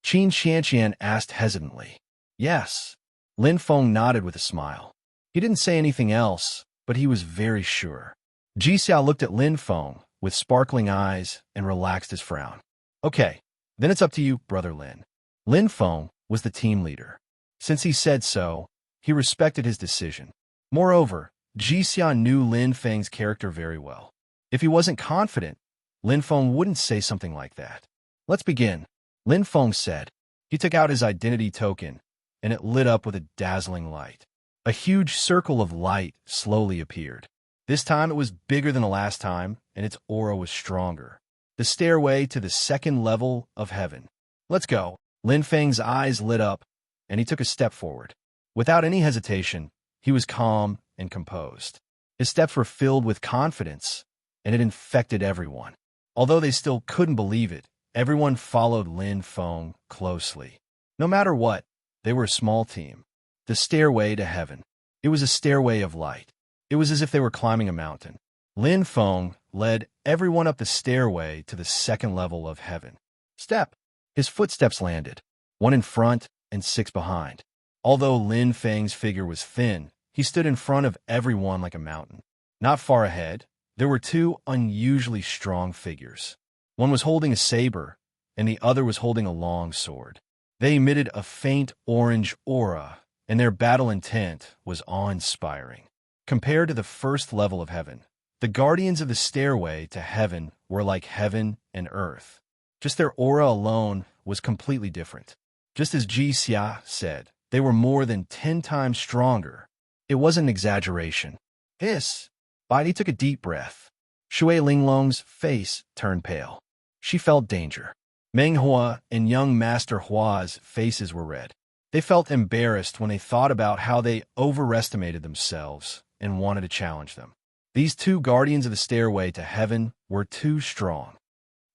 A: Qin Shanqian asked hesitantly. Yes. Lin Feng nodded with a smile. He didn't say anything else, but he was very sure. Ji Xiao looked at Lin Feng with sparkling eyes and relaxed his frown. Okay, then it's up to you, Brother Lin. Lin Feng was the team leader. Since he said so, he respected his decision. Moreover, Ji Xiao knew Lin Feng's character very well. If he wasn't confident, Lin Feng wouldn't say something like that. Let's begin, Lin Feng said. He took out his identity token, and it lit up with a dazzling light. A huge circle of light slowly appeared. This time it was bigger than the last time, and its aura was stronger. The stairway to the second level of heaven. Let's go. Lin Feng's eyes lit up, and he took a step forward. Without any hesitation, he was calm and composed. His steps were filled with confidence, and it infected everyone. Although they still couldn't believe it, everyone followed Lin Feng closely. No matter what, they were a small team. The stairway to heaven. It was a stairway of light. It was as if they were climbing a mountain. Lin Feng led everyone up the stairway to the second level of heaven. Step. His footsteps landed, 1 in front and 6 behind. Although Lin Feng's figure was thin, he stood in front of everyone like a mountain. Not far ahead, there were 2 unusually strong figures. One was holding a saber, and the other was holding a long sword. They emitted a faint orange aura, and their battle intent was awe-inspiring. Compared to the first level of heaven, the guardians of the stairway to heaven were like heaven and earth. Just their aura alone was completely different. Just as Ji Xia said, they were more than 10 times stronger. It wasn't an exaggeration. Hiss. Bai took a deep breath. Shui Linglong's face turned pale. She felt danger. Meng Hua and young Master Hua's faces were red. They felt embarrassed when they thought about how they overestimated themselves and wanted to challenge them. These 2 guardians of the stairway to heaven were too strong.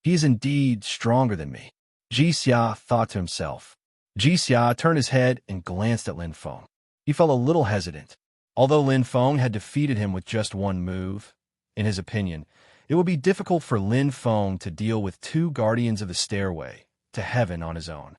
A: He is indeed stronger than me, Ji Xia thought to himself. Ji Xia turned his head and glanced at Lin Feng. He felt a little hesitant. Although Lin Feng had defeated him with just 1 move, in his opinion, it would be difficult for Lin Feng to deal with 2 guardians of the stairway to heaven on his own.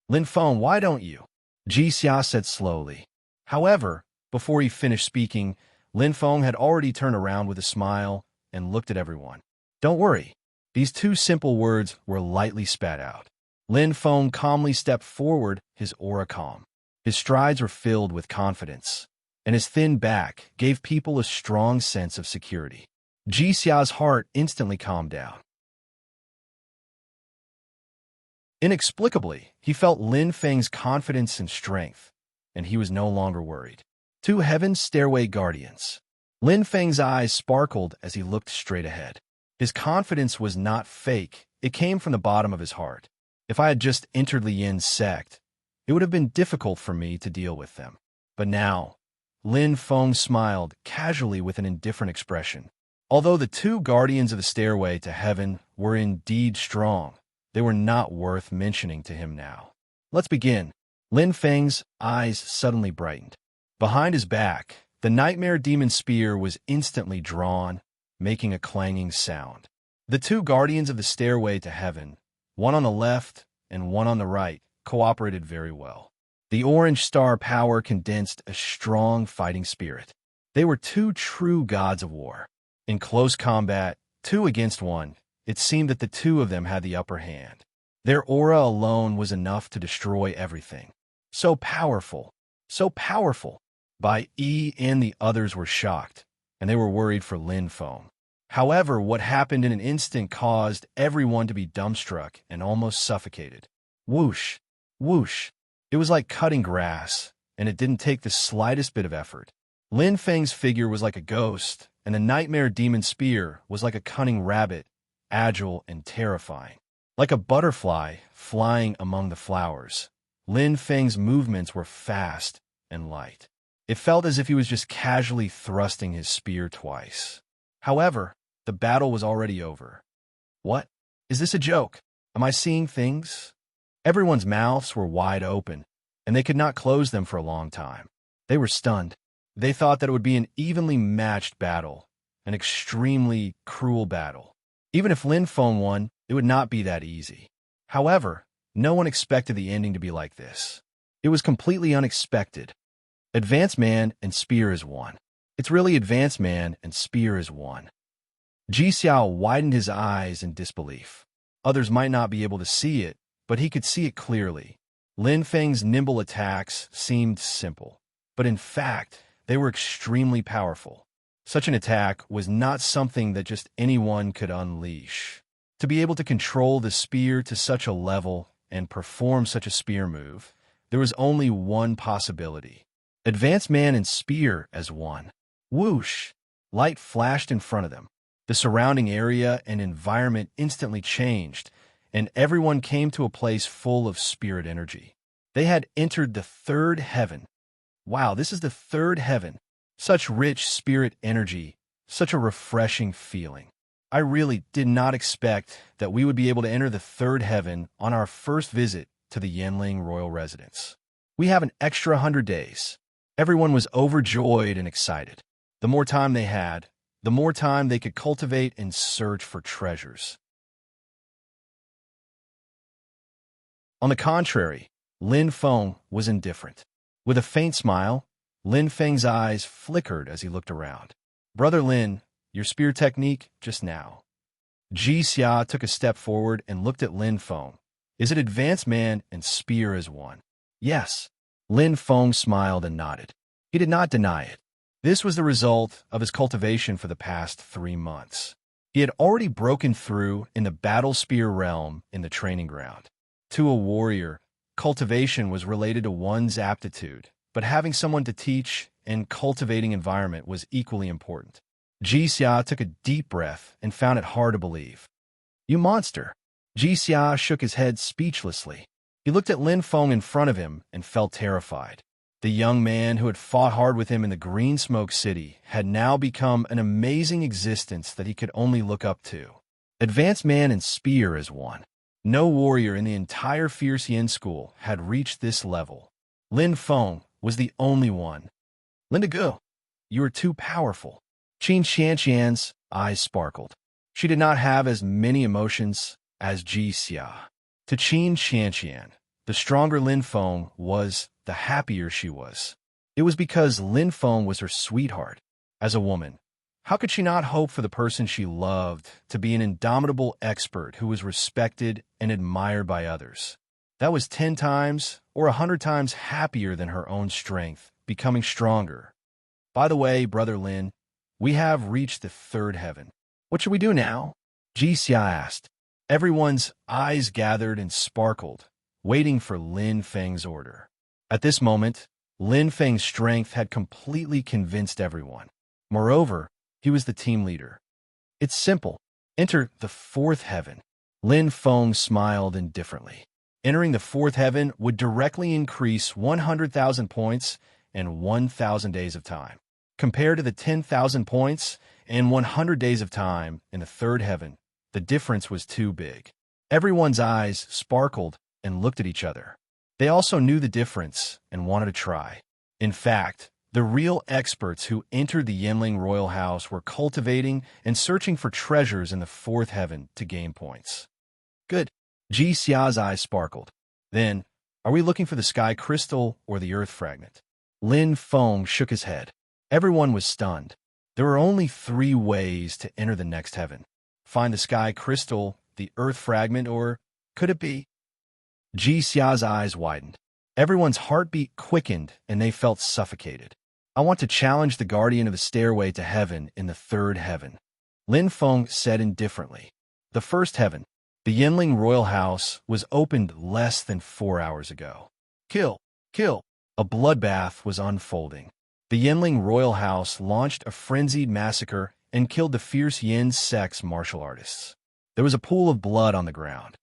A: Lin Feng, why don't you? Ji Xia said slowly. However, before he finished speaking, Lin Feng had already turned around with a smile and looked at everyone. Don't worry. These 2 simple words were lightly spat out. Lin Feng calmly stepped forward, his aura calm. His strides were filled with confidence, and his thin back gave people a strong sense of security. Ji Xia's heart instantly calmed down. Inexplicably, he felt Lin Feng's confidence and strength, and he was no longer worried. 2 heaven stairway guardians. Lin Feng's eyes sparkled as he looked straight ahead. His confidence was not fake, it came from the bottom of his heart. If I had just entered Li Yin's sect, it would have been difficult for me to deal with them. But now, Lin Feng smiled casually with an indifferent expression. Although the 2 guardians of the stairway to heaven were indeed strong, They were not worth mentioning to him now. Let's begin. Lin Feng's eyes suddenly brightened. Behind his back, the nightmare demon spear was instantly drawn, making a clanging sound. The two guardians of the stairway to heaven, one on the left and one on the right, cooperated very well. The orange star power condensed a strong fighting spirit. They were two true gods of war. In close combat, 2 against 1, it seemed that the two of them had the upper hand. Their aura alone was enough to destroy everything. So powerful, so powerful. Bai Yi and the others were shocked, and they were worried for Lin Feng. However, what happened in an instant caused everyone to be dumbstruck and almost suffocated. Whoosh, whoosh. It was like cutting grass, and it didn't take the slightest bit of effort. Lin Feng's figure was like a ghost, and the nightmare demon spear was like a cunning rabbit, agile and terrifying. Like a butterfly flying among the flowers, Lin Feng's movements were fast and light. It felt as if he was just casually thrusting his spear twice. However, the battle was already over. What? Is this a joke? Am I seeing things? Everyone's mouths were wide open, and they could not close them for a long time. They were stunned. They thought that it would be an evenly matched battle, an extremely cruel battle. Even if Lin Feng won, it would not be that easy. However, no one expected the ending to be like this. It was completely unexpected. Advanced man and spear is one. It's really advanced man and spear is one. Ji Xiao widened his eyes in disbelief. Others might not be able to see it, but he could see it clearly. Lin Feng's nimble attacks seemed simple, but in fact, they were extremely powerful. Such an attack was not something that just anyone could unleash. To be able to control the spear to such a level and perform such a spear move, there was only one possibility. Advanced man and spear as one. Whoosh! Light flashed in front of them. The surrounding area and environment instantly changed, and everyone came to a place full of spirit energy. They had entered the third heaven. Wow, this is the third heaven. Such rich spirit energy, such a refreshing feeling. I really did not expect that we would be able to enter the third heaven on our first visit to the Yanling royal residence. We have an extra 100 days. Everyone was overjoyed and excited. The more time they had, the more time they could cultivate and search for treasures. On the contrary, Lin Feng was indifferent. With a faint smile, Lin Feng's eyes flickered as he looked around. Brother Lin, your spear technique just now. Ji Xia took a step forward and looked at Lin Feng. Is it advanced man and spear as one? Yes. Lin Feng smiled and nodded. He did not deny it. This was the result of his cultivation for the past 3 months. He had already broken through in the battle spear realm in the training ground. To a warrior, cultivation was related to one's aptitude, but having someone to teach and cultivating environment was equally important. Ji Xia took a deep breath and found it hard to believe. You monster! Ji Xia shook his head speechlessly. He looked at Lin Feng in front of him and felt terrified. The young man who had fought hard with him in the Green Smoke City had now become an amazing existence that he could only look up to. Advanced man and spear as one. No warrior in the entire Fierce Yin school had reached this level. Lin Feng was the only one. Linda Gu, you are too powerful. Qin Xianxian's eyes sparkled. She did not have as many emotions as Ji Xia. To Qin Xianxian, the stronger Lin Feng was, the happier she was. It was because Lin Feng was her sweetheart. As a woman, how could she not hope for the person she loved to be an indomitable expert who was respected and admired by others? That was 10 times or 100 times happier than her own strength, becoming stronger. By the way, Brother Lin, we have reached the third heaven. What should we do now? Ji Xia asked. Everyone's eyes gathered and sparkled, waiting for Lin Feng's order. At this moment, Lin Feng's strength had completely convinced everyone. Moreover, he was the team leader. It's simple. Enter the fourth heaven. Lin Feng smiled indifferently. Entering the fourth heaven would directly increase 100,000 points and 1,000 days of time. Compared to the 10,000 points and 100 days of time in the third heaven, the difference was too big. Everyone's eyes sparkled and looked at each other. They also knew the difference and wanted to try. In fact, the real experts who entered the Yinling royal house were cultivating and searching for treasures in the fourth heaven to gain points. Good. Ji Xia's eyes sparkled. Then, are we looking for the sky crystal or the earth fragment? Lin Feng shook his head. Everyone was stunned. There were only 3 ways to enter the next heaven. Find the sky crystal, the earth fragment, or could it be? Ji Xia's eyes widened. Everyone's heartbeat quickened and they felt suffocated. I want to challenge the guardian of the stairway to heaven in the third heaven. Lin Feng said indifferently. The first heaven, the Yinling royal house, was opened less than 4 hours ago. Kill! Kill! A bloodbath was unfolding. The Yinling royal house launched a frenzied massacre and killed the fierce Yin sect's martial artists. There was a pool of blood on the ground.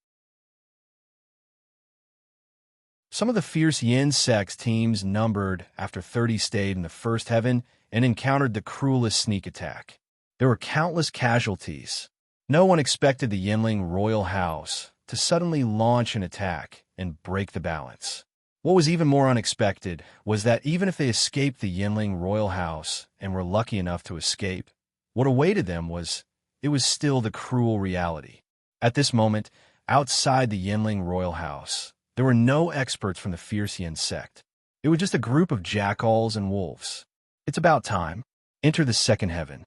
A: Some of the fierce Yin sect's teams numbered after 30 stayed in the first heaven and encountered the cruelest sneak attack. There were countless casualties. No one expected the Yinling royal house to suddenly launch an attack and break the balance. What was even more unexpected was that even if they escaped the Yinling royal house and were lucky enough to escape, what awaited them was still the cruel reality. At this moment, outside the Yinling royal house, there were no experts from the fierce Yin sect. It was just a group of jackals and wolves. It's about time. Enter the second heaven.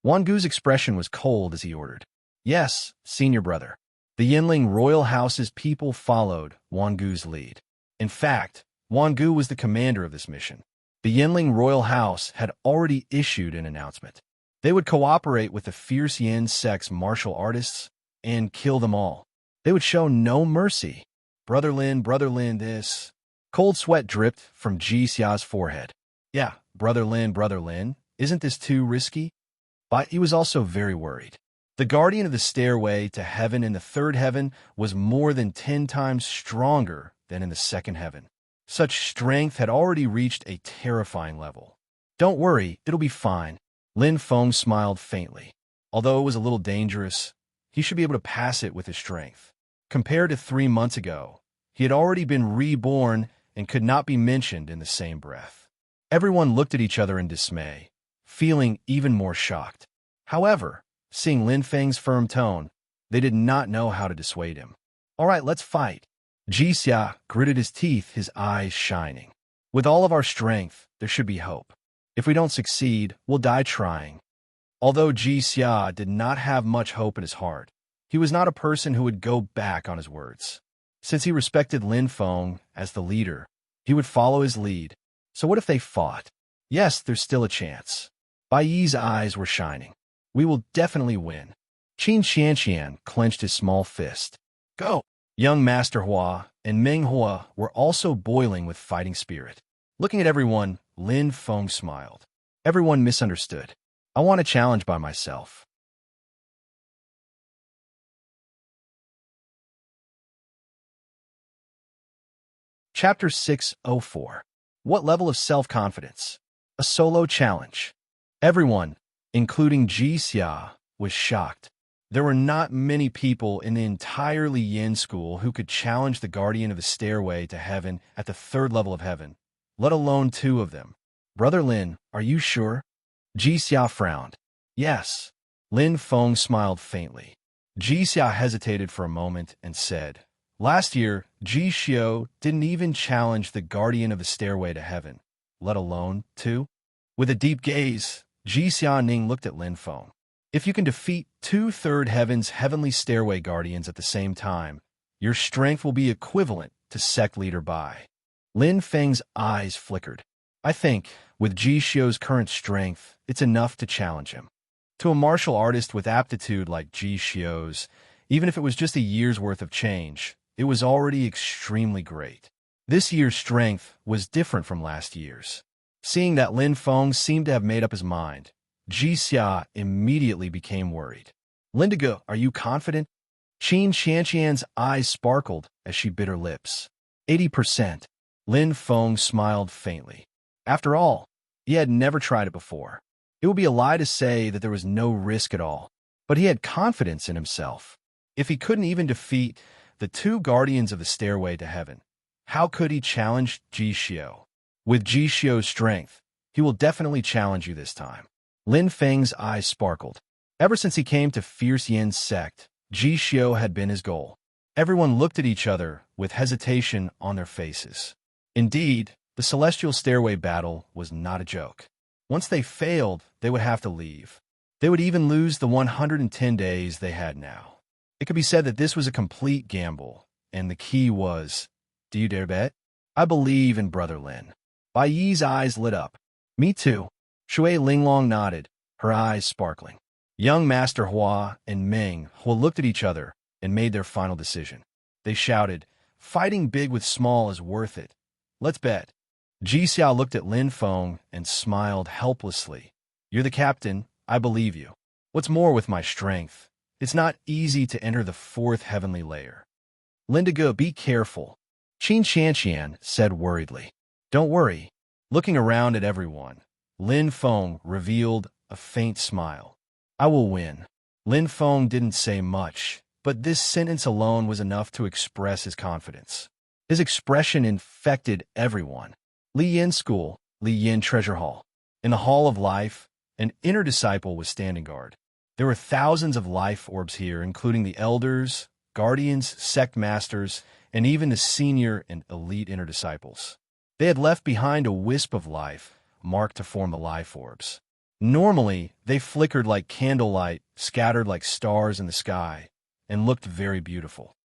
A: Wangu's expression was cold as he ordered. Yes, senior brother. The Yinling royal house's people followed Wangu's lead. In fact, Wangu was the commander of this mission. The Yinling royal house had already issued an announcement. They would cooperate with the fierce Yin sect's martial artists and kill them all. They would show no mercy. Brother Lin, this. Cold sweat dripped from Ji Xia's forehead. Yeah, Brother Lin, isn't this too risky? But he was also very worried. The guardian of the stairway to heaven in the third heaven was more than 10 times stronger than in the second heaven. Such strength had already reached a terrifying level. Don't worry, it'll be fine. Lin Feng smiled faintly. Although it was a little dangerous, he should be able to pass it with his strength. Compared to 3 months ago, he had already been reborn and could not be mentioned in the same breath. Everyone looked at each other in dismay, feeling even more shocked. However, seeing Lin Feng's firm tone, they did not know how to dissuade him. All right, let's fight. Ji Xia gritted his teeth, his eyes shining. With all of our strength, there should be hope. If we don't succeed, we'll die trying. Although Ji Xia did not have much hope in his heart, he was not a person who would go back on his words. Since he respected Lin Feng as the leader, he would follow his lead. So what if they fought? Yes, there's still a chance. Bai Yi's eyes were shining. We will definitely win. Qin Xianxian clenched his small fist. Go! Young Master Hua and Meng Hua were also boiling with fighting spirit. Looking at everyone, Lin Feng smiled. Everyone misunderstood. I want a challenge by myself. Chapter 604. What level of self-confidence? A solo challenge. Everyone, including Ji Xia, was shocked. There were not many people in the entirely Yin school who could challenge the guardian of the stairway to heaven at the third level of heaven, let alone 2 of them. Brother Lin, are you sure? Ji Xia frowned. Yes. Lin Feng smiled faintly. Ji Xia hesitated for a moment and said, Last year, Ji Xiao didn't even challenge the guardian of the stairway to heaven, let alone 2. With a deep gaze, Ji Xiaoning looked at Lin Feng. If you can defeat 2 third heaven's heavenly stairway guardians at the same time, your strength will be equivalent to sect leader Bai. Lin Feng's eyes flickered. I think, with Ji Xiao's current strength, it's enough to challenge him. To a martial artist with aptitude like Ji Xiao's, even if it was just a year's worth of change, it was already extremely great. This year's strength was different from last year's. Seeing that Lin Feng seemed to have made up his mind, Ji Xia immediately became worried. Lindigo, are you confident? Qin Xianxian's eyes sparkled as she bit her lips. 80%. Lin Feng smiled faintly. After all, he had never tried it before. It would be a lie to say that there was no risk at all, but he had confidence in himself. If he couldn't even defeat the two guardians of the stairway to heaven, how could he challenge Ji Xiao? With Ji Xiao's strength, he will definitely challenge you this time. Lin Feng's eyes sparkled. Ever since he came to Fierce Yin's sect, Ji Xiao had been his goal. Everyone looked at each other with hesitation on their faces. Indeed, the celestial stairway battle was not a joke. Once they failed, they would have to leave. They would even lose the 110 days they had now. It could be said that this was a complete gamble, and the key was, do you dare bet? I believe in Brother Lin. Bai Yi's eyes lit up. Me too. Shui Linglong nodded, her eyes sparkling. Young Master Hua and Meng Hua looked at each other and made their final decision. They shouted, fighting big with small is worth it. Let's bet. Ji Xiao looked at Lin Feng and smiled helplessly. You're the captain, I believe you. What's more with my strength? It's not easy to enter the fourth heavenly layer. Lindigo, be careful. Qin Qianqian said worriedly. Don't worry. Looking around at everyone, Lin Feng revealed a faint smile. I will win. Lin Feng didn't say much, but this sentence alone was enough to express his confidence. His expression infected everyone. Li Yin School, Li Yin Treasure Hall. In the Hall of Life, an inner disciple was standing guard. There were thousands of life orbs here, including the elders, guardians, sect masters, and even the senior and elite inner disciples. They had left behind a wisp of life, marked to form the life orbs. Normally, they flickered like candlelight, scattered like stars in the sky, and looked very beautiful.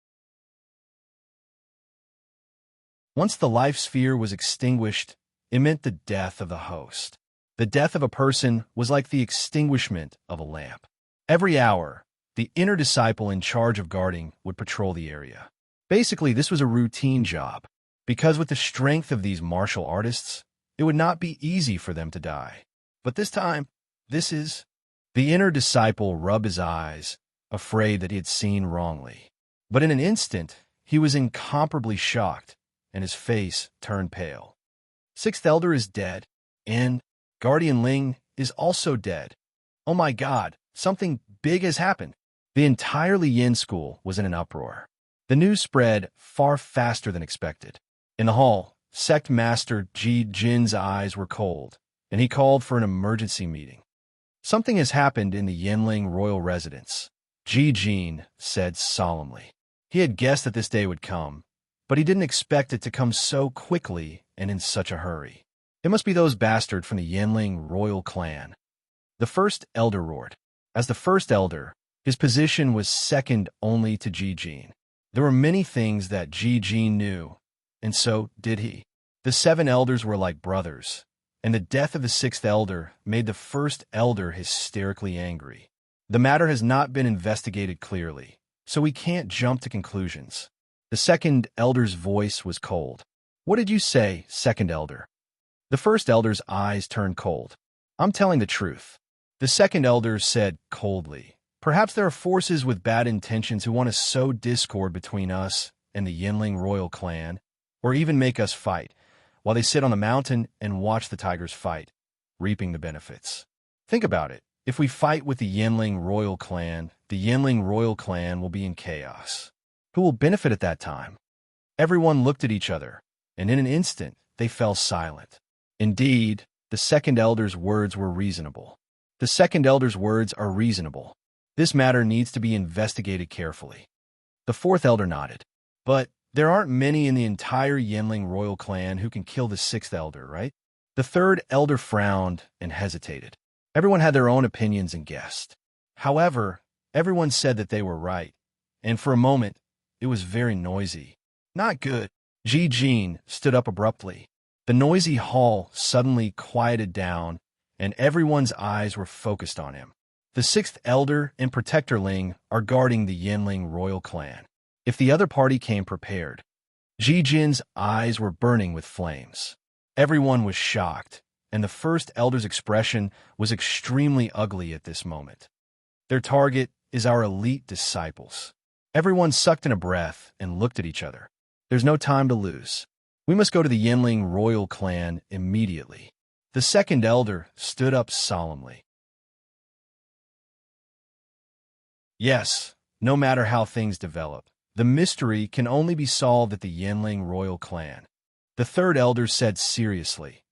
A: Once the life sphere was extinguished, it meant the death of the host. The death of a person was like the extinguishment of a lamp. Every hour, the inner disciple in charge of guarding would patrol the area. Basically, this was a routine job, because with the strength of these martial artists, it would not be easy for them to die. But this time, The inner disciple rubbed his eyes, afraid that he had seen wrongly. But in an instant, he was incomparably shocked, and his face turned pale. Sixth Elder is dead, and Guardian Ling is also dead. Oh my God, something big has happened. The entire Li Yin school was in an uproar. The news spread far faster than expected. In the hall, Sect Master Ji Jin's eyes were cold, and he called for an emergency meeting. Something has happened in the Yinling royal residence, Ji Jin said solemnly. He had guessed that this day would come, but he didn't expect it to come so quickly and in such a hurry. It must be those bastards from the Yinling royal clan. The first elder roared. As the first elder, his position was second only to Ji Jin. There were many things that Ji Jin knew, and so did he. The 7 elders were like brothers, and the death of the 6th elder made the first elder hysterically angry. The matter has not been investigated clearly, so we can't jump to conclusions. The 2nd elder's voice was cold. What did you say, 2nd elder? The 1st elder's eyes turned cold. I'm telling the truth. The 2nd elder said coldly. Perhaps there are forces with bad intentions who want to sow discord between us and the Yinling royal clan, or even make us fight, while they sit on the mountain and watch the tigers fight, reaping the benefits. Think about it. If we fight with the Yinling royal clan will be in chaos. Who will benefit at that time? Everyone looked at each other, and in an instant, they fell silent. Indeed, the 2nd elder's words were reasonable. The 2nd elder's words are reasonable. This matter needs to be investigated carefully. The 4th elder nodded. But there aren't many in the entire Yinling royal clan who can kill the 6th elder, right? The 3rd elder frowned and hesitated. Everyone had their own opinions and guessed. However, everyone said that they were right, and for a moment, it was very noisy. Not good. Ji Jin stood up abruptly. The noisy hall suddenly quieted down, and everyone's eyes were focused on him. The 6th elder and Protector Ling are guarding the Yinling royal clan. If the other party came prepared, Ji Jin's eyes were burning with flames. Everyone was shocked, and the 1st elder's expression was extremely ugly at this moment. Their target is our elite disciples. Everyone sucked in a breath and looked at each other. There's no time to lose. We must go to the Yinling royal clan immediately. The 2nd elder stood up solemnly. Yes, No matter how things develop, the mystery can only be solved at the Yanling royal clan. The third elder said seriously,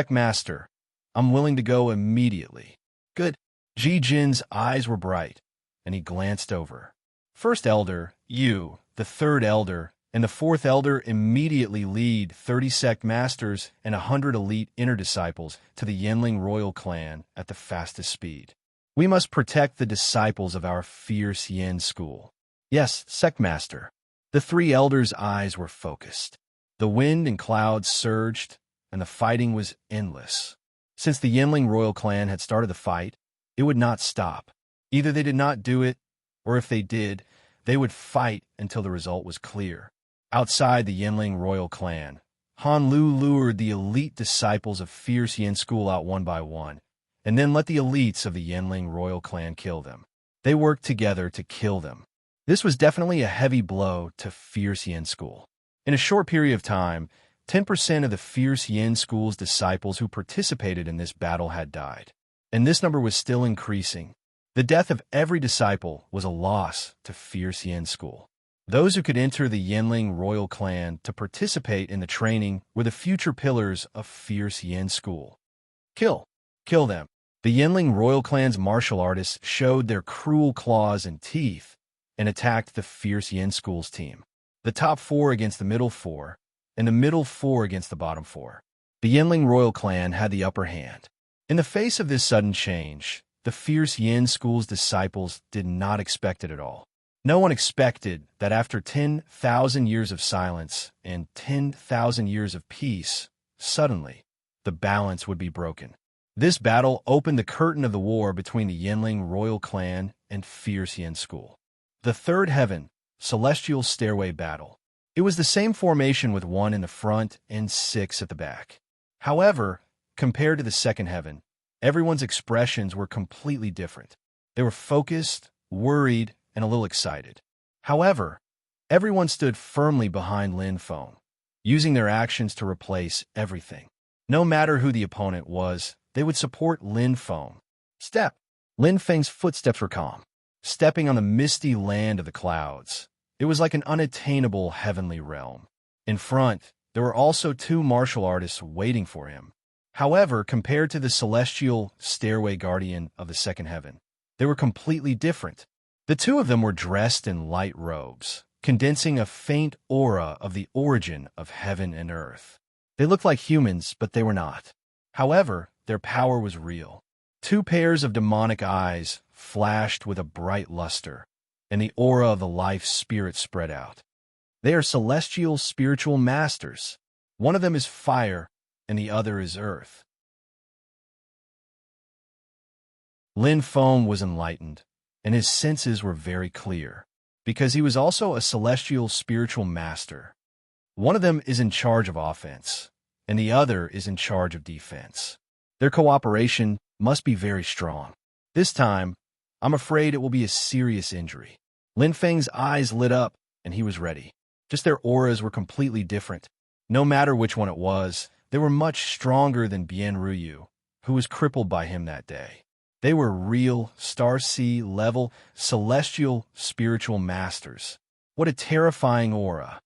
A: Master, I'm willing to go immediately. Good. Ji Jin's eyes were bright, and he glanced over. First elder, you, the third elder, and the fourth elder immediately lead 30 sect masters and 100 elite inner disciples to the Yanling royal clan at the fastest speed. We must protect the disciples of our fierce Yin school. Yes, sect master. The three elders' eyes were focused. The wind and clouds surged, and the fighting was endless. Since the Yanling royal clan had started the fight, it would not stop. Either they did not do it, or if they did, they would fight until the result was clear. Outside the Yanling royal clan, Han Lu lured the elite disciples of fierce Yin school out one by one, and then let the elites of the Yanling royal clan kill them. They worked together to kill them. This was definitely a heavy blow to fierce Yin school. In a short period of time, 10% of the fierce Yin school's disciples who participated in this battle had died, and this number was still increasing. The death of every disciple was a loss to fierce Yin school. Those who could enter the Yanling royal clan to participate in the training were the future pillars of fierce Yin school. Kill them. The Yanling royal clan's martial artists showed their cruel claws and teeth and attacked the fierce Yin school's team. The top 4 against the middle 4, and the middle 4 against the bottom 4. The Yanling royal clan had the upper hand. In the face of this sudden change, the fierce Yin school's disciples did not expect it at all. No one expected that after 10,000 years of silence and 10,000 years of peace, suddenly, the balance would be broken. This battle opened the curtain of the war between the Yanling royal clan and fierce Yin school. The third heaven, celestial stairway battle. It was the same formation with 1 in the front and 6 at the back. However, compared to the second heaven, everyone's expressions were completely different. They were focused, worried, and a little excited. However, everyone stood firmly behind Lin Feng, using their actions to replace everything. No matter who the opponent was, they would support Lin Feng. Step. Lin Feng's footsteps were calm, stepping on the misty land of the clouds. It was like an unattainable heavenly realm. In front, there were also 2 martial artists waiting for him. However, compared to the celestial stairway guardian of the second heaven, they were completely different. The 2 of them were dressed in light robes, condensing a faint aura of the origin of heaven and earth. They looked like humans, but they were not. However, their power was real. 2 pairs of demonic eyes flashed with a bright luster, and the aura of the life spirit spread out. They are celestial spiritual masters. One of them is fire, and the other is earth. Lin Feng was enlightened, and his senses were very clear, because he was also a celestial spiritual master. One of them is in charge of offense, and the other is in charge of defense. Their cooperation must be very strong. This time, I'm afraid it will be a serious injury. Lin Feng's eyes lit up, and he was ready. Just their auras were completely different. No matter which one it was, they were much stronger than Bian Ruyu, who was crippled by him that day. They were real, Star Sea level, celestial, spiritual masters. What a terrifying aura.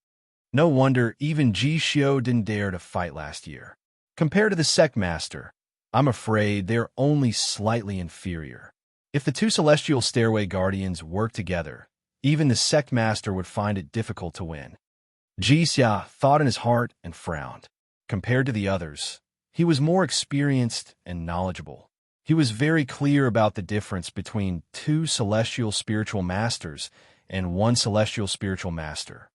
A: No wonder even Ji Xiu didn't dare to fight last year. Compared to the sect master, I'm afraid they're only slightly inferior. If the 2 celestial stairway guardians work together, even the sect master would find it difficult to win. Ji Xia thought in his heart and frowned. Compared to the others, he was more experienced and knowledgeable. He was very clear about the difference between 2 celestial spiritual masters and 1 celestial spiritual master.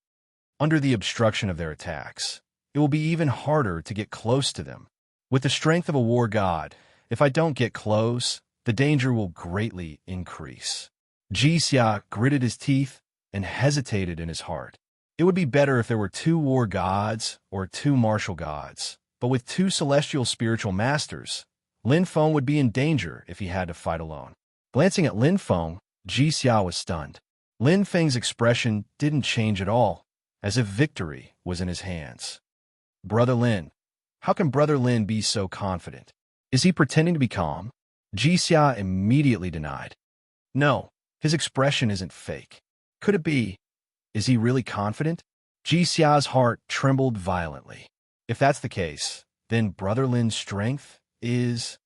A: Under the obstruction of their attacks, it will be even harder to get close to them. With the strength of a war god, if I don't get close, the danger will greatly increase. Ji Xia gritted his teeth and hesitated in his heart. It would be better if there were 2 war gods or 2 martial gods, but with 2 celestial spiritual masters, Lin Feng would be in danger if he had to fight alone. Glancing at Lin Feng, Ji Xia was stunned. Lin Feng's expression didn't change at all, as if victory was in his hands. Brother Lin. How can Brother Lin be so confident? Is he pretending to be calm? Ji Xia immediately denied. No, his expression isn't fake. Could it be? Is he really confident? Ji Xia's heart trembled violently. If that's the case, then Brother Lin's strength is...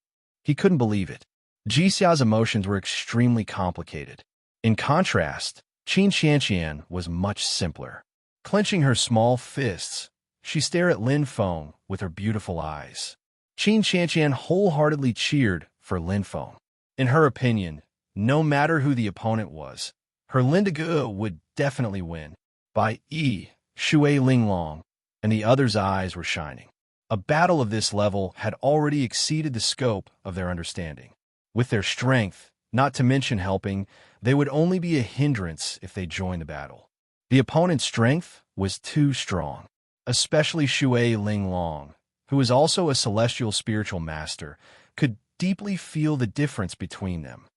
A: He couldn't believe it. Ji Xia's emotions were extremely complicated. In contrast, Qin Xianqian was much simpler. Clenching her small fists, she stared at Lin Feng with her beautiful eyes. Qin Xianqian wholeheartedly cheered for Lin Feng. In her opinion, no matter who the opponent was, her Lindigo would definitely win. By Shui Linglong, and the others' eyes were shining. A battle of this level had already exceeded the scope of their understanding. With their strength, not to mention helping, they would only be a hindrance if they joined the battle. The opponent's strength was too strong, especially Shui Linglong, who was also a celestial spiritual master, could deeply feel the difference between them.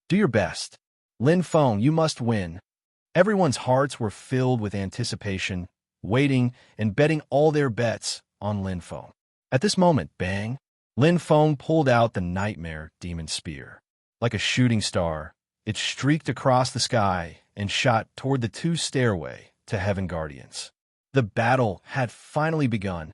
A: Do your best. Lin Feng, you must win. Everyone's hearts were filled with anticipation, waiting and betting all their bets on Lin Feng. At this moment, bang, Lin Feng pulled out the Nightmare Demon Spear. Like a shooting star, it streaked across the sky and shot toward the two stairway to Heaven Guardians. The battle had finally begun.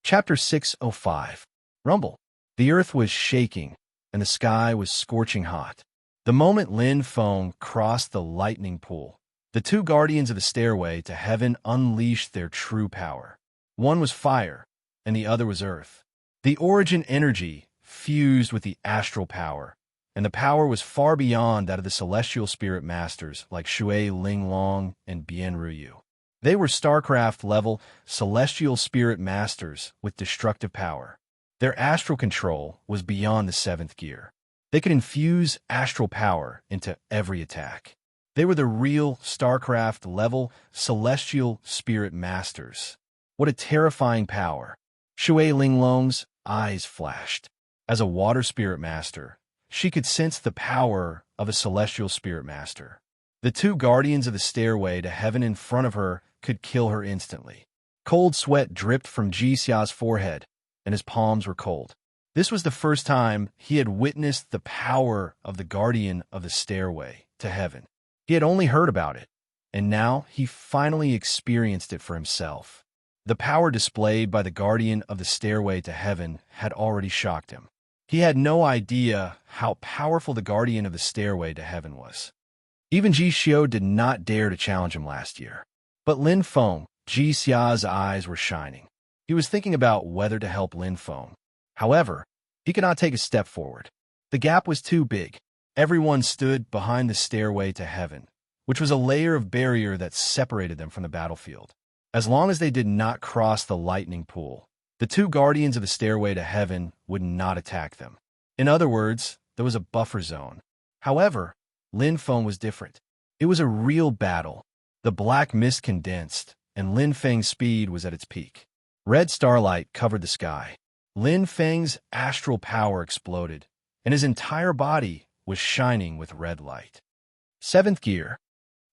A: Chapter 605. Rumble. The earth was shaking, and the sky was scorching hot. The moment Lin Feng crossed the lightning pool, the two guardians of the stairway to heaven unleashed their true power. One was fire, and the other was earth. The origin energy fused with the astral power, and the power was far beyond that of the celestial spirit masters like Shui Linglong and Bian Ruyu. They were StarCraft-level celestial spirit masters with destructive power. Their astral control was beyond the 7th gear. They could infuse astral power into every attack. They were the real StarCraft-level celestial spirit masters. What a terrifying power! Shui Linglong's eyes flashed. As a water spirit master, she could sense the power of a celestial spirit master. The two guardians of the stairway to heaven in front of her could kill her instantly. Cold sweat dripped from Ji Xia's forehead, and his palms were cold. This was the first time he had witnessed the power of the guardian of the stairway to heaven. He had only heard about it, and now he finally experienced it for himself. The power displayed by the guardian of the stairway to heaven had already shocked him. He had no idea how powerful the guardian of the stairway to heaven was. Even Ji Xiao did not dare to challenge him last year. But Lin Feng, Ji Xia's eyes were shining. He was thinking about whether to help Lin Feng. However, he could not take a step forward. The gap was too big. Everyone stood behind the stairway to heaven, which was a layer of barrier that separated them from the battlefield. As long as they did not cross the lightning pool, the two guardians of the stairway to heaven would not attack them. In other words, there was a buffer zone. However, Lin Feng was different. It was a real battle. The black mist condensed, and Lin Feng's speed was at its peak. Red starlight covered the sky. Lin Feng's astral power exploded, and his entire body was shining with red light. 7th gear.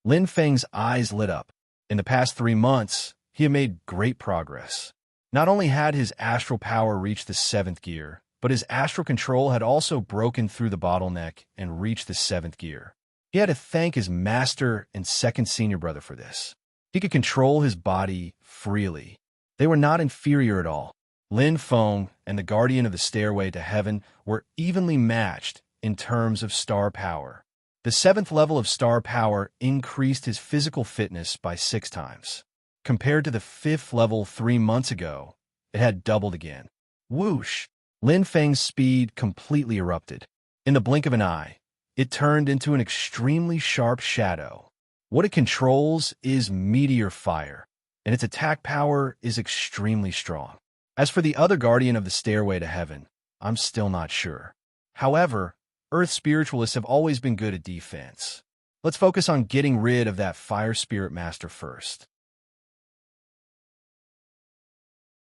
A: Lin Feng's eyes lit up. In the past 3 months, he had made great progress. Not only had his astral power reached the 7th gear, but his astral control had also broken through the bottleneck and reached the 7th gear. He had to thank his master and second senior brother for this. He could control his body freely. They were not inferior at all. Lin Feng and the guardian of the stairway to heaven were evenly matched in terms of star power. The 7th level of star power increased his physical fitness by 6 times. Compared to the 5th level 3 months ago, it had doubled again. Whoosh! Lin Feng's speed completely erupted. In the blink of an eye, it turned into an extremely sharp shadow. What it controls is meteor fire, and its attack power is extremely strong. As for the other guardian of the stairway to heaven, I'm still not sure. However, Earth spiritualists have always been good at defense. Let's focus on getting rid of that fire spirit master first.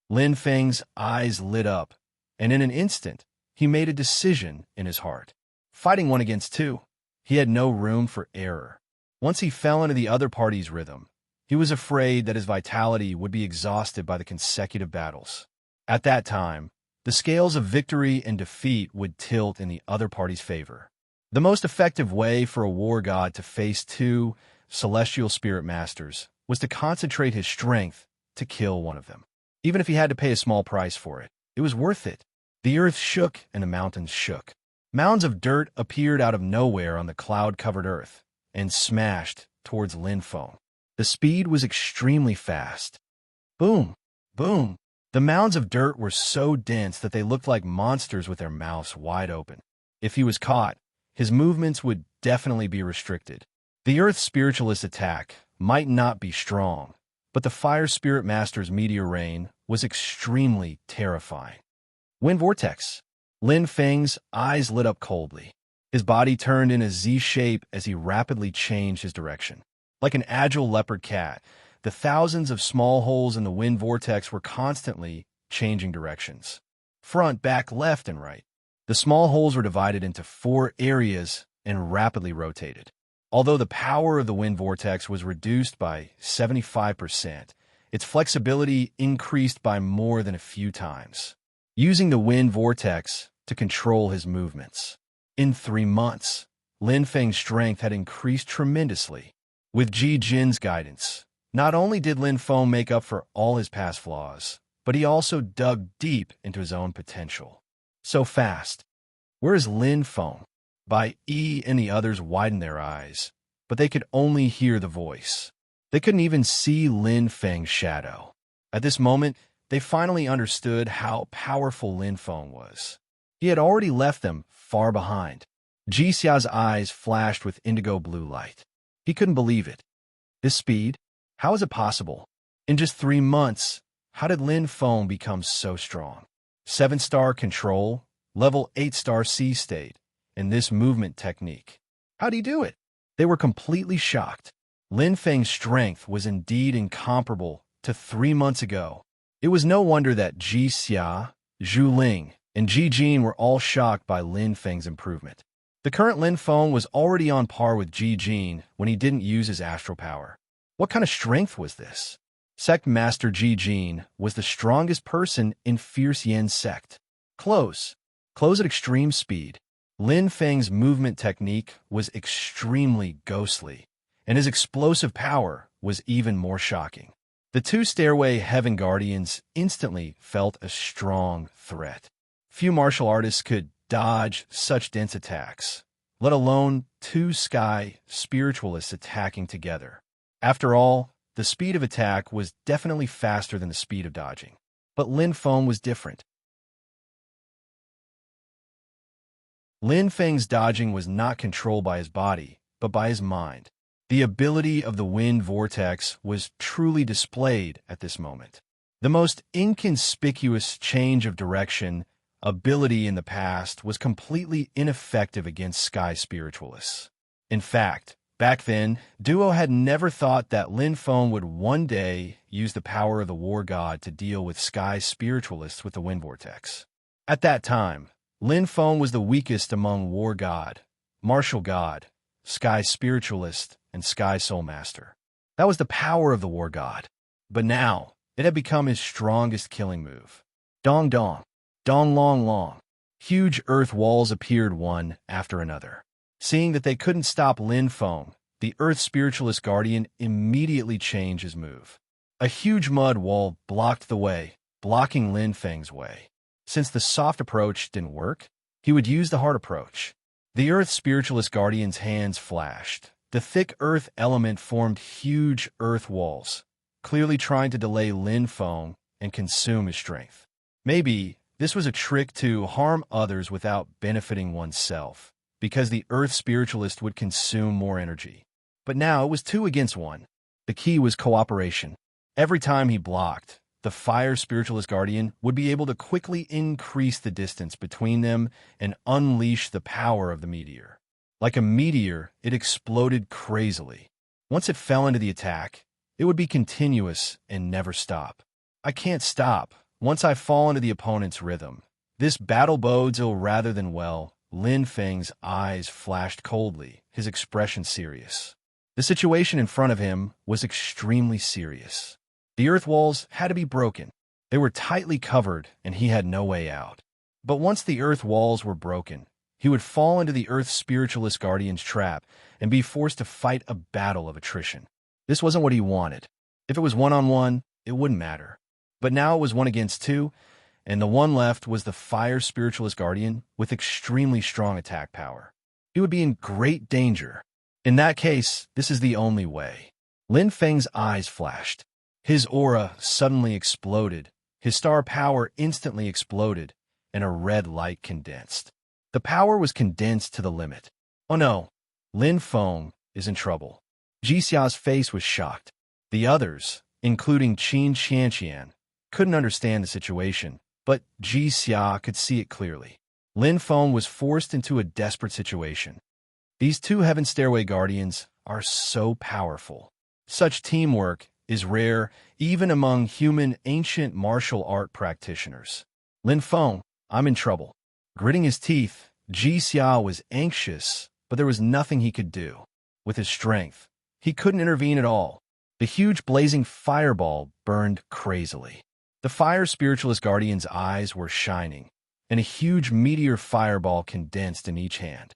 A: Lin Feng's eyes lit up, and in an instant, he made a decision in his heart. Fighting 1 against 2, he had no room for error. Once he fell into the other party's rhythm, he was afraid that his vitality would be exhausted by the consecutive battles. At that time, the scales of victory and defeat would tilt in the other party's favor. The most effective way for a war god to face two celestial spirit masters was to concentrate his strength to kill one of them. Even if he had to pay a small price for it, it was worth it. The earth shook and the mountains shook. Mounds of dirt appeared out of nowhere on the cloud-covered earth and smashed towards Lin Feng. The speed was extremely fast. Boom! Boom! The mounds of dirt were so dense that they looked like monsters with their mouths wide open. If he was caught, his movements would definitely be restricted. The Earth Spiritualist attack might not be strong, but the Fire Spirit Master's meteor rain was extremely terrifying. Wind Vortex. Lin Feng's eyes lit up coldly. His body turned in a Z shape as he rapidly changed his direction. Like an agile leopard cat, the thousands of small holes in the wind vortex were constantly changing directions. Front, back, left, and right. The small holes were divided into 4 areas and rapidly rotated. Although the power of the wind vortex was reduced by 75%, its flexibility increased by more than a few times, using the wind vortex to control his movements. In 3 months, Lin Feng's strength had increased tremendously. With Ji Jin's guidance, not only did Lin Feng make up for all his past flaws, but he also dug deep into his own potential. So fast. Where is Lin Feng? Bai Yi and the others widened their eyes, but they could only hear the voice. They couldn't even see Lin Feng's shadow. At this moment, they finally understood how powerful Lin Feng was. He had already left them far behind. Ji Xia's eyes flashed with indigo blue light. He couldn't believe it. This speed? How is it possible? In just 3 months, how did Lin Feng become so strong? 7-star control, level 8-star C state, and this movement technique. How'd he do it? They were completely shocked. Lin Feng's strength was indeed incomparable to 3 months ago. It was no wonder that Ji Xia, Zhu Ling, and Ji Jin were all shocked by Lin Feng's improvement. The current Lin Feng was already on par with Ji Jin when he didn't use his astral power. What kind of strength was this? Sect Master Ji Jin was the strongest person in Fierce Yin Sect. Close at extreme speed. Lin Feng's movement technique was extremely ghostly, and his explosive power was even more shocking. The 2 Stairway Heaven Guardians instantly felt a strong threat. Few martial artists could dodge such dense attacks, let alone 2 Sky Spiritualists attacking together. After all, the speed of attack was definitely faster than the speed of dodging. But Lin Feng was different. Lin Feng's dodging was not controlled by his body, but by his mind. The ability of the wind vortex was truly displayed at this moment. The most inconspicuous change of direction ability in the past was completely ineffective against Sky Spiritualists. In fact, back then, Duo had never thought that Lin Feng would one day use the power of the War God to deal with Sky Spiritualists with the Wind Vortex. At that time, Lin Feng was the weakest among War God, Martial God, Sky Spiritualist, and Sky Soul Master. That was the power of the War God. But now, it had become his strongest killing move. Dong Dong. Dong Long Long. Huge earth walls appeared one after another. Seeing that they couldn't stop Lin Feng, the Earth Spiritualist Guardian immediately changed his move. A huge mud wall blocked the way, blocking Lin Feng's way. Since the soft approach didn't work, he would use the hard approach. The Earth Spiritualist Guardian's hands flashed. The thick earth element formed huge earth walls, clearly trying to delay Lin Feng and consume his strength. Maybe this was a trick to harm others without benefiting oneself, because the Earth Spiritualist would consume more energy. But now it was 2 against 1. The key was cooperation. Every time he blocked, the Fire Spiritualist Guardian would be able to quickly increase the distance between them and unleash the power of the meteor. Like a meteor, it exploded crazily. Once it fell into the attack, it would be continuous and never stop. I can't stop. Once I fall into the opponent's rhythm. This battle bodes ill rather than well. Lin Feng's eyes flashed coldly, his expression serious. The situation in front of him was extremely serious. The earth walls had to be broken. They were tightly covered, and he had no way out. But once the earth walls were broken, he would fall into the Earth's spiritualist guardian's trap and be forced to fight a battle of attrition. This wasn't what he wanted. If it was one-on-one, it wouldn't matter. But now it was one against two, and the one left was the fire spiritualist guardian with extremely strong attack power. He would be in great danger. In that case, this is the only way. Lin Feng's eyes flashed. His aura suddenly exploded. His star power instantly exploded, and a red light condensed. The power was condensed to the limit. Oh no, Lin Feng is in trouble. Ji Xia's face was shocked. The others, including Qin Qianqian, couldn't understand the situation, but Ji Xia could see it clearly. Lin Feng was forced into a desperate situation. These two Heaven Stairway Guardians are so powerful. Such teamwork is rare even among human ancient martial art practitioners. Lin Feng, I'm in trouble. Gritting his teeth, Ji Xia was anxious, but there was nothing he could do. With his strength, he couldn't intervene at all. The huge blazing fireball burned crazily. The fire spiritualist guardian's eyes were shining, and a huge meteor fireball condensed in each hand.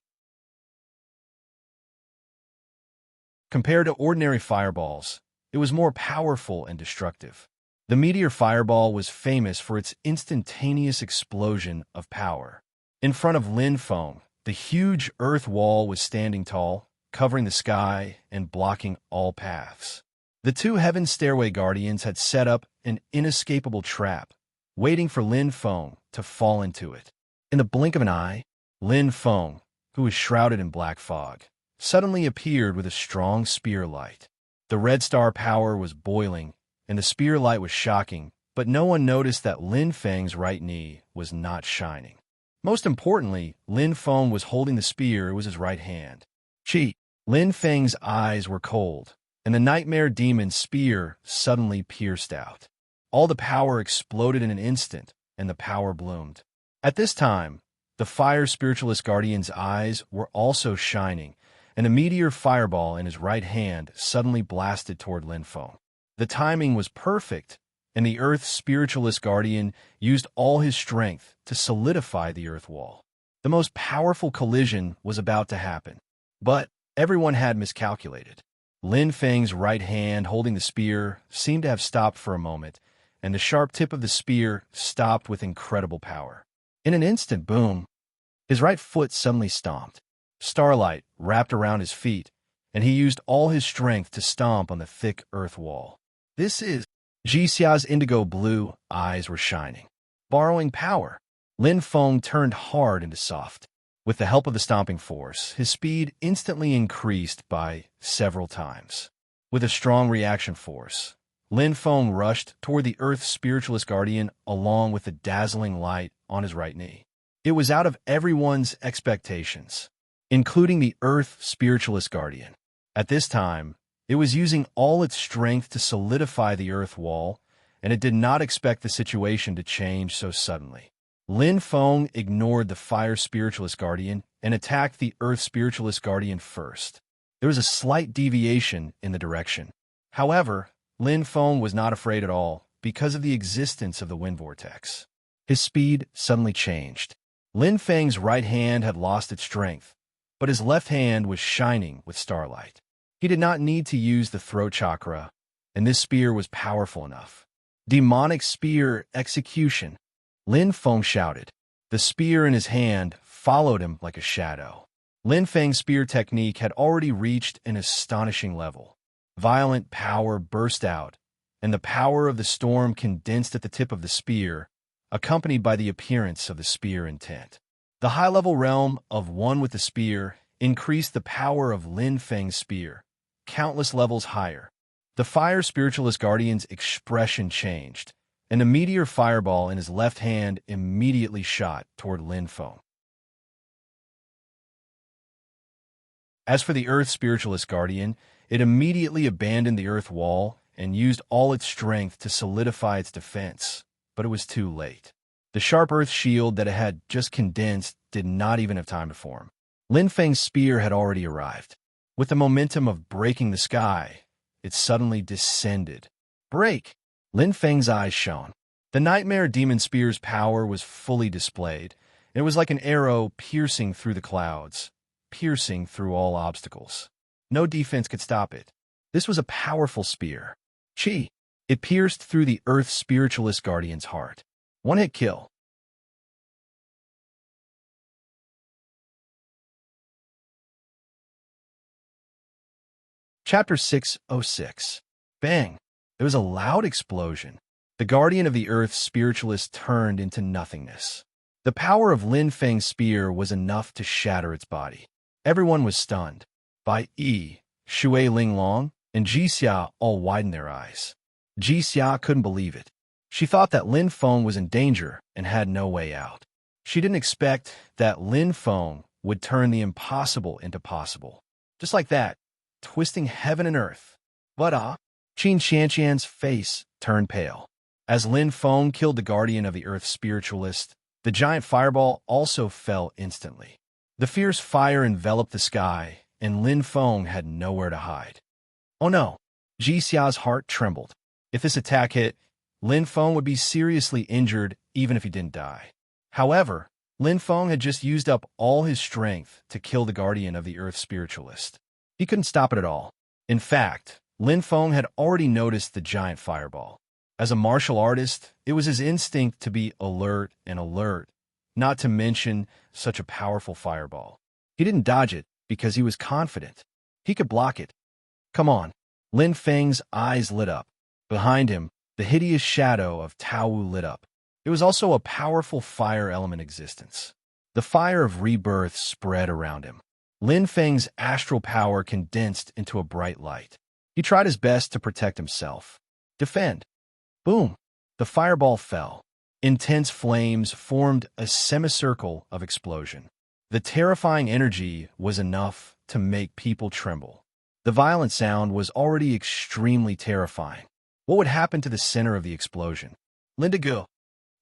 A: Compared to ordinary fireballs, it was more powerful and destructive. The meteor fireball was famous for its instantaneous explosion of power. In front of Lin Feng, the huge earth wall was standing tall, covering the sky and blocking all paths. The two Heaven Stairway Guardians had set up an inescapable trap, waiting for Lin Feng to fall into it. In the blink of an eye, Lin Feng, who was shrouded in black fog, suddenly appeared with a strong spear light. The red star power was boiling, and the spear light was shocking, but no one noticed that Lin Feng's right knee was not shining. Most importantly, Lin Feng was holding the spear with his right hand. Chi! Lin Feng's eyes were cold, and the nightmare demon's spear suddenly pierced out. All the power exploded in an instant, and the power bloomed. At this time, the fire spiritualist guardian's eyes were also shining, and a meteor fireball in his right hand suddenly blasted toward Lin Feng. The timing was perfect, and the Earth spiritualist guardian used all his strength to solidify the earth wall. The most powerful collision was about to happen, but everyone had miscalculated. Lin Feng's right hand holding the spear seemed to have stopped for a moment, and the sharp tip of the spear stopped with incredible power. In an instant, boom, his right foot suddenly stomped. Starlight wrapped around his feet, and he used all his strength to stomp on the thick earth wall. This is... Ji Xia's indigo blue eyes were shining. Borrowing power, Lin Feng turned hard into soft. With the help of the stomping force, his speed instantly increased by several times. With a strong reaction force, Lin Feng rushed toward the Earth's spiritualist guardian along with the dazzling light on his right knee. It was out of everyone's expectations, including the Earth spiritualist guardian. At this time, it was using all its strength to solidify the earth wall, and it did not expect the situation to change so suddenly. Lin Feng ignored the fire spiritualist guardian and attacked the earth spiritualist guardian first. There was a slight deviation in the direction. However, Lin Feng was not afraid at all because of the existence of the wind vortex. His speed suddenly changed. Lin Feng's right hand had lost its strength, but his left hand was shining with starlight. He did not need to use the throat chakra, and this spear was powerful enough. Demonic spear execution, Lin Feng shouted. The spear in his hand followed him like a shadow. Lin Feng's spear technique had already reached an astonishing level. Violent power burst out, and the power of the storm condensed at the tip of the spear, accompanied by the appearance of the spear intent. The high-level realm of one with the spear increased the power of Lin Feng's spear, countless levels higher. The fire spiritualist guardian's expression changed, and a meteor fireball in his left hand immediately shot toward Lin Feng. As for the Earth spiritualist guardian, it immediately abandoned the earth wall and used all its strength to solidify its defense, but it was too late. The sharp earth shield that it had just condensed did not even have time to form. Lin Feng's spear had already arrived. With the momentum of breaking the sky, it suddenly descended. Break! Lin Feng's eyes shone. The Nightmare Demon Spear's power was fully displayed. It was like an arrow piercing through the clouds, piercing through all obstacles. No defense could stop it. This was a powerful spear. Chi. It pierced through the Earth's spiritualist guardian's heart. One-hit kill. Chapter 606. Bang! There was a loud explosion. The guardian of the Earth's spiritualist turned into nothingness. The power of Lin Feng's spear was enough to shatter its body. Everyone was stunned. Bai Yi, Shui Linglong, and Ji Xia all widened their eyes. Ji Xia couldn't believe it. She thought that Lin Feng was in danger and had no way out. She didn't expect that Lin Feng would turn the impossible into possible. Just like that, twisting heaven and earth. But Qin Xianqian's face turned pale. As Lin Feng killed the guardian of the Earth's spiritualist, the giant fireball also fell instantly. The fierce fire enveloped the sky, and Lin Feng had nowhere to hide. Oh no! Ji Xia's heart trembled. If this attack hit, Lin Feng would be seriously injured even if he didn't die. However, Lin Feng had just used up all his strength to kill the guardian of the Earth's spiritualist. He couldn't stop it at all. In fact, Lin Feng had already noticed the giant fireball. As a martial artist, it was his instinct to be alert, not to mention such a powerful fireball. He didn't dodge it because he was confident. He could block it. Come on. Lin Feng's eyes lit up. Behind him, the hideous shadow of Tao Wu lit up. It was also a powerful fire element existence. The fire of rebirth spread around him. Lin Feng's astral power condensed into a bright light. He tried his best to protect himself. Defend. Boom! The fireball fell. Intense flames formed a semicircle of explosion. The terrifying energy was enough to make people tremble. The violent sound was already extremely terrifying. What would happen to the center of the explosion? Lindigo.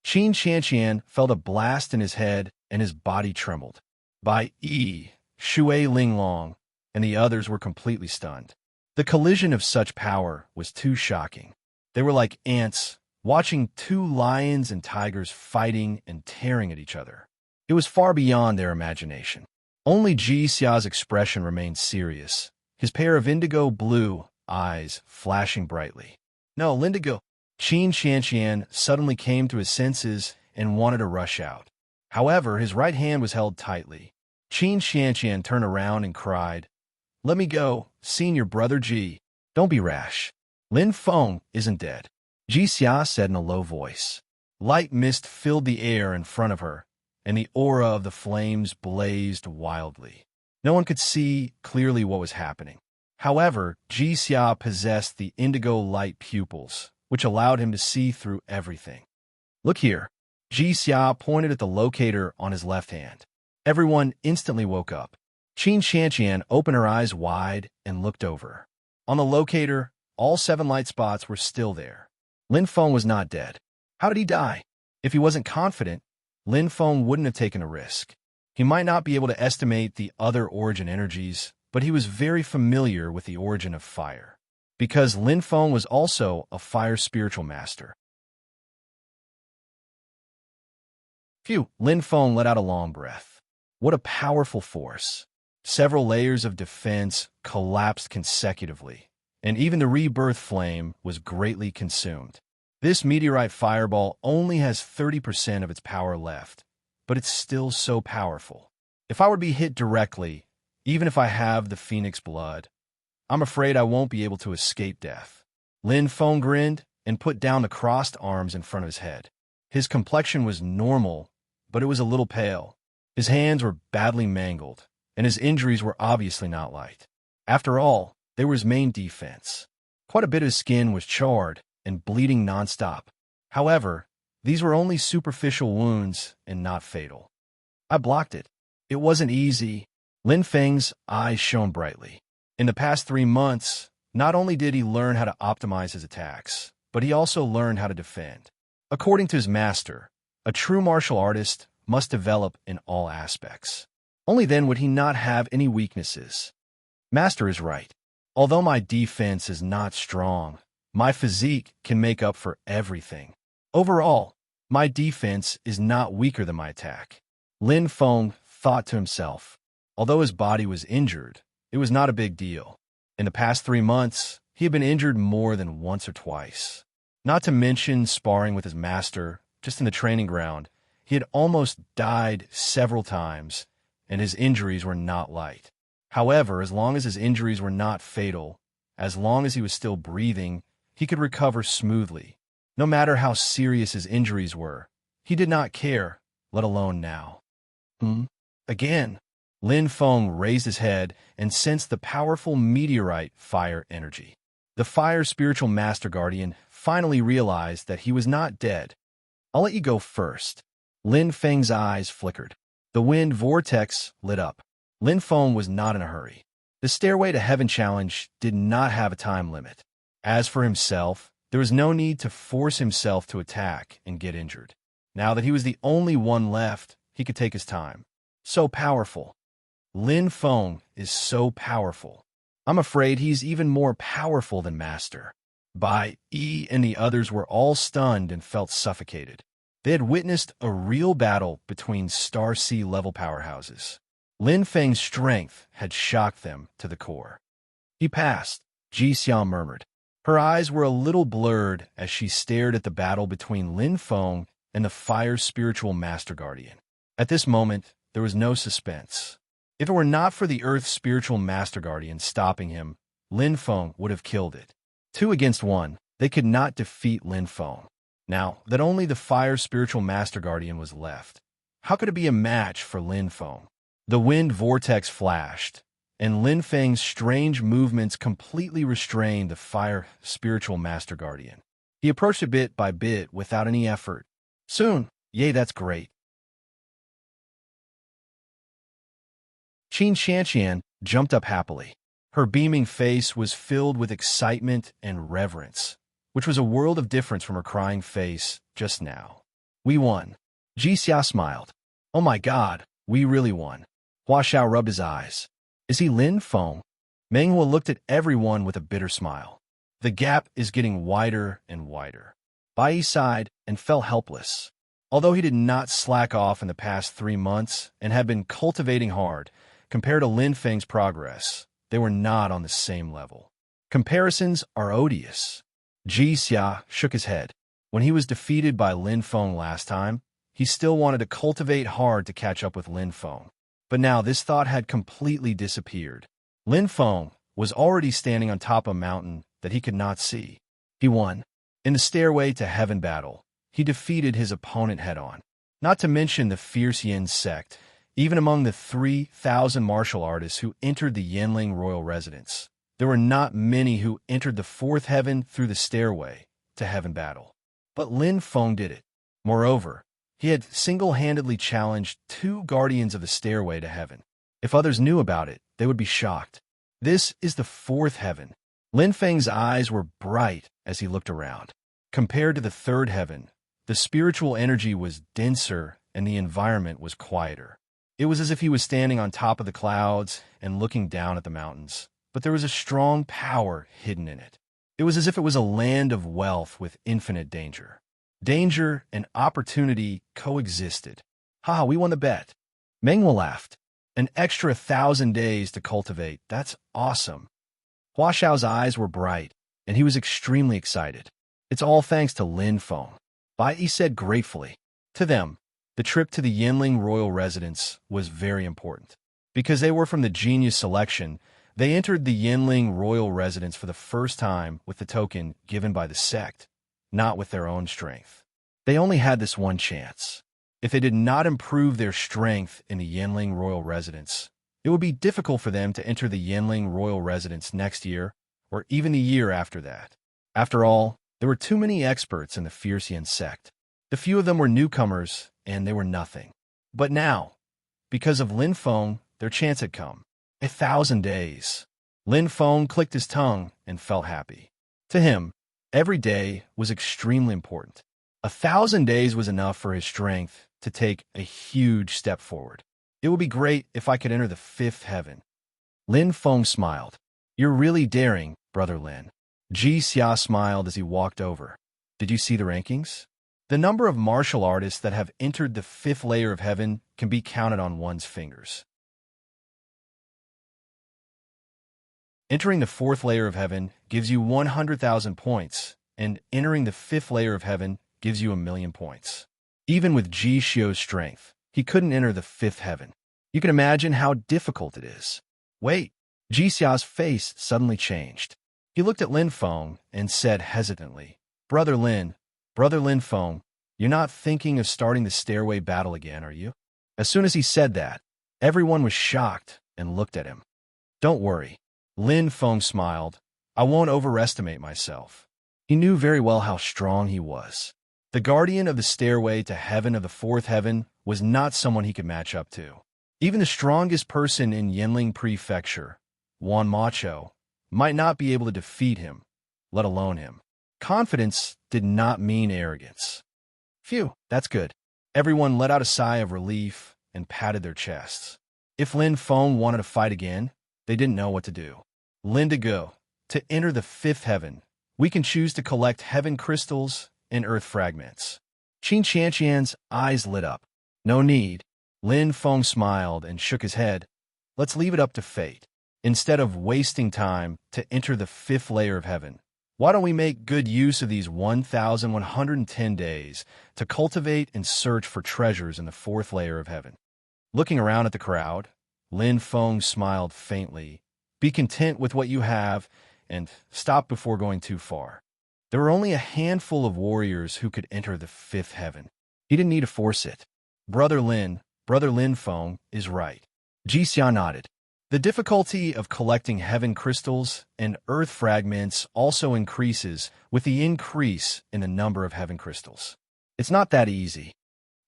A: Qin Xianqian felt a blast in his head and his body trembled. Bai Yi, Shui Linglong, and the others were completely stunned. The collision of such power was too shocking. They were like ants, watching two lions and tigers fighting and tearing at each other. It was far beyond their imagination. Only Ji Xia's expression remained serious, his pair of indigo blue eyes flashing brightly. No, Lindigo. Qin Xianqian suddenly came to his senses and wanted to rush out. However, his right hand was held tightly. Qin Xianqian turned around and cried, "Let me go, senior brother Ji. Don't be rash. Lin Feng isn't dead." Ji Xia said in a low voice. Light mist filled the air in front of her, and the aura of the flames blazed wildly. No one could see clearly what was happening. However, Ji Xia possessed the indigo light pupils, which allowed him to see through everything. Look here. Ji Xia pointed at the locator on his left hand. Everyone instantly woke up. Qin Xianqian opened her eyes wide and looked over. On the locator, all 7 light spots were still there. Lin Feng was not dead. How did he die? If he wasn't confident, Lin Feng wouldn't have taken a risk. He might not be able to estimate the other origin energies, but he was very familiar with the origin of fire, because Lin Feng was also a fire spiritual master. Phew! Lin Feng let out a long breath. What a powerful force. Several layers of defense collapsed consecutively, and even the rebirth flame was greatly consumed. This meteorite fireball only has 30% of its power left, but it's still so powerful. If I were to be hit directly, even if I have the phoenix blood, I'm afraid I won't be able to escape death. Lin Feng grinned and put down the crossed arms in front of his head. His complexion was normal, but it was a little pale. His hands were badly mangled, and his injuries were obviously not light. After all, they were his main defense. Quite a bit of his skin was charred and bleeding nonstop. However, these were only superficial wounds and not fatal. I blocked it. It wasn't easy. Lin Feng's eyes shone brightly. In the past 3 months, not only did he learn how to optimize his attacks, but he also learned how to defend. According to his master, a true martial artist must develop in all aspects. Only then would he not have any weaknesses. Master is right. Although my defense is not strong, my physique can make up for everything. Overall, my defense is not weaker than my attack. Lin Feng thought to himself. Although his body was injured, it was not a big deal. In the past 3 months, he had been injured more than once or twice. Not to mention sparring with his master, just in the training ground, he had almost died several times, and his injuries were not light. However, as long as his injuries were not fatal, as long as he was still breathing, he could recover smoothly. No matter how serious his injuries were, he did not care, let alone now. Again, Lin Feng raised his head and sensed the powerful meteorite fire energy. The fire spiritual master guardian finally realized that he was not dead. I'll let you go first. Lin Feng's eyes flickered. The wind vortex lit up. Lin Feng was not in a hurry. The Stairway to Heaven challenge did not have a time limit. As for himself, there was no need to force himself to attack and get injured. Now that he was the only one left, he could take his time. So powerful. Lin Feng is so powerful. I'm afraid he's even more powerful than Master. Bai Yi and the others were all stunned and felt suffocated. They had witnessed a real battle between Star Sea level powerhouses. Lin Feng's strength had shocked them to the core. He passed, Ji Xiao murmured. Her eyes were a little blurred as she stared at the battle between Lin Feng and the Fire Spiritual Master Guardian. At this moment, there was no suspense. If it were not for the Earth Spiritual Master Guardian stopping him, Lin Feng would have killed it. 2 against 1, they could not defeat Lin Feng. Now that only the Fire Spiritual Master Guardian was left, how could it be a match for Lin Feng? The wind vortex flashed, and Lin Feng's strange movements completely restrained the Fire Spiritual Master Guardian. He approached it bit by bit without any effort. Soon, yay, that's great. Qin Shanqian jumped up happily. Her beaming face was filled with excitement and reverence, which was a world of difference from her crying face just now. We won. Ji Xia smiled. Oh my god, we really won. Hua Xiao rubbed his eyes. Is he Lin Feng? Meng Hua looked at everyone with a bitter smile. The gap is getting wider and wider. Bai Yi sighed and fell helpless. Although he did not slack off in the past 3 months and had been cultivating hard, compared to Lin Feng's progress, they were not on the same level. Comparisons are odious. Ji Xia shook his head. When he was defeated by Lin Feng last time, he still wanted to cultivate hard to catch up with Lin Feng. But now this thought had completely disappeared. Lin Feng was already standing on top of a mountain that he could not see. He won. In the Stairway to Heaven battle, he defeated his opponent head-on. Not to mention the fierce Yin sect, even among the 3,000 martial artists who entered the Yanling royal residence. There were not many who entered the 4th heaven through the Stairway to Heaven battle. But Lin Feng did it. Moreover, he had single-handedly challenged 2 guardians of the Stairway to Heaven. If others knew about it, they would be shocked. This is the 4th heaven. Lin Feng's eyes were bright as he looked around. Compared to the 3rd heaven, the spiritual energy was denser and the environment was quieter. It was as if he was standing on top of the clouds and looking down at the mountains, but there was a strong power hidden in it. It was as if it was a land of wealth with infinite danger. Danger and opportunity coexisted. Ha, we won the bet. Meng Hua laughed. An extra 1,000 days to cultivate, that's awesome. Hua Xiao's eyes were bright, and he was extremely excited. It's all thanks to Lin Feng. Bai Yi said gratefully. To them, the trip to the Yanling royal residence was very important. Because they were from the genius selection, they entered the Yanling royal residence for the first time with the token given by the sect, not with their own strength. They only had this one chance. If they did not improve their strength in the Yanling royal residence, it would be difficult for them to enter the Yanling royal residence next year or even the year after that. After all, there were too many experts in the fierce Yin sect. The few of them were newcomers, and they were nothing. But now, because of Lin Feng, their chance had come. 1,000 days. Lin Feng clicked his tongue and felt happy. To him, every day was extremely important. 1,000 days was enough for his strength to take a huge step forward. It would be great if I could enter the 5th heaven. Lin Feng smiled. You're really daring, Brother Lin. Ji Xia smiled as he walked over. Did you see the rankings? The number of martial artists that have entered the 5th layer of heaven can be counted on one's fingers. Entering the 4th layer of heaven gives you 100,000 points, and entering the 5th layer of heaven gives you 1,000,000 points. Even with Ji Xiu's strength, he couldn't enter the 5th heaven. You can imagine how difficult it is. Wait, Ji Xia's face suddenly changed. He looked at Lin Feng and said hesitantly, Brother Lin Feng, you're not thinking of starting the stairway battle again, are you? As soon as he said that, everyone was shocked and looked at him. Don't worry. Lin Feng smiled. I won't overestimate myself. He knew very well how strong he was. The guardian of the stairway to heaven of the 4th heaven was not someone he could match up to. Even the strongest person in Yinling Prefecture, Wan Macho, might not be able to defeat him, let alone him. Confidence did not mean arrogance. Phew, that's good. Everyone let out a sigh of relief and patted their chests. If Lin Feng wanted to fight again, they didn't know what to do. Lindigo, to enter the 5th heaven, we can choose to collect heaven crystals and earth fragments. Qin Qianqian's eyes lit up. No need. Lin Feng smiled and shook his head. Let's leave it up to fate. Instead of wasting time to enter the 5th layer of heaven, why don't we make good use of these 1,110 days to cultivate and search for treasures in the 4th layer of heaven? Looking around at the crowd, Lin Feng smiled faintly. Be content with what you have and stop before going too far. There were only a handful of warriors who could enter the 5th heaven. He didn't need to force it. Brother Lin Feng is right. Ji Xia nodded. The difficulty of collecting heaven crystals and earth fragments also increases with the increase in the number of heaven crystals. It's not that easy.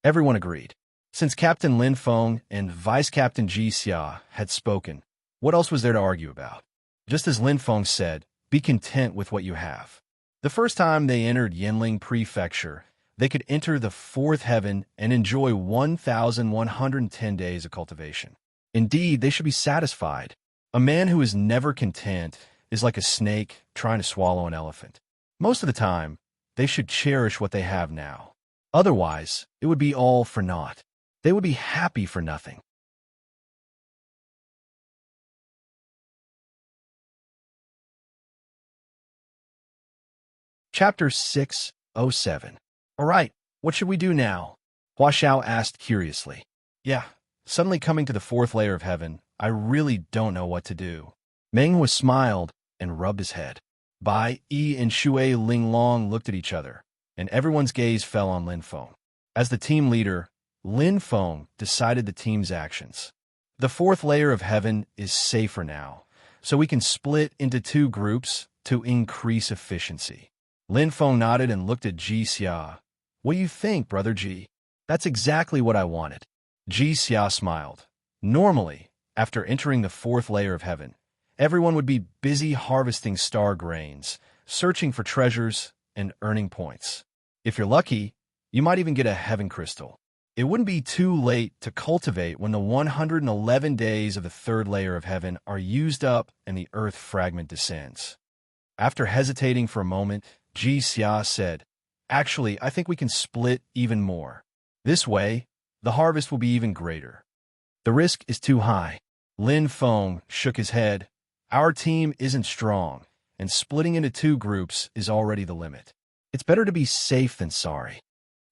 A: Everyone agreed. Since Captain Lin Feng and Vice Captain Ji Xia had spoken, what else was there to argue about? Just as Lin Feng said, be content with what you have. The first time they entered Yinling Prefecture, they could enter the 4th heaven and enjoy 1,110 days of cultivation. Indeed, they should be satisfied. A man who is never content is like a snake trying to swallow an elephant. Most of the time, they should cherish what they have now. Otherwise, it would be all for naught. They would be happy for nothing. Chapter 607. All right, what should we do now? Hua Xiao asked curiously. Yeah, suddenly coming to the 4th layer of heaven, I really don't know what to do. Meng Hua smiled and rubbed his head. Bai Yi and Shui Linglong looked at each other, and everyone's gaze fell on Lin Feng. As the team leader, Lin Feng decided the team's actions. The 4th layer of heaven is safer now, so we can split into 2 groups to increase efficiency. Lin Feng nodded and looked at Ji Xia. What do you think, Brother Ji? That's exactly what I wanted. Ji Xia smiled. Normally, after entering the 4th layer of heaven, everyone would be busy harvesting star grains, searching for treasures, and earning points. If you're lucky, you might even get a heaven crystal. It wouldn't be too late to cultivate when the 111 days of the 3rd layer of heaven are used up and the earth fragment descends. After hesitating for a moment, Ji Xia said, Actually, I think we can split even more. This way, the harvest will be even greater. The risk is too high. Lin Feng shook his head. Our team isn't strong, and splitting into 2 groups is already the limit. It's better to be safe than sorry.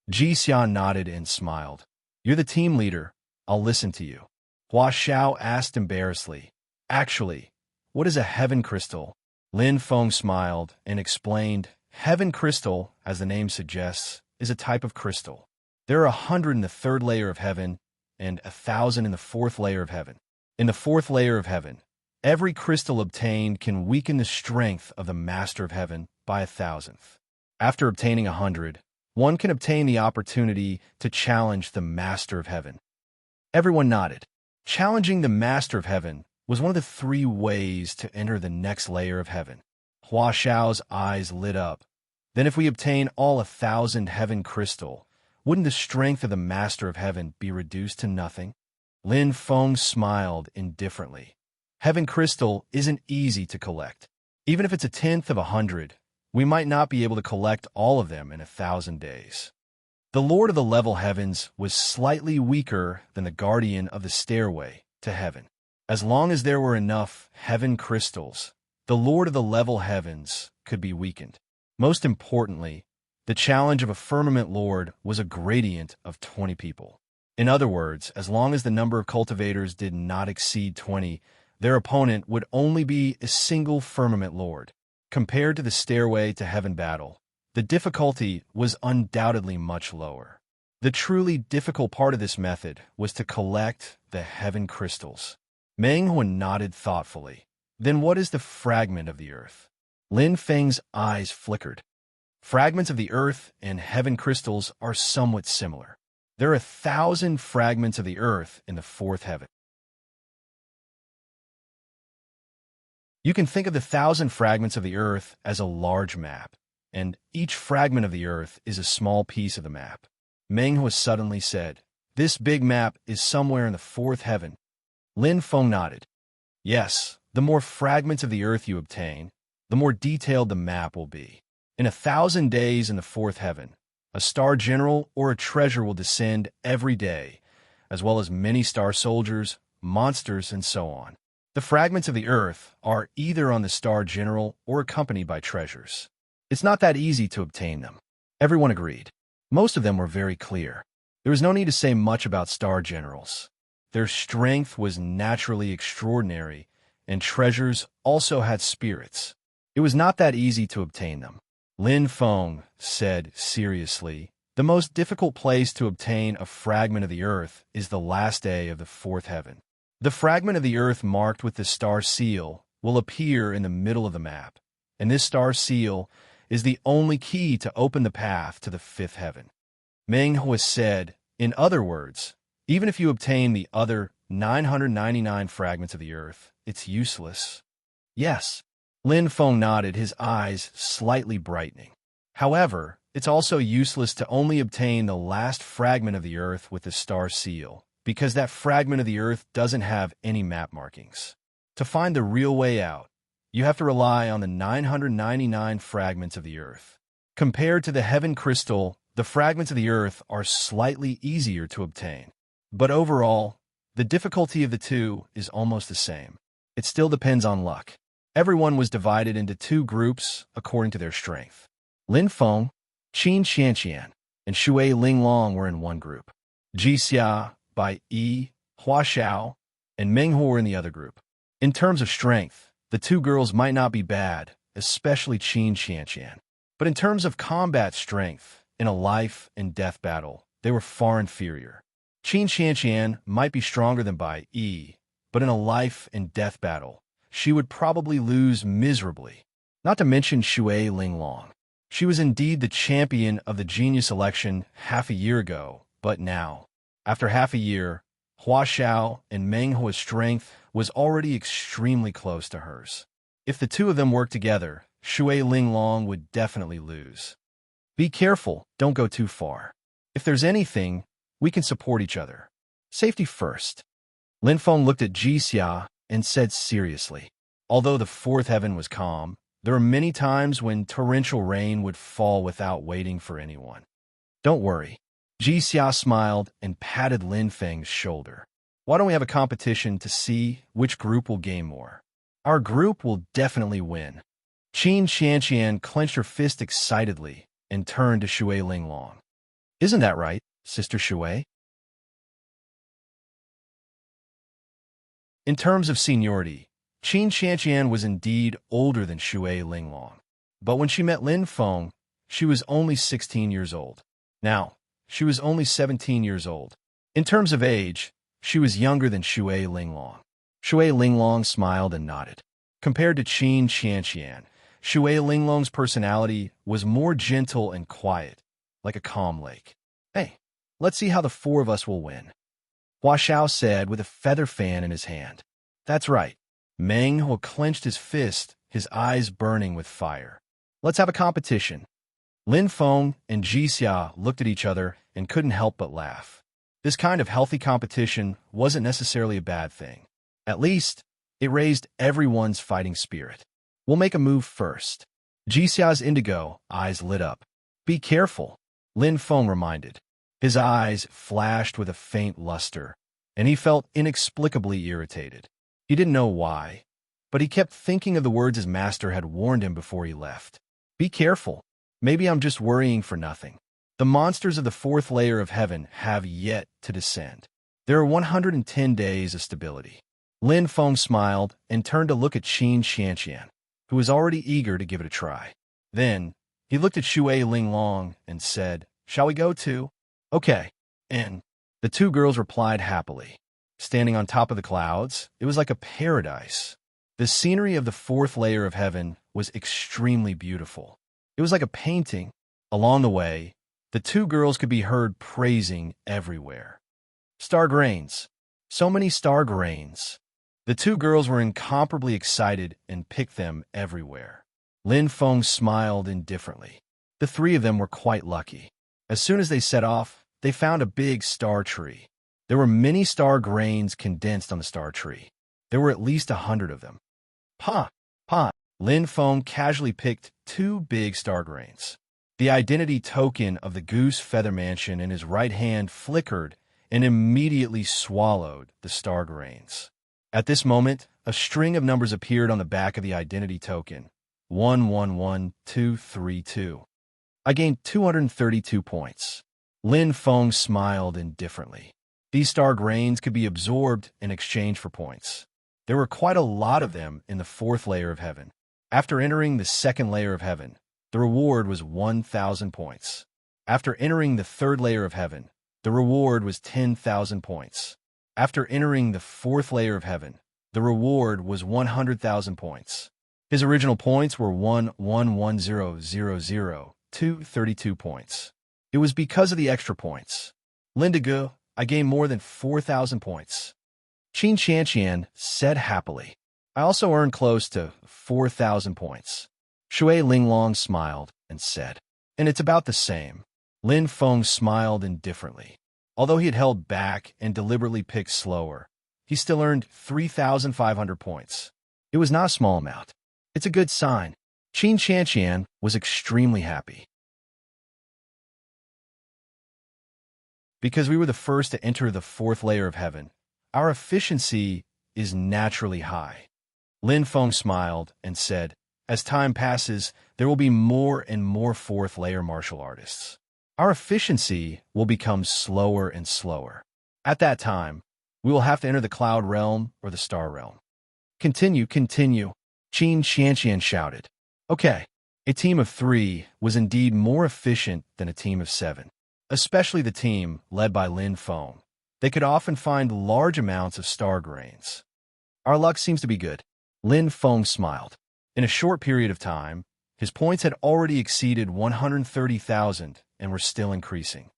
A: Ji Xia nodded and smiled. You're the team leader. I'll listen to you. Hua Xiao asked embarrassedly. Actually, what is a heaven crystal? Lin Feng smiled and explained, Heaven crystal, as the name suggests, is a type of crystal. There are 100 in the 3rd layer of heaven and 1,000 in the 4th layer of heaven. In the 4th layer of heaven, every crystal obtained can weaken the strength of the Master of Heaven by 1,000th. After obtaining 100, one can obtain the opportunity to challenge the Master of Heaven. Everyone nodded. Challenging the Master of Heaven was one of the 3 ways to enter the next layer of heaven. Hua Xiao's eyes lit up. Then if we obtain all 1,000 heaven crystal, wouldn't the strength of the Master of Heaven be reduced to nothing? Lin Feng smiled indifferently. Heaven crystal isn't easy to collect. Even if it's 1/10 of 100, we might not be able to collect all of them in 1,000 days. The Lord of the Level Heavens was slightly weaker than the Guardian of the Stairway to Heaven. As long as there were enough heaven crystals, the Lord of the Level Heavens could be weakened. Most importantly, the challenge of a Firmament Lord was a gradient of 20 people. In other words, as long as the number of cultivators did not exceed 20, their opponent would only be a single Firmament Lord. Compared to the Stairway to Heaven battle, the difficulty was undoubtedly much lower. The truly difficult part of this method was to collect the heaven crystals. Meng Huo nodded thoughtfully. Then what is the fragment of the earth? Lin Feng's eyes flickered. Fragments of the earth and heaven crystals are somewhat similar. There are 1,000 fragments of the earth in the fourth heaven. You can think of the 1,000 fragments of the earth as a large map, and each fragment of the earth is a small piece of the map. Meng Huo suddenly said, "This big map is somewhere in the fourth heaven." Lin Feng nodded. "Yes, the more fragments of the earth you obtain, the more detailed the map will be. In 1,000 days in the fourth heaven, a star general or a treasure will descend every day, as well as many star soldiers, monsters, and so on. The fragments of the earth are either on the star general or accompanied by treasures. It's not that easy to obtain them." Everyone agreed. Most of them were very clear. There was no need to say much about star generals. Their strength was naturally extraordinary, and treasures also had spirits. It was not that easy to obtain them. Lin Feng said seriously, "The most difficult place to obtain a fragment of the earth is the last day of the fourth heaven. The fragment of the earth marked with the star seal will appear in the middle of the map, and this star seal is the only key to open the path to the fifth heaven." Meng Huo said, "In other words, even if you obtain the other 999 fragments of the earth, it's useless." "Yes." Lin Feng nodded, his eyes slightly brightening. "However, it's also useless to only obtain the last fragment of the earth with the star seal, because that fragment of the earth doesn't have any map markings. To find the real way out, you have to rely on the 999 fragments of the earth. Compared to the heaven crystal, the fragments of the earth are slightly easier to obtain. But overall, the difficulty of the two is almost the same. It still depends on luck." Everyone was divided into two groups according to their strength. Lin Feng, Qin Xianqian, and Shui Linglong were in one group. Ji Xia, Bai Yi, Hua Xiao, and Meng Huo were in the other group. In terms of strength, the two girls might not be bad, especially Qin Xianqian. But in terms of combat strength, in a life and death battle, they were far inferior. Qin Xianqian might be stronger than Bai Yi, but in a life and death battle, she would probably lose miserably. Not to mention Shui Linglong. She was indeed the champion of the genius election half a year ago, but now, after half a year, Hua Xiao and Meng Huo's strength was already extremely close to hers. If the two of them worked together, Shui Linglong would definitely lose. "Be careful, don't go too far. If there's anything, we can support each other. Safety first." Lin Feng looked at Ji Xia and said seriously, "Although the fourth heaven was calm, there were many times when torrential rain would fall without waiting for anyone. Don't worry." Ji Xia smiled and patted Lin Feng's shoulder. "Why don't we have a competition to see which group will gain more? Our group will definitely win." Qin Xianqian clenched her fist excitedly and turned to Shui Linglong. "Isn't that right, Sister Shui?" In terms of seniority, Qin Xianqian was indeed older than Shui Linglong. But when she met Lin Feng, she was only 16 years old. Now, she was only 17 years old. In terms of age, she was younger than Shui Linglong. Shui Linglong smiled and nodded. Compared to Qin Xianqian, Shui Linglong's personality was more gentle and quiet, like a calm lake. "Hey, let's see how the four of us will win," Hua Xiao said with a feather fan in his hand. "That's right." Meng Huo clenched his fist, his eyes burning with fire. "Let's have a competition." Lin Feng and Ji Xia looked at each other and couldn't help but laugh. This kind of healthy competition wasn't necessarily a bad thing. At least, it raised everyone's fighting spirit. "We'll make a move first." Ji Xia's indigo eyes lit up. "Be careful." Lin Feng reminded. His eyes flashed with a faint luster, and he felt inexplicably irritated. He didn't know why, but he kept thinking of the words his master had warned him before he left. Be careful. Maybe I'm just worrying for nothing. The monsters of the fourth layer of heaven have yet to descend. There are 110 days of stability. Lin Feng smiled and turned to look at Qin Xianqian, who was already eager to give it a try. Then, he looked at Shui Linglong and said, "Shall we go too?" "Okay." And the two girls replied happily. Standing on top of the clouds, it was like a paradise. The scenery of the fourth layer of heaven was extremely beautiful. It was like a painting. Along the way, the two girls could be heard praising everywhere. Star grains. So many star grains. The two girls were incomparably excited and picked them everywhere. Lin Feng smiled indifferently. The three of them were quite lucky. As soon as they set off, they found a big star tree. There were many star grains condensed on the star tree. There were at least 100 of them. Pa! Lin Feng casually picked 2 big star grains. The identity token of the Goose Feather Mansion in his right hand flickered and immediately swallowed the star grains. At this moment, a string of numbers appeared on the back of the identity token. 111232. I gained 232 points. Lin Feng smiled indifferently. These star grains could be absorbed in exchange for points. There were quite a lot of them in the fourth layer of heaven. After entering the second layer of heaven, the reward was 1,000 points. After entering the third layer of heaven, the reward was 10,000 points. After entering the fourth layer of heaven, the reward was 100,000 points. His original points were 1,110,00232 points. It was because of the extra points. Lindigu, I gained more than 4,000 points. Qin Xianqian said happily. I also earned close to 4,000 points. Shui Linglong smiled and said, and it's about the same. Lin Feng smiled indifferently. Although he had held back and deliberately picked slower, he still earned 3,500 points. It was not a small amount. It's a good sign. Qin Xianqian was extremely happy. Because we were the first to enter the fourth layer of heaven, our efficiency is naturally high. Lin Feng smiled and said, as time passes, there will be more and more fourth layer martial artists. Our efficiency will become slower and slower. At that time, we will have to enter the cloud realm or the star realm. Continue. Qin Xianqian shouted. Okay, a team of 3 was indeed more efficient than a team of 7, especially the team led by Lin Feng. They could often find large amounts of star grains. Our luck seems to be good. Lin Feng smiled. In a short period of time, his points had already exceeded 130,000 and were still increasing.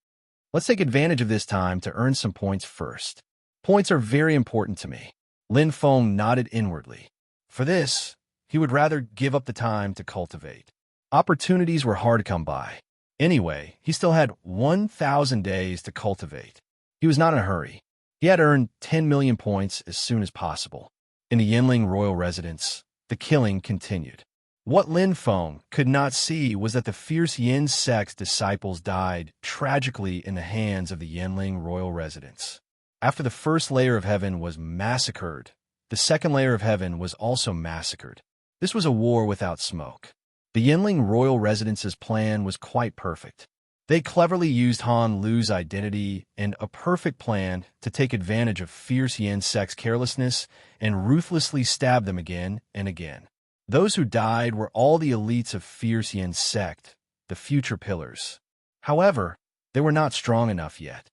A: Let's take advantage of this time to earn some points first. Points are very important to me. Lin Feng nodded inwardly. For this, he would rather give up the time to cultivate. Opportunities were hard to come by. Anyway, he still had 1,000 days to cultivate. He was not in a hurry. He had earned 10 million points as soon as possible. In the Yinling royal residence, the killing continued. What Lin Feng could not see was that the fierce Yin sect's disciples died tragically in the hands of the Yinling royal residence. After the first layer of heaven was massacred, the second layer of heaven was also massacred. This was a war without smoke. The Yinling royal residence's plan was quite perfect. They cleverly used Han Lu's identity and a perfect plan to take advantage of fierce Yin sect's carelessness and ruthlessly stab them again and again. Those who died were all the elites of fierce Yin sect, the future pillars. However, they were not strong enough yet.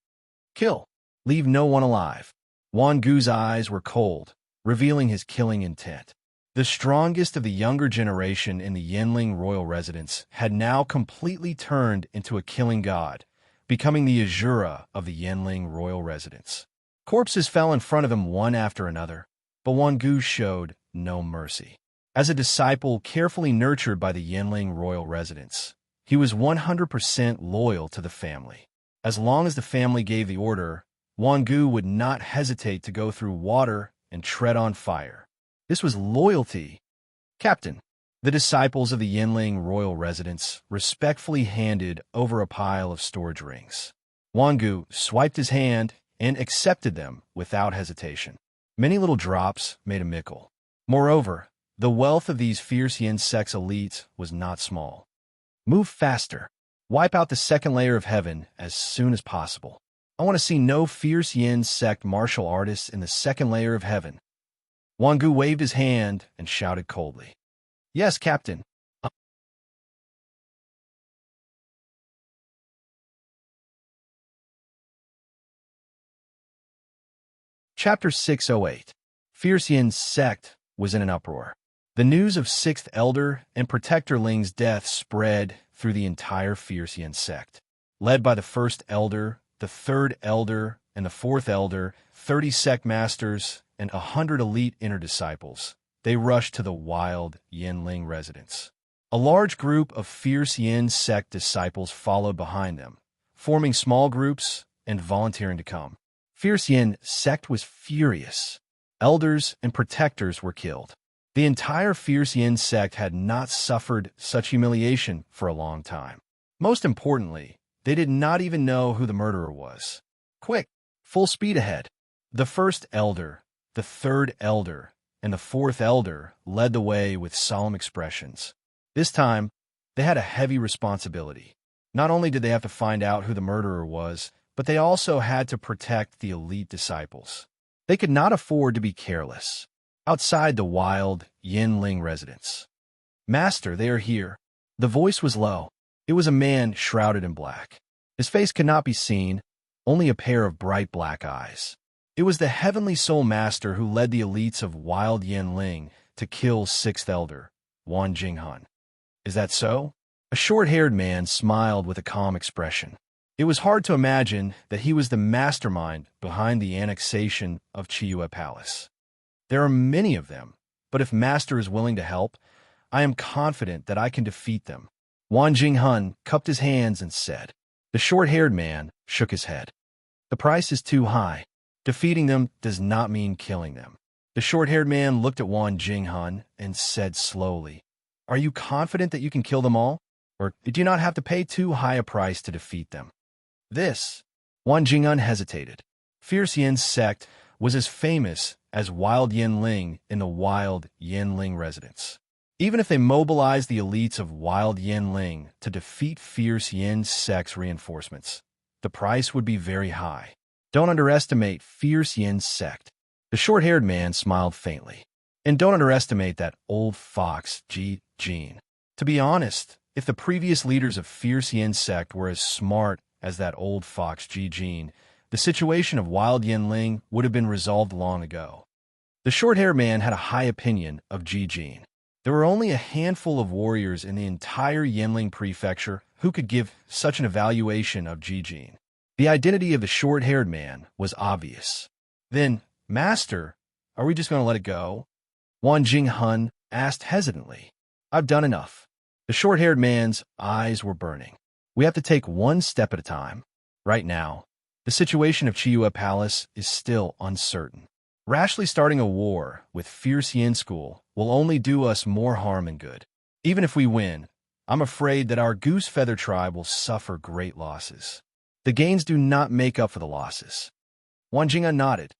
A: Kill. Leave no one alive. Wan Gu's eyes were cold, revealing his killing intent. The strongest of the younger generation in the Yinling royal residence had now completely turned into a killing god, becoming the Azura of the Yinling royal residence. Corpses fell in front of him one after another, but Wan Gu showed no mercy. As a disciple carefully nurtured by the Yinling royal residence, he was 100% loyal to the family. As long as the family gave the order, Wan Gu would not hesitate to go through water and tread on fire. This was loyalty. Captain, The disciples of the Yinling royal residence respectfully handed over a pile of storage rings. Wangu swiped his hand and accepted them without hesitation. Many little drops made a mickle. Moreover, the wealth of these fierce Yin sect's elites was not small. Move faster. Wipe out the second layer of heaven as soon as possible. I want to see no fierce Yin sect martial artists in the second layer of heaven. Wangu waved his hand and shouted coldly. Yes, Captain. Chapter 608. Fierce Yin sect was in an uproar. The news of Sixth Elder and Protector Ling's death spread through the entire Fierce Yin sect. Led by the First Elder, the Third Elder, and the Fourth Elder, 30 sect masters, and 100 elite inner disciples, they rushed to the wild Yinling residence. A large group of fierce Yin sect disciples followed behind them, forming small groups and volunteering to come. Fierce Yin sect was furious. Elders and protectors were killed. The entire Fierce Yin sect had not suffered such humiliation for a long time. Most importantly, they did not even know who the murderer was. Quick, full speed ahead. The First Elder, the Third Elder, and the Fourth Elder led the way with solemn expressions. This time, they had a heavy responsibility. Not only did they have to find out who the murderer was, but they also had to protect the elite disciples. They could not afford to be careless. Outside the wild Yinling residence. Master, they are here. The voice was low. It was a man shrouded in black. His face could not be seen, only a pair of bright black eyes. It was the Heavenly Soul Master who led the elites of wild Yinling to kill Sixth Elder, Wan Jinghan. Is that so? A short-haired man smiled with a calm expression. It was hard to imagine that he was the mastermind behind the annexation of Chiyue Palace. There are many of them, but if Master is willing to help, I am confident that I can defeat them. Wan Jinghan cupped his hands and said. The short-haired man shook his head. The price is too high. Defeating them does not mean killing them. The short-haired man looked at Wan Jinghan and said slowly, Are you confident that you can kill them all? Or do you not have to pay too high a price to defeat them? Wan Jinghan hesitated. Fierce Yin sect was as famous as Wild Yinling in the Wild Yinling residence. Even if they mobilized the elites of Wild Yinling to defeat Fierce Yin sect's reinforcements, the price would be very high. Don't underestimate Fierce Yin sect. The short-haired man smiled faintly. And don't underestimate that old fox, Ji Jin. To be honest, if the previous leaders of Fierce Yin sect were as smart as that old fox, Ji Jin, the situation of Wild Yinling would have been resolved long ago. The short-haired man had a high opinion of Ji Jin. There were only a handful of warriors in the entire Yinling prefecture who could give such an evaluation of Ji Jin. The identity of the short-haired man was obvious. Then, Master, are we just going to let it go? Wan Jinghan asked hesitantly. I've done enough. The short-haired man's eyes were burning. We have to take one step at a time. Right now, the situation of Chiyue Palace is still uncertain. Rashly starting a war with Fierce Yin School will only do us more harm than good. Even if we win, I'm afraid that our Goose Feather tribe will suffer great losses. The gains do not make up for the losses. Wan Jinghan nodded.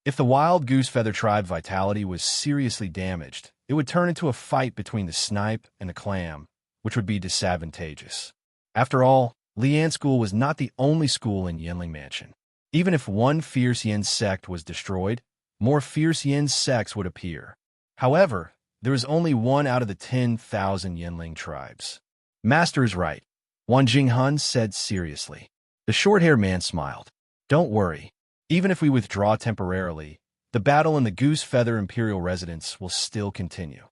A: If the wild Goose Feather tribe vitality was seriously damaged, it would turn into a fight between the snipe and the clam, which would be disadvantageous. After all, Lian School was not the only school in Yinling Mansion. Even if one Fierce Yin sect was destroyed, more Fierce Yin sects would appear. However, there is only one out of the 10,000 Yinling tribes. Master is right, Wan Jinghan said seriously. The short-haired man smiled. Don't worry. Even if we withdraw temporarily, the battle in the Goose Feather Imperial Residence will still continue.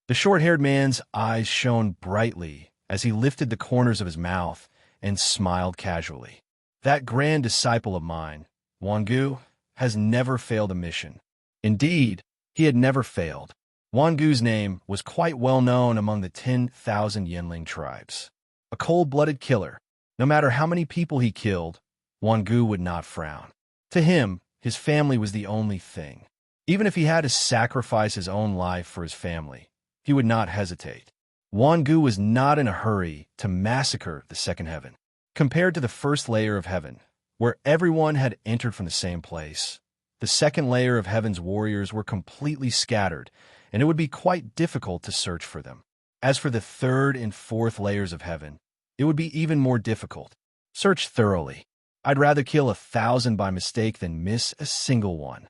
A: The short-haired man's eyes shone brightly as he lifted the corners of his mouth and smiled casually. That grand disciple of mine, Wangu, has never failed a mission. Indeed, he had never failed. Wangu's name was quite well known among the 10,000 Yinling tribes. A cold-blooded killer. No matter how many people he killed, Wangu would not frown. To him, his family was the only thing. Even if he had to sacrifice his own life for his family, he would not hesitate. Wangu was not in a hurry to massacre the second heaven. Compared to the first layer of heaven, where everyone had entered from the same place, the second layer of heaven's warriors were completely scattered, and it would be quite difficult to search for them. As for the third and fourth layers of heaven, it would be even more difficult. Search thoroughly. I'd rather kill 1,000 by mistake than miss a single one.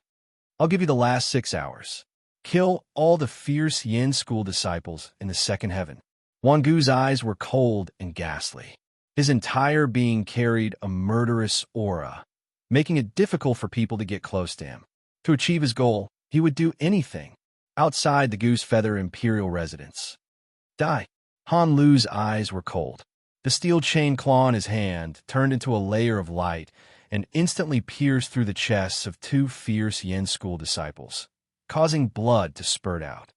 A: I'll give you the last 6 hours. Kill all the fierce Yin school disciples in the second heaven. Wangu's eyes were cold and ghastly. His entire being carried a murderous aura, making it difficult for people to get close to him. To achieve his goal, he would do anything. Outside the Goose Feather Imperial residence. Die. Han Lu's eyes were cold. The steel chain claw in his hand turned into a layer of light and instantly pierced through the chests of 2 fierce Yin school disciples, causing blood to spurt out.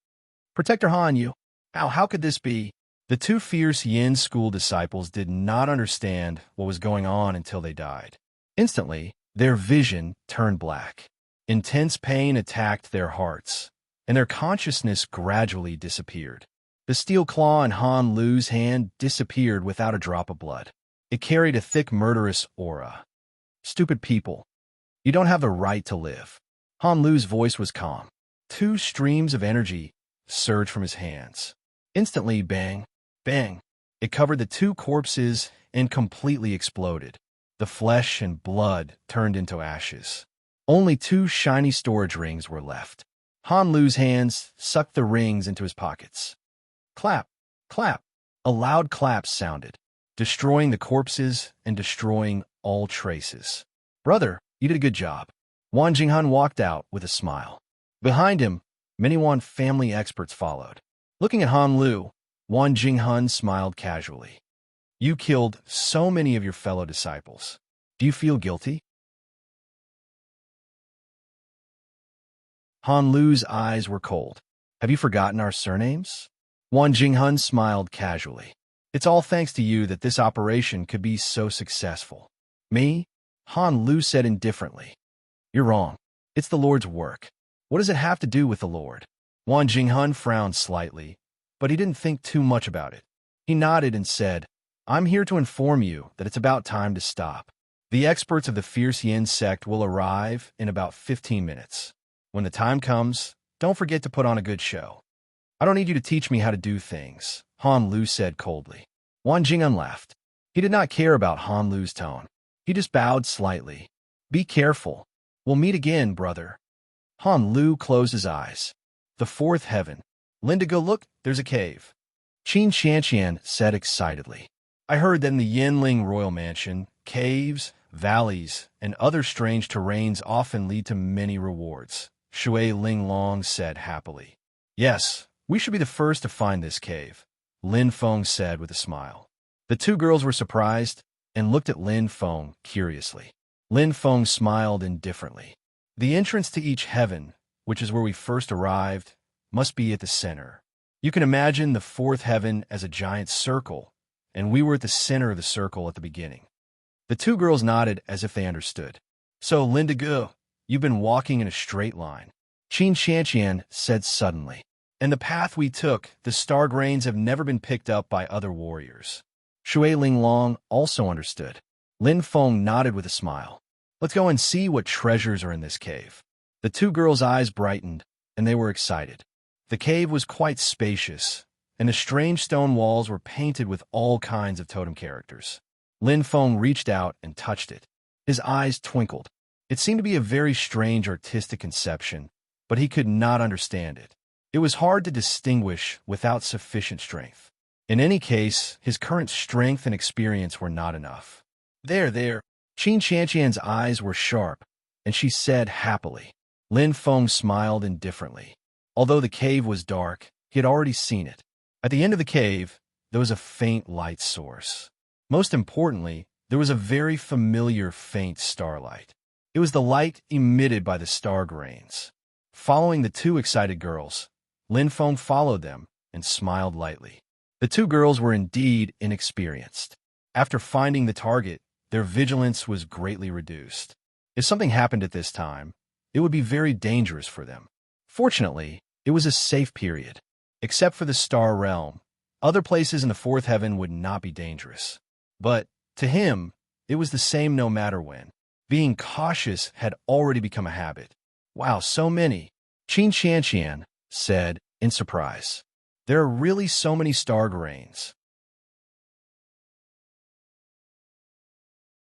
A: Protector Han Yu, how could this be? The 2 fierce Yin school disciples did not understand what was going on until they died. Instantly, their vision turned black. Intense pain attacked their hearts, and their consciousness gradually disappeared. The steel claw in Han Lu's hand disappeared without a drop of blood. It carried a thick, murderous aura. Stupid people. You don't have the right to live. Han Lu's voice was calm. 2 streams of energy surged from his hands. Instantly, bang, bang. It covered the 2 corpses and completely exploded. The flesh and blood turned into ashes. Only 2 shiny storage rings were left. Han Lu's hands sucked the rings into his pockets. Clap, clap. A loud clap sounded, destroying the corpses and destroying all traces. Brother, you did a good job. Wang Jinghan walked out with a smile. Behind him, many Wan family experts followed. Looking at Han Lu, Wang Jinghan smiled casually. You killed so many of your fellow disciples. Do you feel guilty? Han Lu's eyes were cold. Have you forgotten our surnames? Wang Jinghan smiled casually. It's all thanks to you that this operation could be so successful. Me? Han Lu said indifferently. You're wrong. It's the Lord's work. What does it have to do with the Lord? Wang Jinghan frowned slightly, but he didn't think too much about it. He nodded and said, I'm here to inform you that it's about time to stop. The experts of the Fierce Yin sect will arrive in about 15 minutes. When the time comes, don't forget to put on a good show. I don't need you to teach me how to do things, Han Lu said coldly. Wang Jinghan laughed. He did not care about Han Lu's tone. He just bowed slightly. Be careful. We'll meet again, brother. Han Lu closed his eyes. The fourth heaven. Lindigo, look, there's a cave. Qin Xianqian said excitedly. I heard that in the Yinling royal mansion, caves, valleys, and other strange terrains often lead to many rewards. Shui Linglong said happily. Yes, we should be the first to find this cave, Lin Feng said with a smile. The 2 girls were surprised and looked at Lin Feng curiously. Lin Feng smiled indifferently. The entrance to each heaven, which is where we first arrived, must be at the center. You can imagine the 4th heaven as a giant circle, and we were at the center of the circle at the beginning. The 2 girls nodded as if they understood. So, Lindigo, you've been walking in a straight line, Qin Xianqian said suddenly. And the path we took, the star grains have never been picked up by other warriors. Shui Linglong also understood. Lin Feng nodded with a smile. Let's go and see what treasures are in this cave. The 2 girls' eyes brightened, and they were excited. The cave was quite spacious, and the strange stone walls were painted with all kinds of totem characters. Lin Feng reached out and touched it. His eyes twinkled. It seemed to be a very strange artistic conception, but he could not understand it. It was hard to distinguish without sufficient strength. In any case, his current strength and experience were not enough. There. Qin Xianqian's eyes were sharp, and she said happily. Lin Feng smiled indifferently. Although the cave was dark, he had already seen it. At the end of the cave, there was a faint light source. Most importantly, there was a very familiar faint starlight. It was the light emitted by the star grains. Following the 2 excited girls, Lin Feng followed them and smiled lightly. The 2 girls were indeed inexperienced. After finding the target, their vigilance was greatly reduced. If something happened at this time, it would be very dangerous for them. Fortunately, it was a safe period. Except for the star realm, other places in the fourth heaven would not be dangerous. But, to him, it was the same no matter when. Being cautious had already become a habit. Wow, so many, Qin Qianqian said in surprise. There are really so many star grains.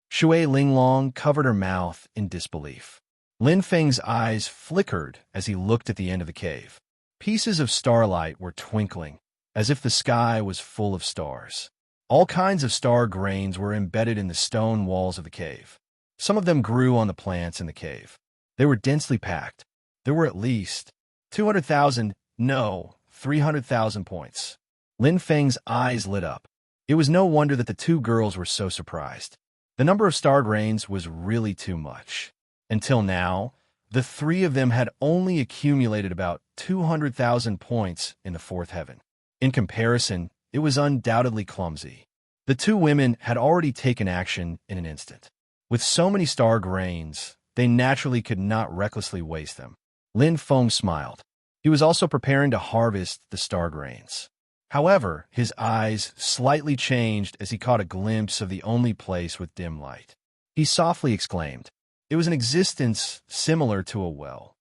A: Shui Linglong covered her mouth in disbelief. Lin Feng's eyes flickered as he looked at the end of the cave. Pieces of starlight were twinkling, as if the sky was full of stars. All kinds of star grains were embedded in the stone walls of the cave. Some of them grew on the plants in the cave. They were densely packed. There were at least 200,000, no, 300,000 points. Lin Feng's eyes lit up. It was no wonder that the two girls were so surprised. The number of star grains was really too much. Until now, the three of them had only accumulated about 200,000 points in the fourth heaven. In comparison, it was undoubtedly clumsy. The two women had already taken action in an instant. With so many star grains, they naturally could not recklessly waste them. Lin Feng smiled. He was also preparing to harvest the star grains. However, his eyes slightly changed as he caught a glimpse of the only place with dim light. He softly exclaimed. It was an existence similar to a well.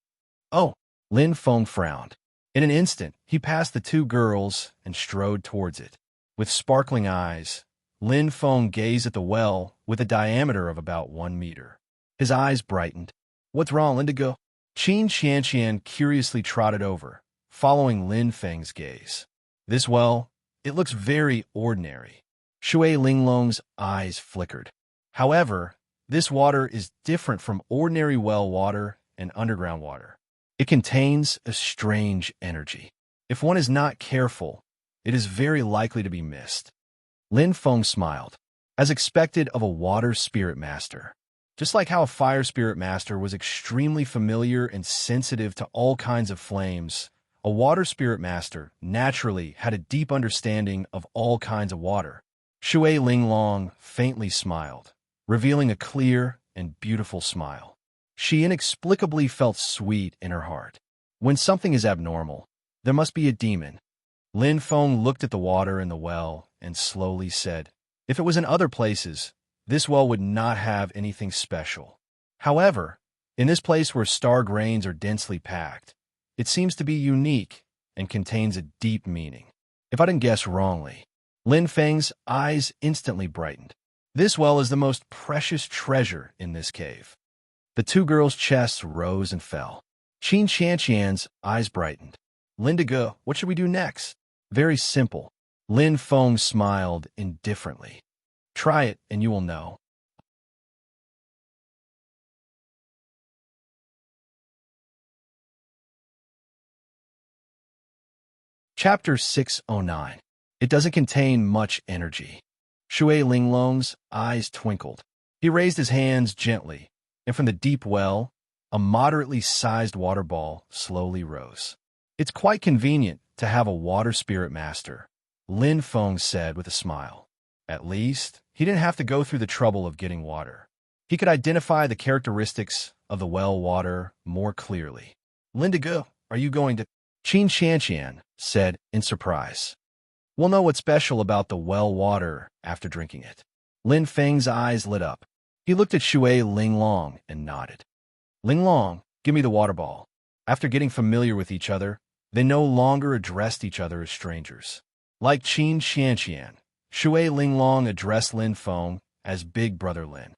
A: Oh, Lin Feng frowned. In an instant, he passed the two girls and strode towards it. With sparkling eyes, Lin Feng gazed at the well with a diameter of about 1 meter. His eyes brightened. What's wrong, Indigo? Qin Qianqian curiously trotted over, following Lin Feng's gaze. This well, it looks very ordinary. Shui Linglong's eyes flickered. However, this water is different from ordinary well water and underground water. It contains a strange energy. If one is not careful, it is very likely to be missed. Lin Feng smiled, as expected of a water spirit master. Just like how a fire spirit master was extremely familiar and sensitive to all kinds of flames, a water spirit master naturally had a deep understanding of all kinds of water. Shui Linglong faintly smiled, revealing a clear and beautiful smile. She inexplicably felt sweet in her heart. When something is abnormal, there must be a demon. Lin Feng looked at the water in the well and slowly said, if it was in other places, this well would not have anything special. However, in this place where star grains are densely packed, it seems to be unique and contains a deep meaning. If I didn't guess wrongly, Lin Feng's eyes instantly brightened. This well is the most precious treasure in this cave. The two girls' chests rose and fell. Qin Qianqian's eyes brightened. Lindigo, what should we do next? Very simple. Lin Feng smiled indifferently. Try it and you will know. Chapter 609. It doesn't contain much energy. Shui Linglong's eyes twinkled. He raised his hands gently, and from the deep well, a moderately sized water ball slowly rose. It's quite convenient to have a water spirit master, Lin Feng said with a smile. At least, he didn't have to go through the trouble of getting water. He could identify the characteristics of the well water more clearly. Lindigo, are you going to? Qin Qianqian said in surprise. We'll know what's special about the well water after drinking it. Lin Feng's eyes lit up. He looked at Shui Linglong and nodded. Linglong, give me the water ball. After getting familiar with each other, they no longer addressed each other as strangers. Like Qin Qianqian, Shui Linglong addressed Lin Feng as Big Brother Lin.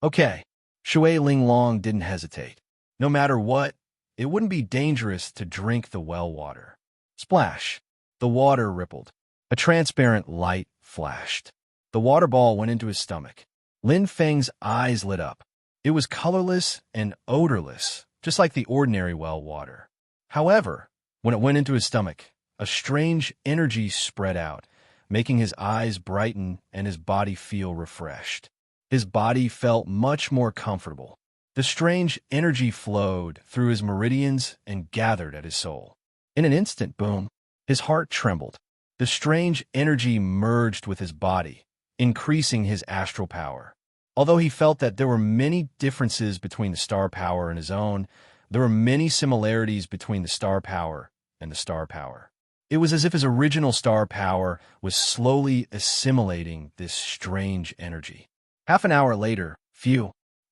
A: Okay, Shui Linglong didn't hesitate. No matter what, it wouldn't be dangerous to drink the well water. Splash! The water rippled. A transparent light flashed. The water ball went into his stomach. Lin Feng's eyes lit up. It was colorless and odorless, just like the ordinary well water. However, when it went into his stomach, a strange energy spread out, making his eyes brighten and his body feel refreshed. His body felt much more comfortable. The strange energy flowed through his meridians and gathered at his soul. In an instant, boom, his heart trembled. The strange energy merged with his body, increasing his astral power. Although he felt that there were many differences between the star power and his own, There were many similarities between the star power and the star power. It was as if his original star power was slowly assimilating this strange energy. Half an hour later,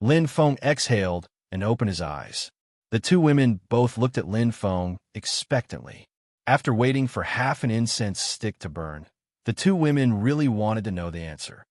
A: Lin Feng exhaled and opened his eyes. The two women both looked at Lin Feng expectantly. After waiting for half an incense stick to burn, the two women really wanted to know the answer.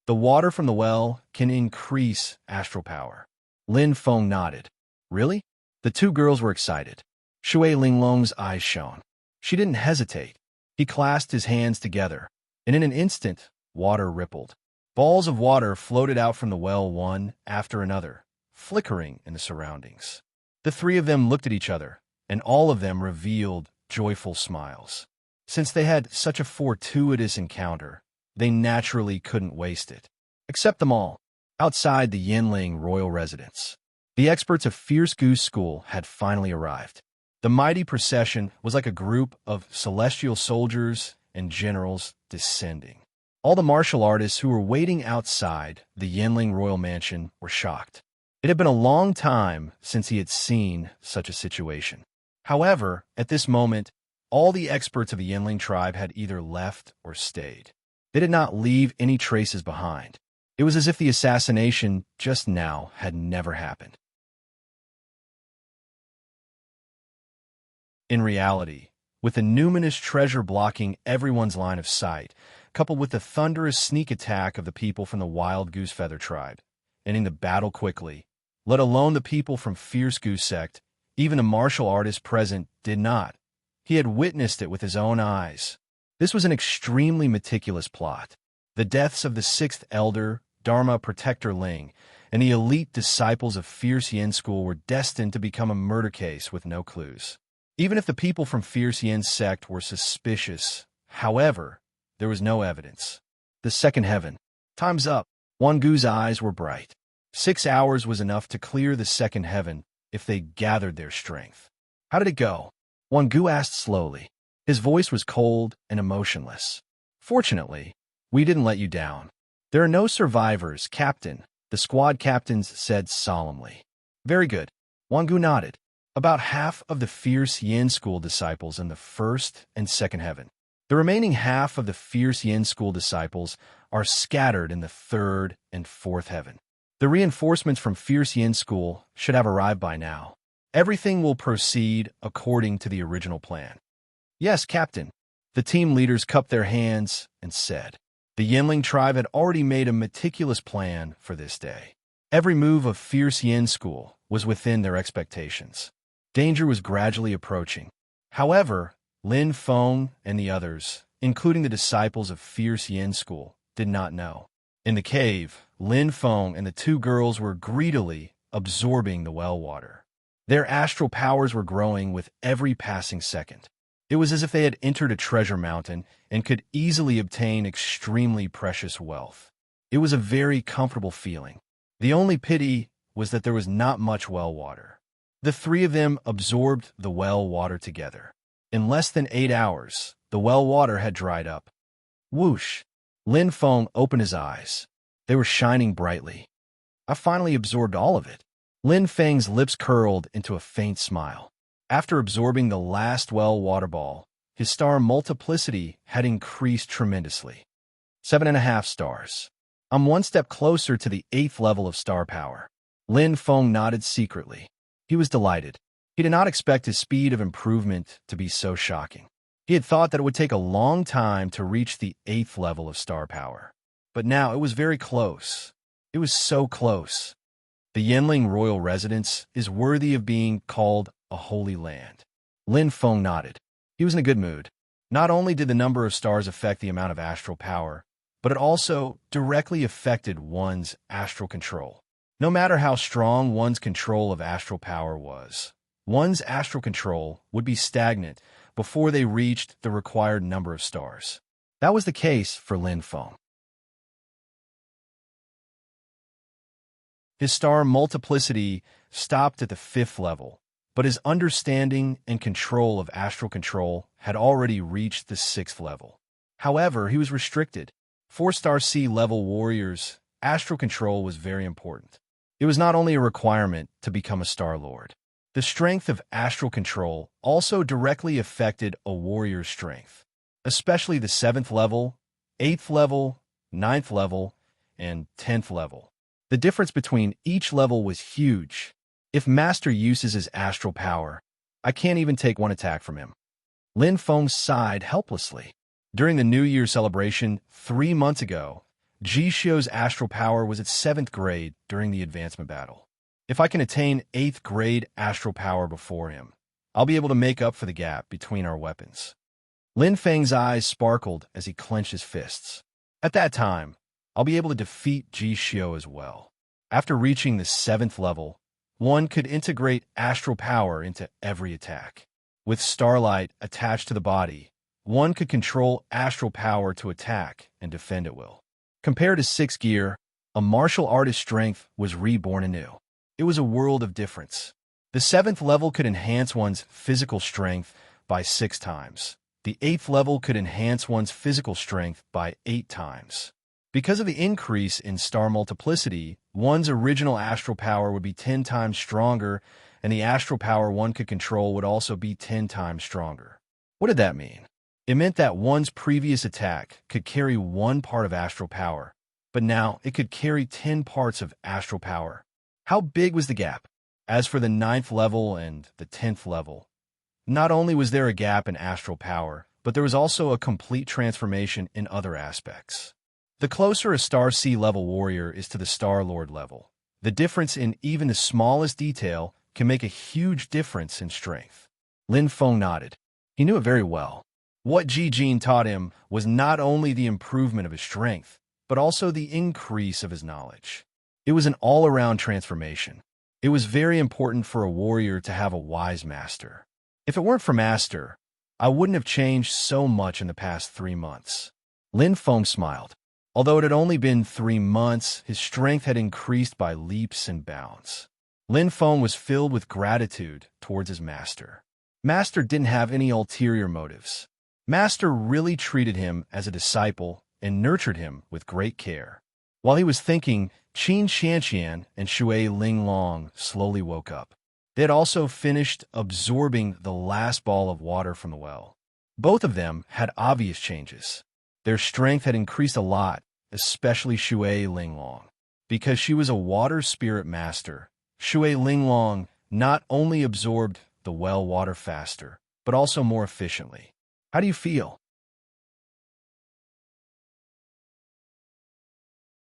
A: The water from the well can increase astral power. Lin Feng nodded. Really? The two girls were excited. Shui Linglong's eyes shone. She didn't hesitate. He clasped his hands together, and in an instant, water rippled. Balls of water floated out from the well one after another, flickering in the surroundings. The three of them looked at each other, and all of them revealed joyful smiles. Since they had such a fortuitous encounter, they naturally couldn't waste it. Except them all. Outside the Yinling royal residence, the experts of Fierce Goose School had finally arrived. The mighty procession was like a group of celestial soldiers and generals descending. All the martial artists who were waiting outside the Yinling royal mansion were shocked. It had been a long time since he had seen such a situation. However, at this moment, all the experts of the Yinling tribe had either left or stayed. They did not leave any traces behind. It was as if the assassination just now had never happened. In reality, with the numinous treasure blocking everyone's line of sight, coupled with the thunderous sneak attack of the people from the Wild Goose Feather tribe, ending the battle quickly, let alone the people from Fierce Goose Sect, even the martial artist present did not. He had witnessed it with his own eyes. This was an extremely meticulous plot. The deaths of the sixth elder, Dharma Protector Ling, and the elite disciples of Fierce Yin School were destined to become a murder case with no clues. Even if the people from Fierce Yin sect were suspicious, however, there was no evidence. The second heaven. Time's up. Wangu's eyes were bright. 6 hours was enough to clear the second heaven if they gathered their strength. How did it go? Wangu asked slowly. His voice was cold and emotionless. Fortunately, we didn't let you down. There are no survivors, Captain, the squad captains said solemnly. Very good. Wangu nodded. About half of the Fierce Yin School disciples in the first and second heaven. The remaining half of the Fierce Yin School disciples are scattered in the third and fourth heaven. The reinforcements from Fierce Yin School should have arrived by now. Everything will proceed according to the original plan. Yes, Captain. The team leaders cupped their hands and said. The Yinling tribe had already made a meticulous plan for this day. Every move of Fierce Yin School was within their expectations. Danger was gradually approaching. However, Lin Feng and the others, including the disciples of Fierce Yin School, did not know. In the cave, Lin Feng and the two girls were greedily absorbing the well water. Their astral powers were growing with every passing second. It was as if they had entered a treasure mountain and could easily obtain extremely precious wealth. It was a very comfortable feeling. The only pity was that there was not much well water. The three of them absorbed the well water together. In less than 8 hours, the well water had dried up. Whoosh! Lin Feng opened his eyes. They were shining brightly. I finally absorbed all of it. Lin Feng's lips curled into a faint smile. After absorbing the last well water ball, his star multiplicity had increased tremendously. 7.5 stars. I'm one step closer to the 8th level of star power. Lin Feng nodded secretly. He was delighted. He did not expect his speed of improvement to be so shocking. He had thought that it would take a long time to reach the 8th level of star power. But now it was very close. It was so close. The Yinling royal residence is worthy of being called a holy land. Lin Feng nodded. He was in a good mood. Not only did the number of stars affect the amount of astral power, but it also directly affected one's astral control. No matter how strong one's control of astral power was, one's astral control would be stagnant before they reached the required number of stars. That was the case for Lin Feng. His star multiplicity stopped at the 5th level, but his understanding and control of astral control had already reached the 6th level. However, he was restricted. 4-star C-level warriors, astral control was very important. It was not only a requirement to become a Star Lord. The strength of astral control also directly affected a warrior's strength, especially the 7th level, 8th level, 9th level, and 10th level. The difference between each level was huge. If Master uses his astral power, I can't even take one attack from him. Lin Feng sighed helplessly. During the New Year celebration 3 months ago, Ji Xiu's astral power was at 7th grade during the advancement battle. If I can attain 8th grade astral power before him, I'll be able to make up for the gap between our weapons. Lin Feng's eyes sparkled as he clenched his fists. At that time, I'll be able to defeat Ji Xiu as well. After reaching the 7th level, one could integrate astral power into every attack. With starlight attached to the body, one could control astral power to attack and defend at will. Compared to 6th gear, a martial artist's strength was reborn anew. It was a world of difference. The 7th level could enhance one's physical strength by 6 times. The 8th level could enhance one's physical strength by 8 times. Because of the increase in star multiplicity, one's original astral power would be 10 times stronger, and the astral power one could control would also be 10 times stronger. What did that mean? It meant that one's previous attack could carry 1 part of astral power, but now it could carry 10 parts of astral power. How big was the gap? As for the 9th level and the 10th level, not only was there a gap in astral power, but there was also a complete transformation in other aspects. The closer a Star Sea level warrior is to the Star Lord level, the difference in even the smallest detail can make a huge difference in strength. Lin Feng nodded. He knew it very well. What Ji Jin taught him was not only the improvement of his strength, but also the increase of his knowledge. It was an all-around transformation. It was very important for a warrior to have a wise master. If it weren't for Master, I wouldn't have changed so much in the past 3 months. Lin Feng smiled. Although it had only been 3 months, his strength had increased by leaps and bounds. Lin Feng was filled with gratitude towards his master. Master didn't have any ulterior motives. Master really treated him as a disciple and nurtured him with great care. While he was thinking, Qin Xianqian and Shui Linglong slowly woke up. They had also finished absorbing the last ball of water from the well. Both of them had obvious changes. Their strength had increased a lot, especially Shui Linglong. Because she was a water spirit master, Shui Linglong not only absorbed the well water faster, but also more efficiently. How do you feel?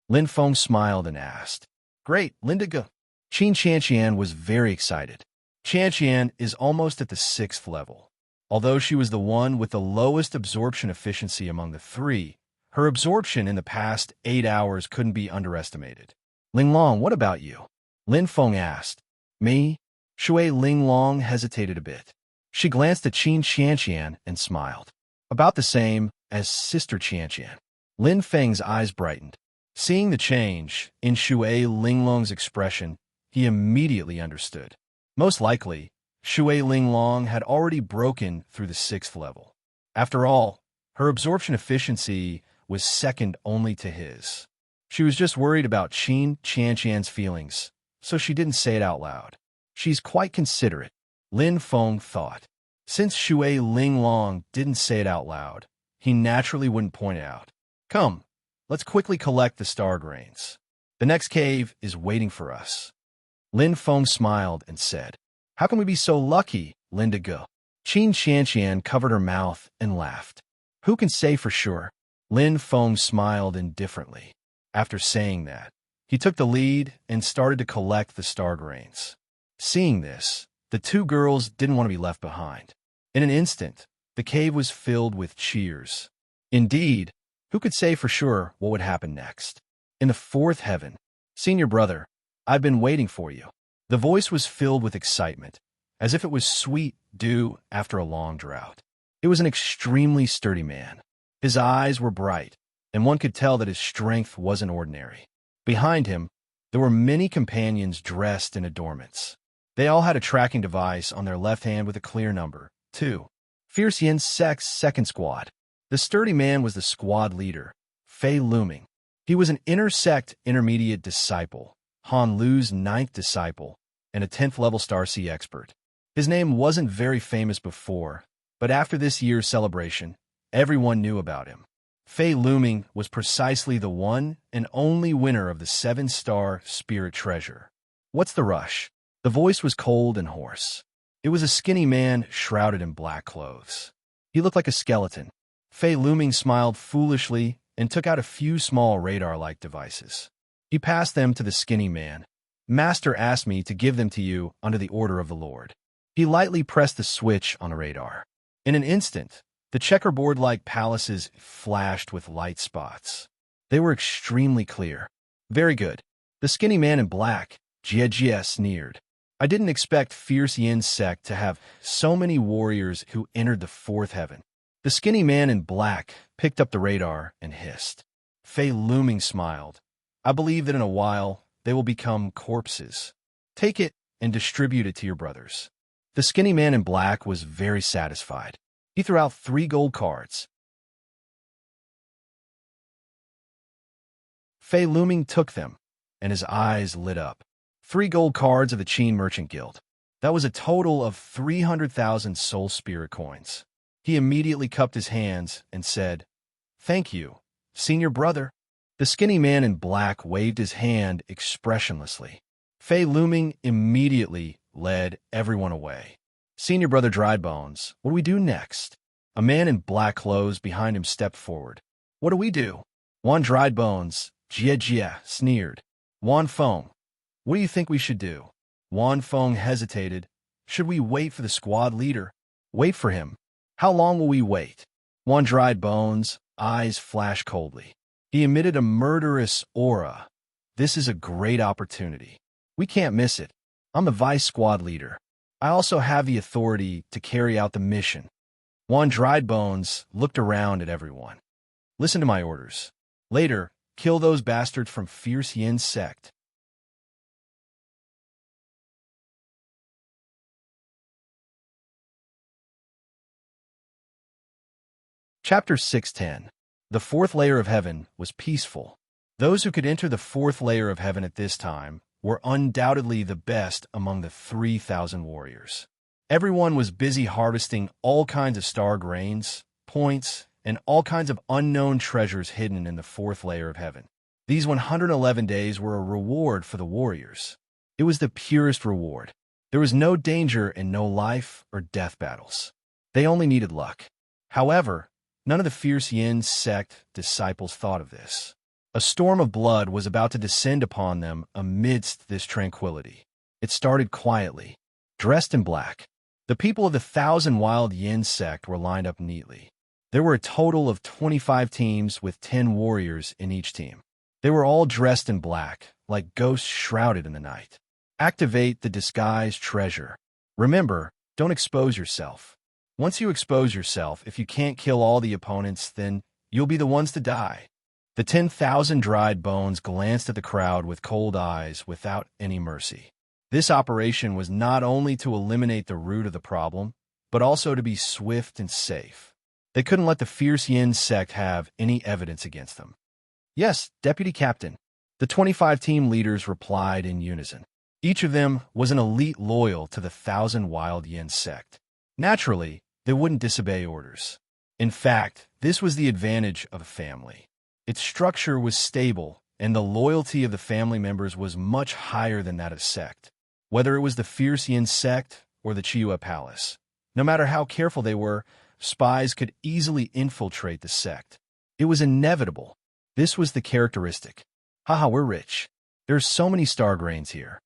A: Lin Feng smiled and asked. Great, Lindigo. Qin Qianqian was very excited. Qianqian is almost at the 6th level. Although she was the one with the lowest absorption efficiency among the 3, her absorption in the past 8 hours couldn't be underestimated. Linglong, what about you? Lin Feng asked. Me? Shui Linglong hesitated a bit. She glanced at Qin Qianqian and smiled. About the same as Sister Qianqian. Lin Feng's eyes brightened. Seeing the change in Shui Linglong's expression, he immediately understood. Most likely, Shui Linglong had already broken through the 6th level. After all, her absorption efficiency was second only to his. She was just worried about Qin Qianqian's feelings, so she didn't say it out loud. She's quite considerate, Lin Feng thought. Since Shui Linglong didn't say it out loud, he naturally wouldn't point it out. Come, let's quickly collect the star grains. The next cave is waiting for us. Lin Feng smiled and said, How can we be so lucky, Lindigo? Qin Qianqian covered her mouth and laughed. Who can say for sure? Lin Feng smiled indifferently. After saying that, he took the lead and started to collect the star grains. Seeing this, the 2 girls didn't want to be left behind. In an instant, the cave was filled with cheers. Indeed, who could say for sure what would happen next? In the 4th heaven, Senior brother, I've been waiting for you. The voice was filled with excitement, as if it was sweet dew after a long drought. It was an extremely sturdy man. His eyes were bright, and one could tell that his strength wasn't ordinary. Behind him, there were many companions dressed in adornments. They all had a tracking device on their left hand with a clear number, 2. Fierce Yin Sect's 2nd squad. The sturdy man was the squad leader, Fei Luming. He was an inner sect intermediate disciple, Han Lu's 9th disciple, and a 10th level Star Sea expert. His name wasn't very famous before, but after this year's celebration, everyone knew about him. Fei Luming was precisely the one and only winner of the 7-star Spirit Treasure. What's the rush? The voice was cold and hoarse. It was a skinny man shrouded in black clothes. He looked like a skeleton. Fei Luming smiled foolishly and took out a few small radar-like devices. He passed them to the skinny man. Master asked me to give them to you under the order of the Lord. He lightly pressed the switch on the radar. In an instant, the checkerboard-like palaces flashed with light spots. They were extremely clear. Very good. The skinny man in black, Jie sneered. I didn't expect Fierce Yin's sect to have so many warriors who entered the 4th heaven. The skinny man in black picked up the radar and hissed. Fei Luming smiled. I believe that in a while, they will become corpses. Take it and distribute it to your brothers. The skinny man in black was very satisfied. He threw out 3 gold cards. Fei Luming took them, and his eyes lit up. 3 gold cards of the Qin Merchant Guild. That was a total of 300,000 soul spirit coins. He immediately cupped his hands and said, Thank you, senior brother. The skinny man in black waved his hand expressionlessly. Fei Luming immediately led everyone away. Senior brother Dried Bones, what do we do next? A man in black clothes behind him stepped forward. What do we do? Wan Dried Bones, Jie sneered. Wan Feng, what do you think we should do? Wan Feng hesitated. Should we wait for the squad leader? Wait for him. How long will we wait? Wan Dried Bones' eyes flashed coldly. He emitted a murderous aura. This is a great opportunity. We can't miss it. I'm the vice squad leader. I also have the authority to carry out the mission. Wan Dried Bones looked around at everyone. Listen to my orders. Later, kill those bastards from Fierce Yin's sect. Chapter 610. The 4th layer of heaven was peaceful. Those who could enter the 4th layer of heaven at this time were undoubtedly the best among the 3,000 warriors. Everyone was busy harvesting all kinds of star grains, points, and all kinds of unknown treasures hidden in the 4th layer of heaven. These 111 days were a reward for the warriors. It was the purest reward. There was no danger and no life or death battles. They only needed luck. However, none of the Fierce Yin sect disciples thought of this. A storm of blood was about to descend upon them amidst this tranquility. It started quietly, dressed in black. The people of the 1,000 Wild Yin sect were lined up neatly. There were a total of 25 teams with 10 warriors in each team. They were all dressed in black, like ghosts shrouded in the night. Activate the disguised treasure. Remember, don't expose yourself. Once you expose yourself, if you can't kill all the opponents, then you'll be the ones to die. The 10,000 dried bones glanced at the crowd with cold eyes without any mercy. This operation was not only to eliminate the root of the problem, but also to be swift and safe. They couldn't let the Fierce Yin sect have any evidence against them. Yes, Deputy Captain. The 25 team leaders replied in unison. Each of them was an elite loyal to the 1,000 Wild Yin sect. Naturally, they wouldn't disobey orders. In fact, this was the advantage of a family. Its structure was stable, and the loyalty of the family members was much higher than that of sect. Whether it was the Fierce Yin sect or the Chiua Palace, no matter how careful they were, spies could easily infiltrate the sect. It was inevitable. This was the characteristic. Haha, we're rich. There's so many star grains here.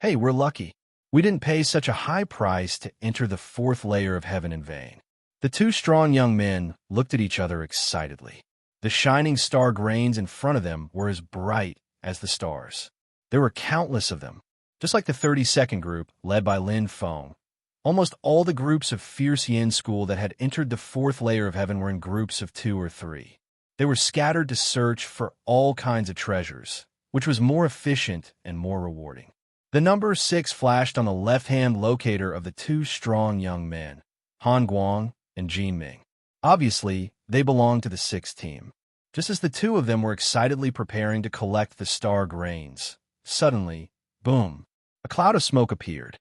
A: Hey, we're lucky. We didn't pay such a high price to enter the 4th layer of heaven in vain. The 2 strong young men looked at each other excitedly. The shining star grains in front of them were as bright as the stars. There were countless of them, just like the 32nd group led by Lin Feng. Almost all the groups of Fierce Yin school that had entered the 4th layer of heaven were in groups of 2 or 3. They were scattered to search for all kinds of treasures, which was more efficient and more rewarding. The number 6 flashed on the left-hand locator of the 2 strong young men, Han Guang and Jin Ming. Obviously, they belonged to the 6th team. Just as the 2 of them were excitedly preparing to collect the star grains, suddenly, boom, A cloud of smoke appeared.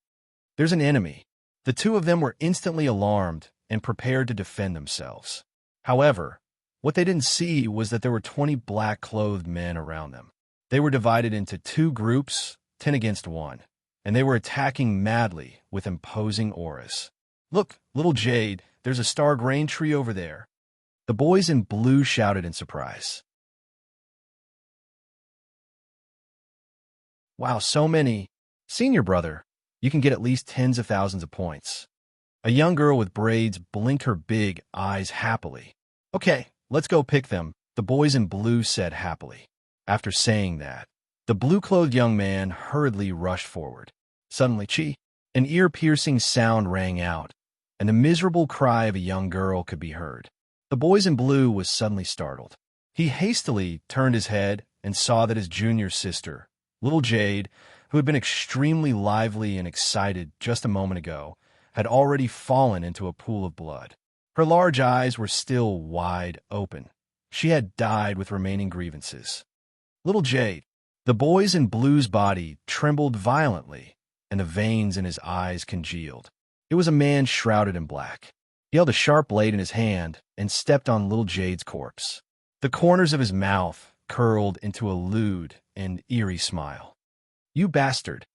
A: There's an enemy. The two of them were instantly alarmed and prepared to defend themselves. However, what they didn't see was that there were 20 black-clothed men around them. They were divided into two groups, 10 against 1, and they were attacking madly with imposing auras. "Look, little Jade, there's a star grain tree over there," the boys in blue shouted in surprise. "Wow, so many. Senior brother, you can get at least tens of thousands of points." A young girl with braids blinked her big eyes happily. "Okay, let's go pick them," the boys in blue said happily. After saying that, the blue-clothed young man hurriedly rushed forward. Suddenly, "Chi!" An ear-piercing sound rang out, and the miserable cry of a young girl could be heard. The boys in blue was suddenly startled. He hastily turned his head and saw that his junior sister, little Jade, who had been extremely lively and excited just a moment ago, had already fallen into a pool of blood. Her large eyes were still wide open. She had died with remaining grievances. Little Jade. The boys in blue's body trembled violently, and the veins in his eyes congealed. It was a man shrouded in black. He held a sharp blade in his hand and stepped on little Jade's corpse. The corners of his mouth curled into a lewd and eerie smile. "You bastard!"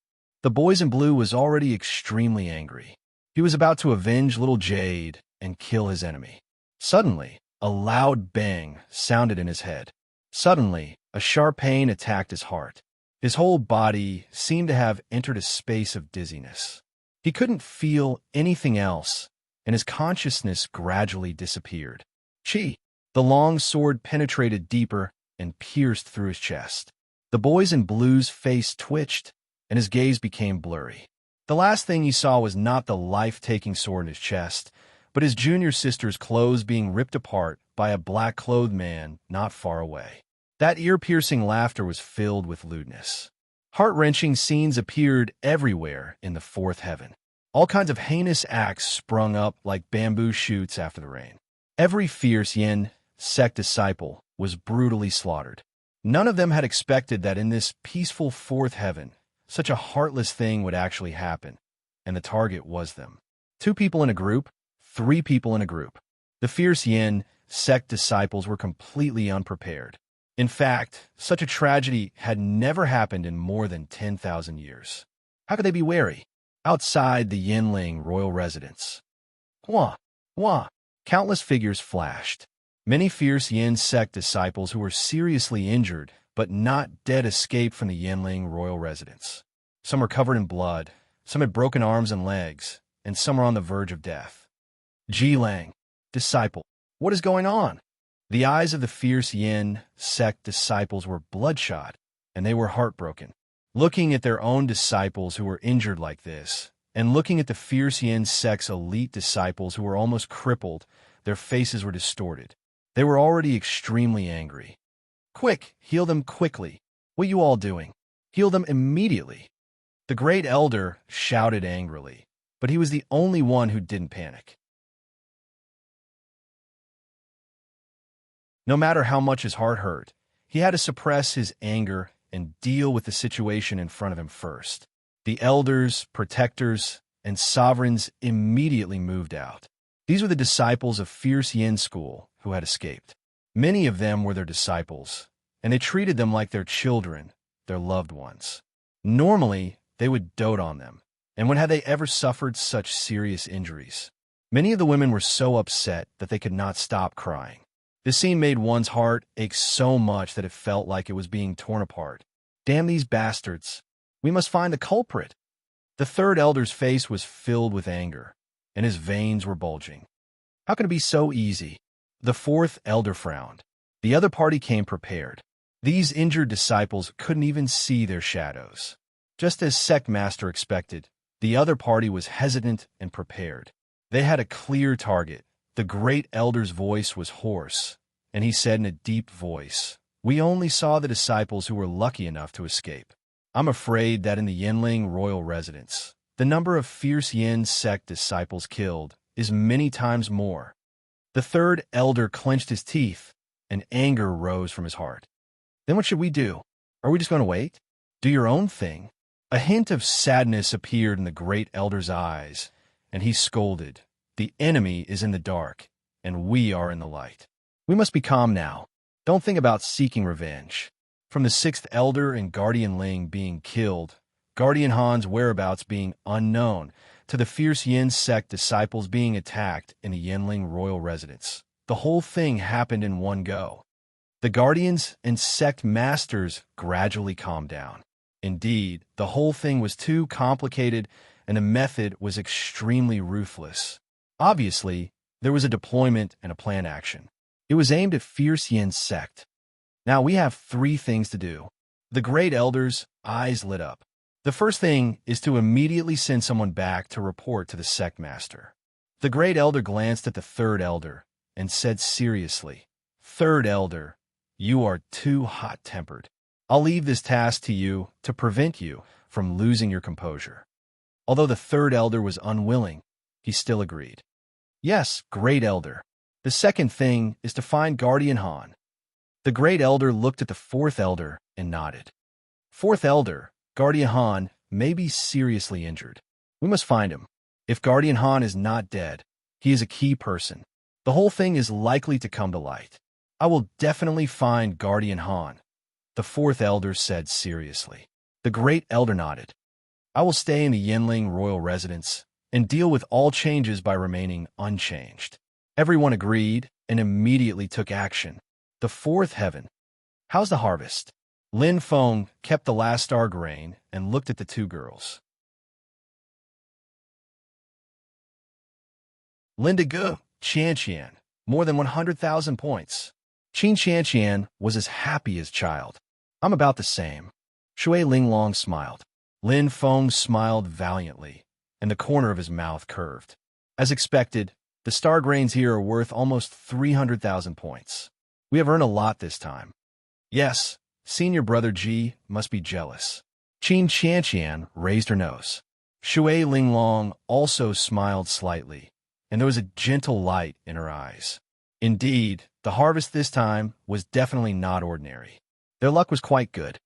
A: The boys in blue was already extremely angry. He was about to avenge little Jade and kill his enemy. Suddenly, a loud bang sounded in his head. Suddenly, a sharp pain attacked his heart. His whole body seemed to have entered a space of dizziness. He couldn't feel anything else, and his consciousness gradually disappeared. "Chi!" The long sword penetrated deeper and pierced through his chest. The boys in blue's face twitched, and his gaze became blurry. The last thing he saw was not the life-taking sword in his chest, but his junior sister's clothes being ripped apart by a black-clothed man not far away. That ear-piercing laughter was filled with lewdness. Heart-wrenching scenes appeared everywhere in the fourth heaven. All kinds of heinous acts sprung up like bamboo shoots after the rain. Every fierce yin sect disciple was brutally slaughtered. None of them had expected that in this peaceful fourth heaven, such a heartless thing would actually happen, and the target was them. 2 people in a group, 3 people in a group. The fierce yin sect disciples were completely unprepared. In fact, such a tragedy had never happened in more than 10,000 years. How could they be wary? Outside the Yinling royal residence. Wah! Wah! Countless figures flashed. Many fierce Yin sect disciples who were seriously injured but not dead escaped from the Yinling royal residence. Some were covered in blood, some had broken arms and legs, and some were on the verge of death. Jilang, disciple, what is going on? The eyes of the fierce Yin sect disciples were bloodshot, and they were heartbroken. Looking at their own disciples who were injured like this, and looking at the fierce Yin sect's elite disciples who were almost crippled, their faces were distorted. They were already extremely angry. "Quick, heal them quickly. What are you all doing? Heal them immediately." The great elder shouted angrily, but he was the only one who didn't panic. No matter how much his heart hurt, he had to suppress his anger and deal with the situation in front of him first. The elders, protectors, and sovereigns immediately moved out. These were the disciples of Fierce Yin School who had escaped. Many of them were their disciples, and they treated them like their children, their loved ones. Normally, they would dote on them, and when had they ever suffered such serious injuries? Many of the women were so upset that they could not stop crying. This scene made one's heart ache so much that it felt like it was being torn apart. Damn these bastards. We must find the culprit. The third elder's face was filled with anger, and his veins were bulging. How can it be so easy? The fourth elder frowned. The other party came prepared. These injured disciples couldn't even see their shadows. Just as Sect Master expected, the other party was hesitant and prepared. They had a clear target. The great elder's voice was hoarse, and he said in a deep voice, "We only saw the disciples who were lucky enough to escape. I'm afraid that in the Yinling royal residence, the number of fierce Yin sect disciples killed is many times more." The third elder clenched his teeth, and anger rose from his heart. "Then what should we do? Are we just going to wait? Do your own thing. A hint of sadness appeared in the Great Elder's eyes, and he scolded, "The enemy is in the dark, and we are in the light. We must be calm now. Don't think about seeking revenge." From the sixth elder and Guardian Ling being killed, Guardian Han's whereabouts being unknown, to the fierce Yin sect disciples being attacked in the Yinling royal residence, the whole thing happened in one go. The guardians and sect masters gradually calmed down. Indeed, the whole thing was too complicated, and the method was extremely ruthless. Obviously, there was a deployment and a plan action. It was aimed at fierce Yin sect. Now we have 3 things to do. The Great Elder's eyes lit up. The first thing is to immediately send someone back to report to the sect master. The Great Elder glanced at the third elder and said seriously, "Third elder, you are too hot-tempered. I'll leave this task to you to prevent you from losing your composure." Although the third elder was unwilling, he still agreed. "Yes, Great Elder. The second thing is to find Guardian Han." The Great Elder looked at the fourth elder and nodded. "Fourth elder, Guardian Han may be seriously injured. We must find him. If Guardian Han is not dead, he is a key person. The whole thing is likely to come to light. I will definitely find Guardian Han," the fourth elder said seriously. The Great Elder nodded. "I will stay in the Yinling royal residence and deal with all changes by remaining unchanged." Everyone agreed and immediately took action. The fourth heaven. "How's the harvest?" Lin Feng kept the last star grain and looked at the 2 girls. Linda Gu, Qian, more than 100,000 points. Qian was as happy as child. "I'm about the same." Shui Linglong smiled. Lin Feng smiled valiantly, and the corner of his mouth curved. As expected, the star grains here are worth almost 300,000 points. We have earned a lot this time. Yes, senior brother Ji must be jealous. Qian raised her nose. Shui Linglong also smiled slightly, and there was a gentle light in her eyes. Indeed, the harvest this time was definitely not ordinary. Their luck was quite good.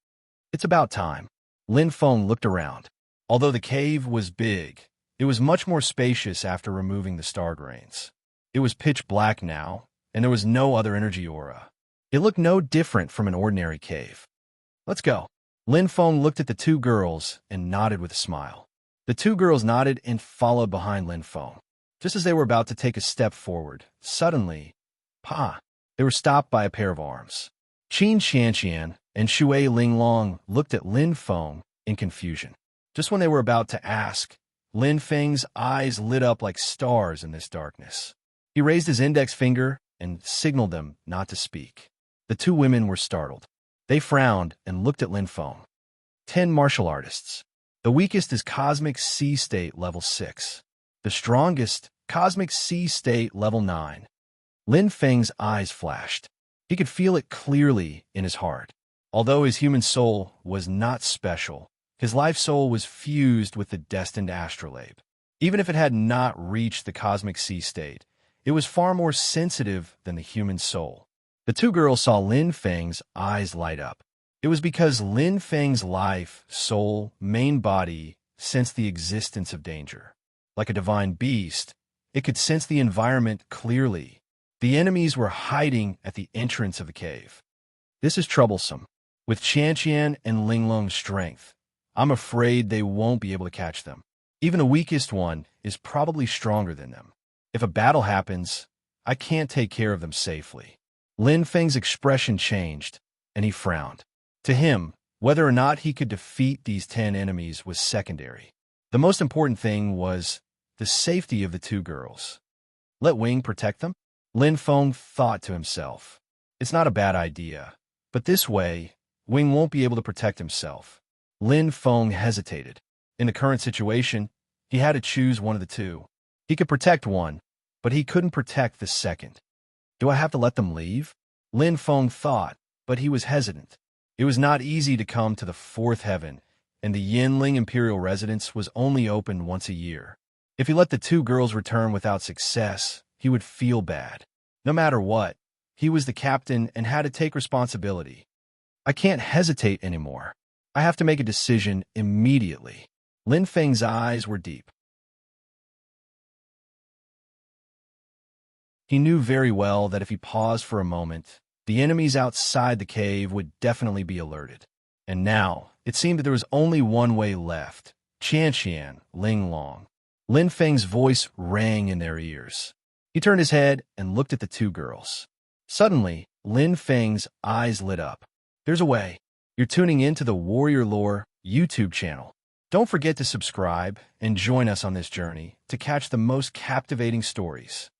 A: "It's about time." Lin Feng looked around. Although the cave was big, it was much more spacious after removing the star grains. It was pitch black now, and there was no other energy aura. It looked no different from an ordinary cave. "Let's go." Lin Feng looked at the 2 girls and nodded with a smile. The 2 girls nodded and followed behind Lin Feng. Just as they were about to take a step forward, suddenly, they were stopped by a pair of arms. Qian and Shui Linglong looked at Lin Feng in confusion. Just when they were about to ask, Lin Feng's eyes lit up like stars in this darkness. He raised his index finger and signaled them not to speak. The 2 women were startled. They frowned and looked at Lin Feng. 10 martial artists. The weakest is Cosmic Sea State level 6. The strongest, Cosmic Sea State level 9. Lin Feng's eyes flashed. He could feel it clearly in his heart. Although his human soul was not special, his life soul was fused with the destined astrolabe. Even if it had not reached the Cosmic Sea State, it was far more sensitive than the human soul. The 2 girls saw Lin Feng's eyes light up. It was because Lin Feng's life, soul, main body sensed the existence of danger. Like a divine beast, it could sense the environment clearly. The enemies were hiding at the entrance of the cave. This is troublesome. With Qian and Linglong's strength, I'm afraid they won't be able to catch them. Even the weakest one is probably stronger than them. If a battle happens, I can't take care of them safely. Lin Feng's expression changed, and he frowned. To him, whether or not he could defeat these 10 enemies was secondary. The most important thing was the safety of the 2 girls. Let Wing protect them? Lin Feng thought to himself. It's not a bad idea, but this way, Wing won't be able to protect himself. Lin Feng hesitated. In the current situation, he had to choose one of the 2. He could protect one, but he couldn't protect the second. Do I have to let them leave? Lin Feng thought, but he was hesitant. It was not easy to come to the 4th heaven, and the Yinling Imperial residence was only open once a year. If he let the 2 girls return without success, he would feel bad. No matter what, he was the captain and had to take responsibility. I can't hesitate anymore. I have to make a decision immediately. Lin Feng's eyes were deep. He knew very well that if he paused for a moment, the enemies outside the cave would definitely be alerted. And now, it seemed that there was only one way left. Qian, Ling Long. Lin Feng's voice rang in their ears. He turned his head and looked at the two girls. Suddenly, Lin Feng's eyes lit up. There's a way. You're tuning in to the Warrior Lore YouTube channel. Don't forget to subscribe and join us on this journey to catch the most captivating stories.